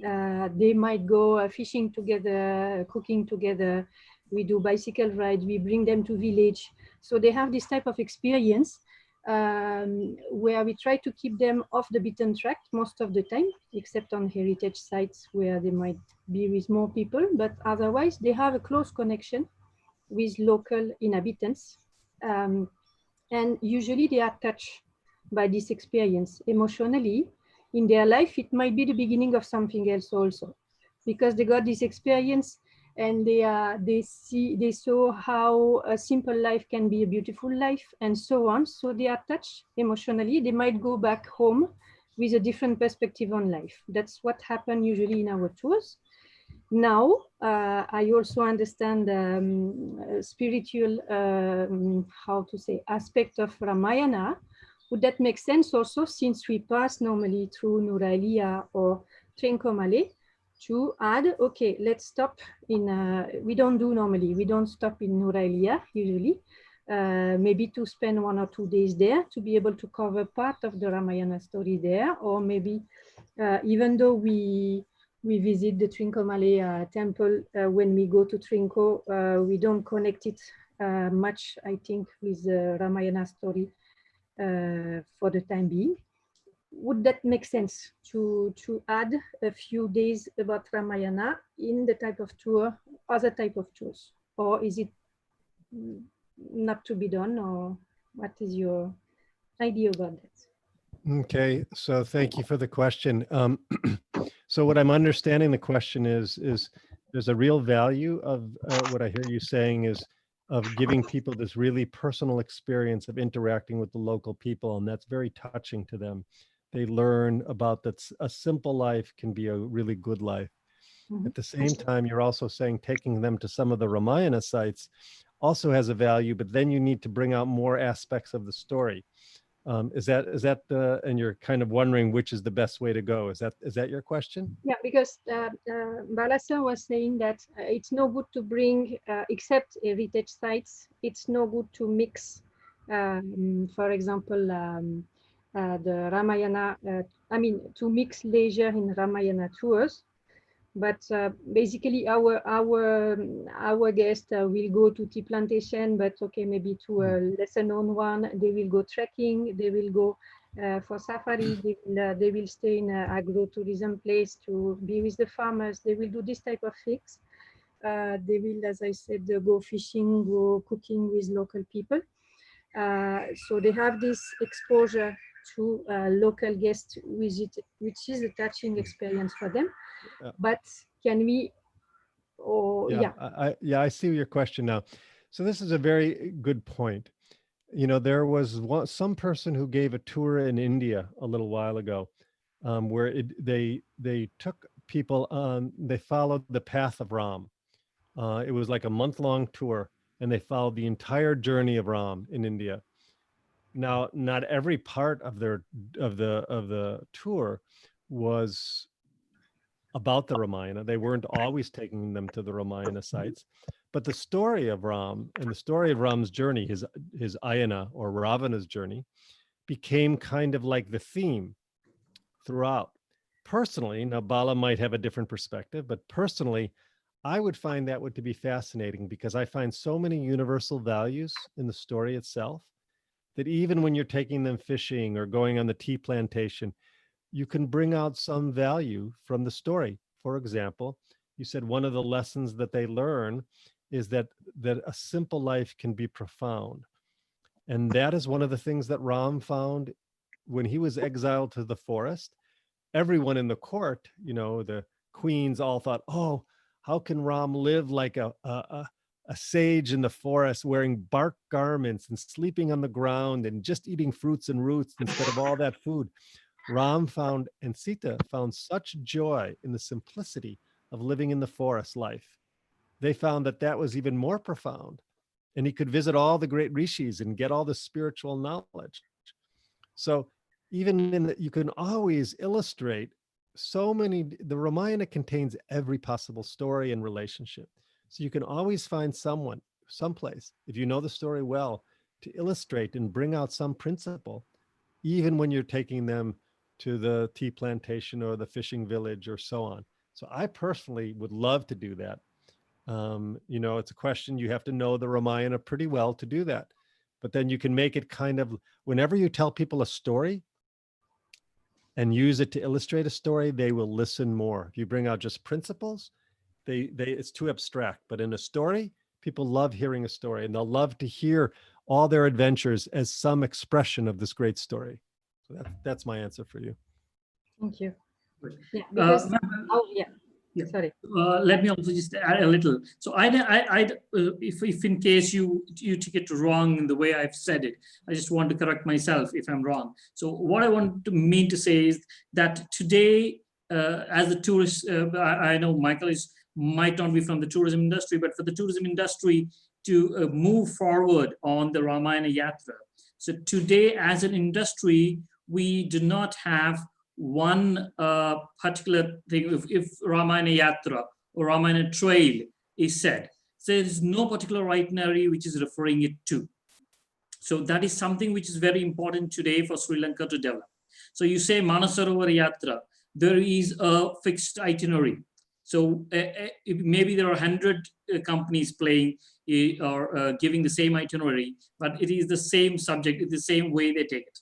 They might go fishing together, cooking together. We do bicycle rides, we bring them to village. So they have this type of experience where we try to keep them off the beaten track most of the time, except on heritage sites where they might be with more people, but otherwise they have a close connection with local inhabitants. And usually they are touched by this experience emotionally. In their life, it might be the beginning of something else also, because they got this experience and they saw how a simple life can be a beautiful life and so on. So they are touched emotionally. They might go back home with a different perspective on life. That's what happens usually in our tours. Now, I also understand spiritual, how to say, aspect of Ramayana. Would that make sense also, since we pass normally through Nuralia or Trincomalee, to add, okay, let's stop in, we don't stop in Nuralia usually, maybe to spend 1 or 2 days there to be able to cover part of the Ramayana story there, or maybe even though we visit the Trincomalee temple, when we go to Trinco, we don't connect it much, I think, with the Ramayana story for the time being. Would that make sense to add a few days about Ramayana in the type of tour, other type of tours, or is it not to be done? Or What is your idea about that? Okay, so thank you for the question. So what I'm understanding the question is there's a real value of what I hear you saying is of giving people this really personal experience of interacting with the local people, and that's very touching to them. They learn about that a simple life can be a really good life. At the same time, you're also saying taking them to some of the Ramayana sites also has a value, but then you need to bring out more aspects of the story. Is that and you're kind of wondering which is the best way to go? Is that your question? Yeah, because Balasa was saying that it's no good to bring, except heritage sites, it's no good to mix, for example, the Ramayana, to mix leisure in Ramayana tours. But basically our guests will go to tea plantation, but okay, maybe to a lesser known one. They will go trekking, they will go for safari, they will stay in an agro-tourism place to be with the farmers. They will do this type of things. They will, as I said, go fishing, go cooking with local people. So they have this exposure to local guests, which is a touching experience for them. But can we, I see your question now. So this is a very good point. You know, there was some person who gave a tour in India a little while ago, where they took people on, they followed the path of Ram. It was like a month-long tour, and they followed the entire journey of Ram in India. Now, not every part of the tour was about the Ramayana. They weren't always taking them to the Ramayana sites, but the story of Ram and the story of Ram's journey, his Ayana or Ravana's journey, became kind of like the theme throughout. Personally, now Bala might have a different perspective, but personally, I would find that to be fascinating because I find so many universal values in the story itself that even when you're taking them fishing or going on the tea plantation, you can bring out some value from the story. For example, you said one of the lessons that they learn is that a simple life can be profound. And that is one of the things that Ram found when he was exiled to the forest. Everyone in the court, you know, the queens all thought, oh, how can Ram live like a sage in the forest, wearing bark garments and sleeping on the ground and just eating fruits and roots instead of all that food? Ram found, and Sita found, such joy in the simplicity of living in the forest life. They found that was even more profound, and he could visit all the great rishis and get all the spiritual knowledge. So even you can always illustrate the Ramayana contains every possible story and relationship. So you can always find someone, someplace, if you know the story well, to illustrate and bring out some principle, even when you're taking them to the tea plantation or the fishing village or so on. So I personally would love to do that. You know, it's a question, you have to know the Ramayana pretty well to do that. But then you can make it kind of, whenever you tell people a story and use it to illustrate a story, they will listen more. If you bring out just principles, it's too abstract. But in a story, people love hearing a story, and they'll love to hear all their adventures as some expression of this great story. So that's my answer for you. Thank you. Yeah, because sorry. Let me also just add a little. So if in case you took it wrong in the way I've said it, I just want to correct myself if I'm wrong. So what I want to mean to say is that today, as a tourist, I know Michael might not be from the tourism industry, but for the tourism industry to move forward on the Ramayana Yatra. So today, as an industry, we do not have one particular thing. If Ramayana Yatra or Ramayana Trail is said, there is no particular itinerary which is referring it to. So that is something which is very important today for Sri Lanka to develop. So you say Manasarovar Yatra, there is a fixed itinerary. So maybe there are 100 companies playing or giving the same itinerary, but it is the same subject, it's the same way they take it.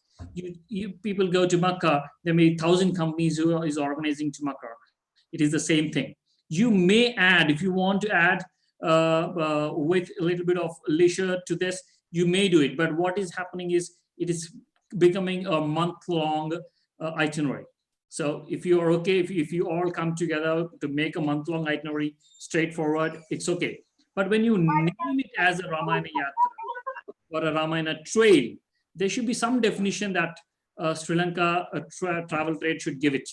People go to Makkah, there may be 1,000 companies who is organizing to Makkah. It is the same thing. You may add, if you want to add with a little bit of leisure to this, you may do it. But what is happening is it is becoming a month-long itinerary. So if you are okay, if you all come together to make a month-long itinerary straightforward, it's okay. But when you name it as a Ramayana Yatra or a Ramayana trail, there should be some definition that Sri Lanka travel trade should give it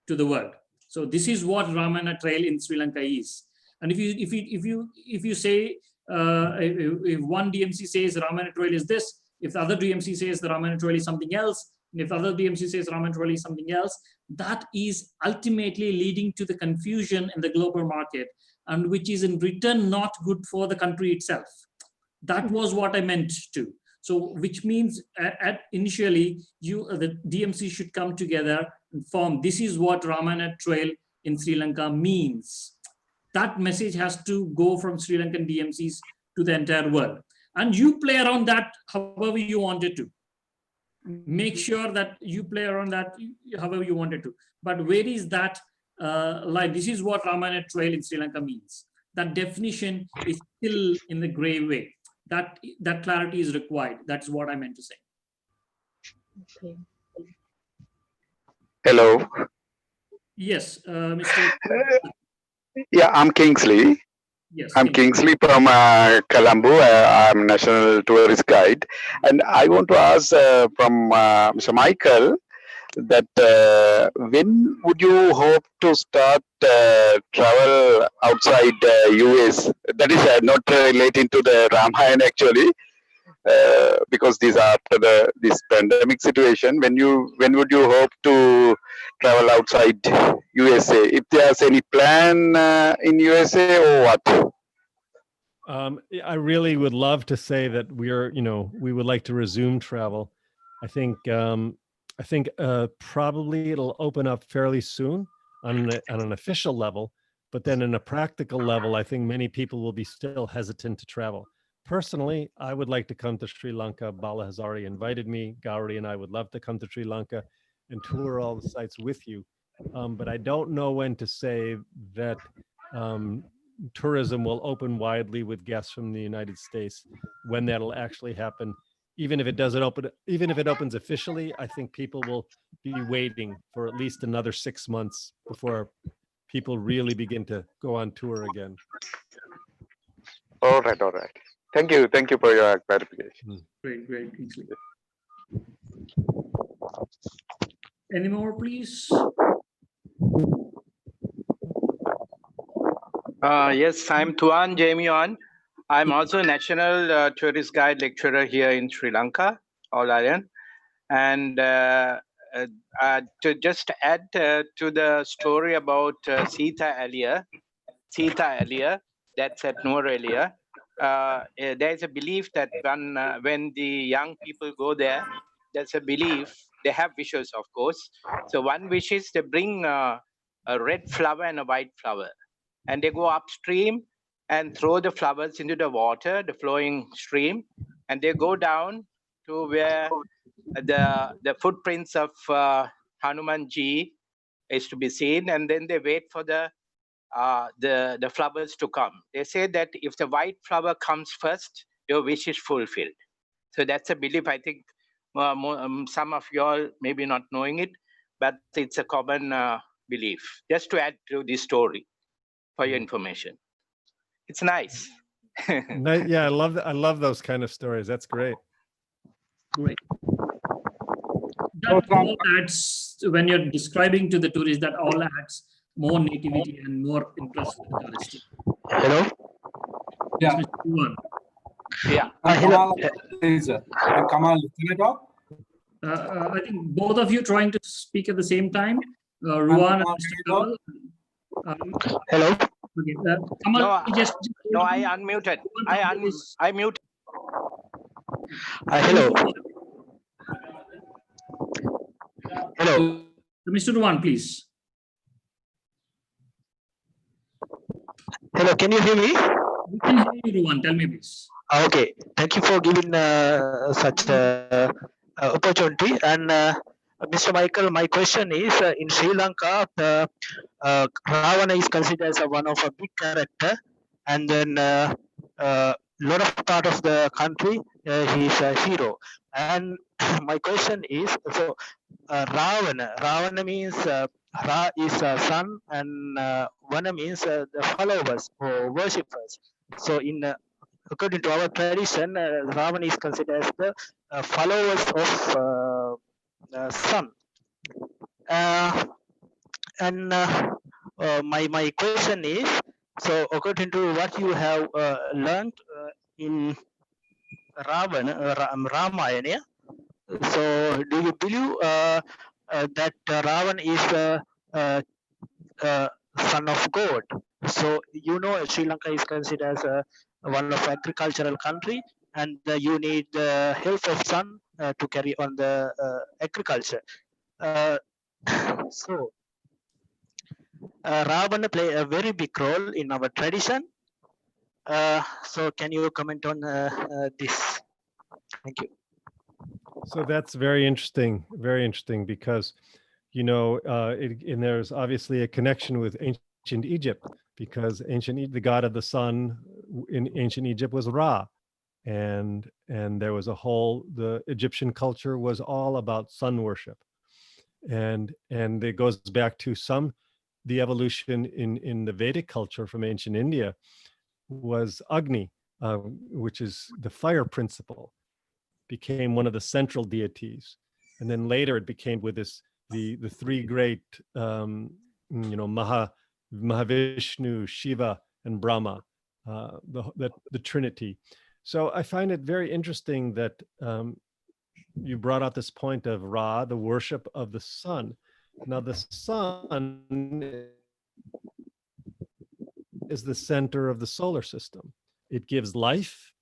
to the world. So this is what Ramayana trail in Sri Lanka is. And if you say if one DMC says Ramayana trail is this, if the other DMC says the Ramayana trail is something else, and if the other DMC says Ramayana trail is something else, that is ultimately leading to the confusion in the global market, and which is in return not good for the country itself. That was what I meant to. So, which means initially, the DMC should come together and form, this is what Ramayana trail in Sri Lanka means. That message has to go from Sri Lankan DMCs to the entire world. And you play around that however you wanted to. Make sure that you play around that however you wanted to. But where is that line? This is what Ramayana trail in Sri Lanka means. That definition is still in the gray way. That clarity is required. That's what I meant to say. Okay. Hello. Yes, Mr. Yeah, I'm Kingsley. Yes, I'm Kingsley from Colombo. I'm National Tourist Guide. And I want to ask from Mr. Michael that when would you hope to start travel outside US? That is not relating to the Ramayana actually, because these are after this pandemic situation. When would you hope to travel outside USA? If there's any plan in USA or what? I really would love to say that we would like to resume travel. I think probably it'll open up fairly soon on an official level, but then in a practical level, I think many people will be still hesitant to travel. Personally, I would like to come to Sri Lanka. Bala has already invited me. Gauri and I would love to come to Sri Lanka and tour all the sites with you. But I don't know when to say that tourism will open widely with guests from the United States, when that'll actually happen. Even if it opens officially, I think people will be waiting for at least another 6 months before people really begin to go on tour again. All right. Thank you for your clarification. Great, Kingsley. Any more, please? Yes, I'm Tuan Jamion. I'm also a national tourist guide lecturer here in Sri Lanka, All Ireland. And to just add to the story about Sita earlier, that's at Noor earlier, there's a belief that when the young people go there, there's a belief, they have wishes, of course. So one wish is to bring a red flower and a white flower. And they go upstream and throw the flowers into the water, the flowing stream, and they go down to where the footprints of Hanumanji is to be seen, and then they wait for the flowers to come. They say that if the white flower comes first, your wish is fulfilled. So that's a belief. I think some of you all maybe not knowing it, but it's a common belief. Just to add to this story for your information. It's nice. Yeah, I love those kind of stories. That's great. Great. That all adds, when you're describing to the tourists, that all adds more nativity and more interest in tourism. Hello? Yeah. Yeah. Hello. Kamal, can I talk? I think both of you trying to speak at the same time. Ruwan and Mr. Kamal. Hello. Okay. Kamal, no, I unmuted. I muted. Hello. Hello. Mr. Ruwan, please. Hello, can you hear me? We can hear you, Ruwan. Tell me, please. Okay. Thank you for giving such opportunity. And Mr. Michael, my question is, in Sri Lanka, Ravana is considered as one of a big character, and then lot of part of the country, he is a hero. And my question is, so Ravana means Ra is sun, and Vana means the followers or worshippers. So according to our tradition, Ravana is considered as the followers of sun. And my question is, so according to what you have learned in Ramayana, so do you believe that Ravan is son of God? So Sri Lanka is considered as one of agricultural country, and you need the help of sun to carry on the agriculture. So Ravana play a very big role in our tradition. So can you comment on this? Thank you. So that's very interesting because, and there's obviously a connection with ancient Egypt, because the god of the sun in ancient Egypt was Ra, and there was the Egyptian culture was all about sun worship, and it goes back to the evolution in the Vedic culture from ancient India was Agni, which is the fire principle, became one of the central deities, and then later it became with the three great Mahavishnu, Shiva, and Brahma, the Trinity. So I find it very interesting that you brought out this point of Ra, the worship of the sun. Now the sun is the center of the solar system. It gives life.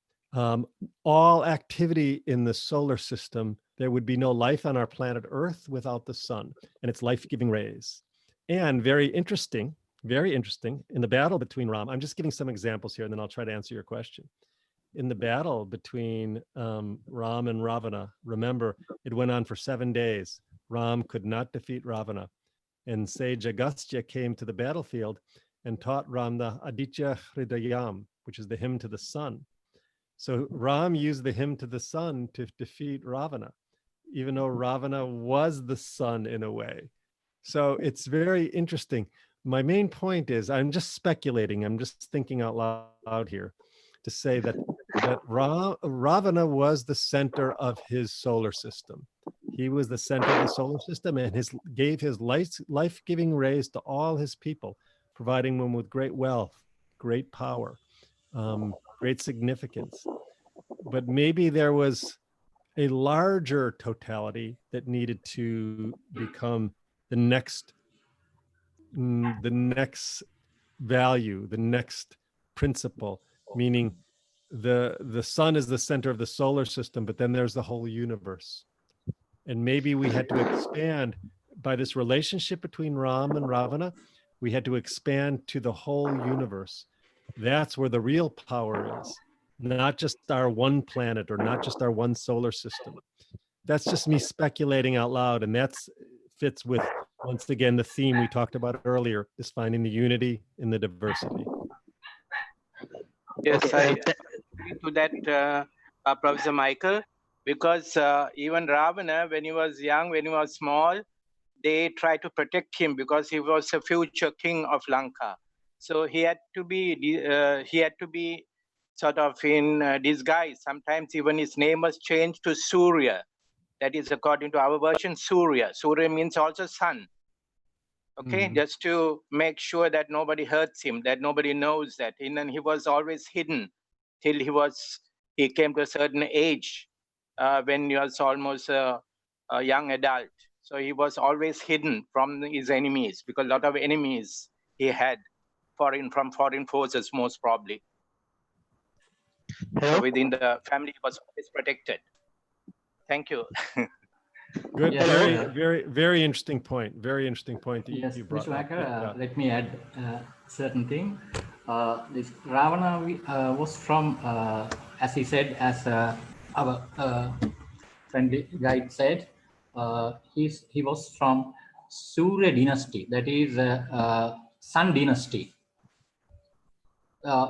All activity in the solar system, there would be no life on our planet Earth without the sun and its life-giving rays. And very interesting, in the battle between Ram, I'm just giving some examples here and then I'll try to answer your question. In the battle between Ram and Ravana, remember, it went on for 7 days. Ram could not defeat Ravana. And Sage Agastya came to the battlefield and taught Ram the Aditya Hridayam, which is the hymn to the sun. So Ram used the hymn to the sun to defeat Ravana, even though Ravana was the sun in a way. So it's very interesting. My main point is, I'm just speculating, I'm just thinking out loud here to say that Ravana was the center of his solar system. He was the center of the solar system and gave his life-giving rays to all his people, providing them with great wealth, great power, great significance. But maybe there was a larger totality that needed to become the next value, the next principle, meaning the sun is the center of the solar system, but then there's the whole universe. And maybe we had to expand by this relationship between Ram and Ravana, we had to expand to the whole universe. That's where the real power is, not just our one planet or not just our one solar system. That's just me speculating out loud, and that fits with, once again, the theme we talked about earlier, is finding the unity in the diversity. Yes, I agree to that, Professor Michael, because even Ravana, when he was young, when he was small, they tried to protect him because he was a future king of Lanka. So he had to be sort of in disguise. Sometimes even his name was changed to Surya. That is according to our version, Surya. Surya means also sun. Okay, just to make sure that nobody hurts him, that nobody knows that. And then he was always hidden till he came to a certain age when he was almost a young adult. So he was always hidden from his enemies, because a lot of enemies he had from foreign forces, most probably. So within the family, he was always protected. Thank you. Good, Yes, very interesting point. Very interesting point that yes, you brought Mr. up. Wacker, let me add certain thing. This Ravana was from, as he said, as our friendly guide said, he was from Surya dynasty, that is Sun dynasty.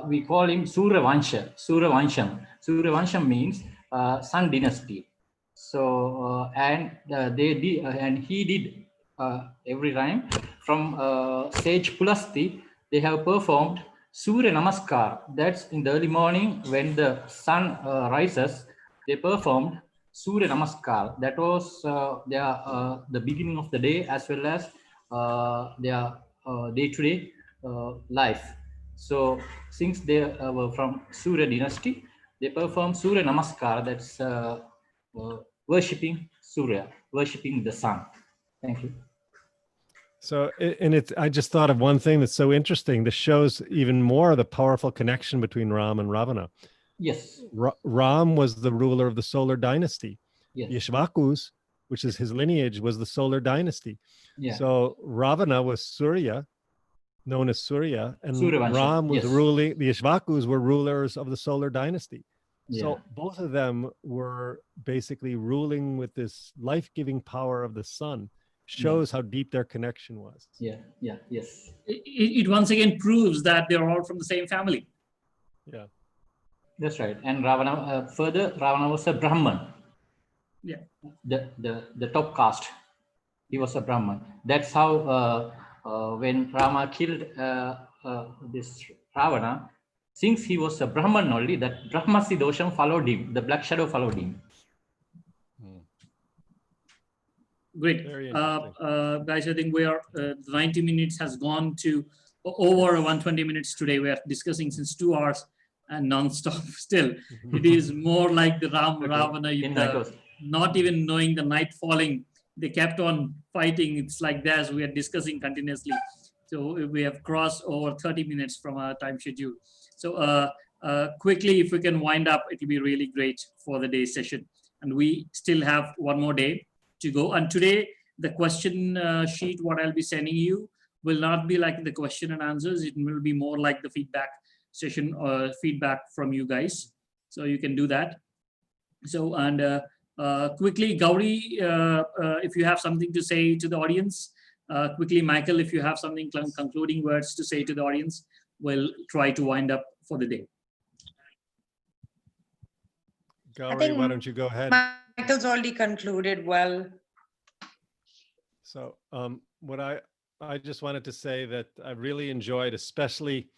we call him Suravansha. Suravansha means Sun dynasty. So and they did, and he did every rhyme from sage Pulasti. They have performed Surya Namaskar. That's in the early morning when the sun rises. They performed Surya Namaskar. That was the beginning of the day as well as their day-to-day life. So since they were from Surya dynasty, they perform Surya Namaskar. That's worshipping Surya, worshipping the sun. Thank you. So, I just thought of one thing that's so interesting. This shows even more the powerful connection between Ram and Ravana. Yes. Ram was the ruler of the solar dynasty. Yes. Ishvakus, which is his lineage, was the solar dynasty. Yeah. So Ravana was Surya, known as Surya, and Suryavanshi, Ram was yes. ruling, the Ishvakus were rulers of the solar dynasty. Yeah. So both of them were basically ruling with this life-giving power of the sun. Shows how deep their connection was. Yeah, yeah, yes. It once again proves that they're all from the same family. Yeah. That's right. And Ravana, further, Ravana was a Brahman. Yeah. The top caste. He was a Brahman. That's how when Rama killed this Ravana, since he was a Brahman only, that Brahmasi dosham followed him. The black shadow followed him. Great. Guys, I think we are 90 minutes has gone to over 120 minutes today. We are discussing since 2 hours and non-stop still. It is more like the Ravana Yuddha, not even knowing the night falling. They kept on fighting. It's like that. We are discussing continuously. So we have crossed over 30 minutes from our time schedule. So quickly, if we can wind up, it will be really great for the day session. And we still have one more day to go. And today, the question sheet, what I'll be sending you, will not be like the question and answers. It will be more like the feedback session or feedback from you guys. So you can do that. So, and quickly, Gauri, if you have something to say to the audience, quickly, Michael, if you have something, concluding words to say to the audience, we'll try to wind up for the day. Gauri, why don't you go ahead? Michael's already concluded well. So what I just wanted to say that I really enjoyed, especially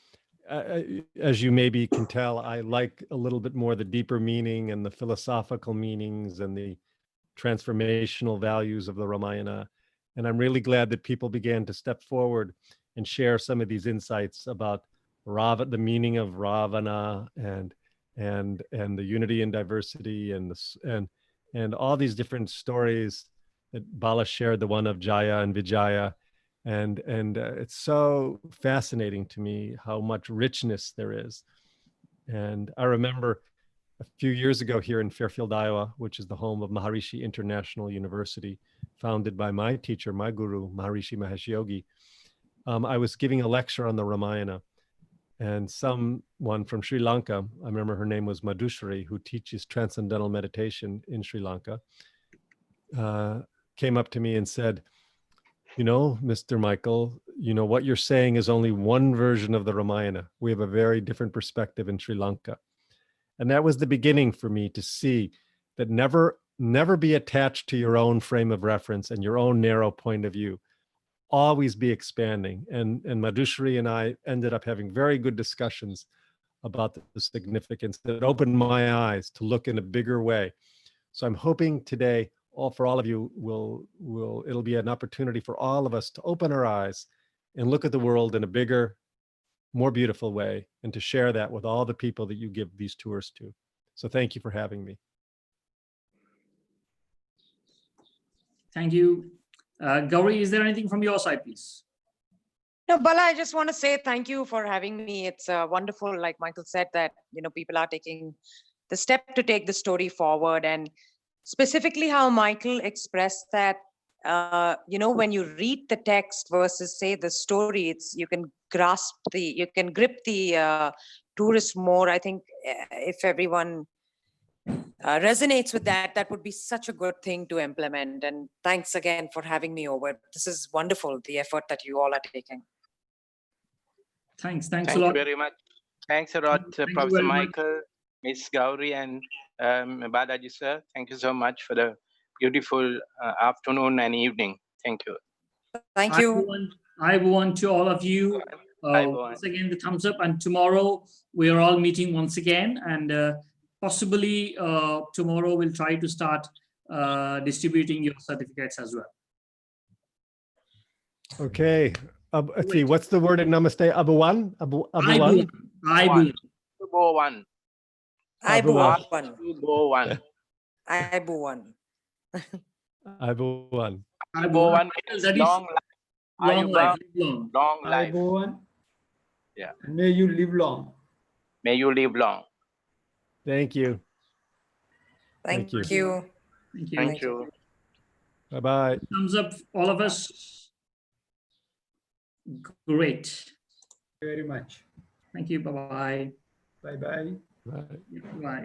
as you maybe can tell, I like a little bit more the deeper meaning and the philosophical meanings and the transformational values of the Ramayana. And I'm really glad that people began to step forward and share some of these insights about the meaning of Ravana and the unity and diversity and all these different stories that Bala shared, the one of Jaya and Vijaya. And it's so fascinating to me how much richness there is. And I remember a few years ago here in Fairfield, Iowa, which is the home of Maharishi International University, founded by my teacher, my guru, Maharishi Mahesh Yogi. I was giving a lecture on the Ramayana, and someone from Sri Lanka, I remember her name was Madhushri, who teaches transcendental meditation in Sri Lanka, came up to me and said, you know, Mr. Michael, you know, what you're saying is only one version of the Ramayana. We have a very different perspective in Sri Lanka. And that was the beginning for me to see that never be attached to your own frame of reference and your own narrow point of view. Always be expanding. And Madhushri and I ended up having very good discussions about the significance that opened my eyes to look in a bigger way. So I'm hoping today, for all of you, it'll be an opportunity for all of us to open our eyes and look at the world in a bigger, more beautiful way, and to share that with all the people that you give these tours to. So thank you for having me. Thank you. Gauri, is there anything from your side, please? No, Bala, I just want to say thank you for having me. It's wonderful, like Michael said, that, you know, people are taking the step to take the story forward, and specifically how Michael expressed that, you know, when you read the text versus say the story, you can grip the tourist more. I think if everyone resonates with that, that would be such a good thing to implement. And thanks again for having me over. This is wonderful, the effort that you all are taking. Thanks a lot. Thank you very much. Thanks a lot, Thank you Professor very much. Michael, Miss Gauri, and Balaji sir. Thank you so much for the beautiful afternoon and evening. Thank you. Thank you. I want to all of you once again the thumbs up, and tomorrow we are all meeting once again, and possibly tomorrow we'll try to start distributing your certificates as well. Okay. Let's see. What's the word in Namaste? Abuwan? Abuwan? Aibuwan. Abuwan. Aibuwan. Abuwan. Aibuwan. Aibuwan. Aibuwan means long life. Long life. Long life. Aibuwan. Yeah. May you live long. May you live long. Thank you. Thank you. Thank you. Thank you. Bye-bye. Thumbs up, all of us. Great. Very much. Thank you. Bye-bye. Bye-bye. Bye. Bye.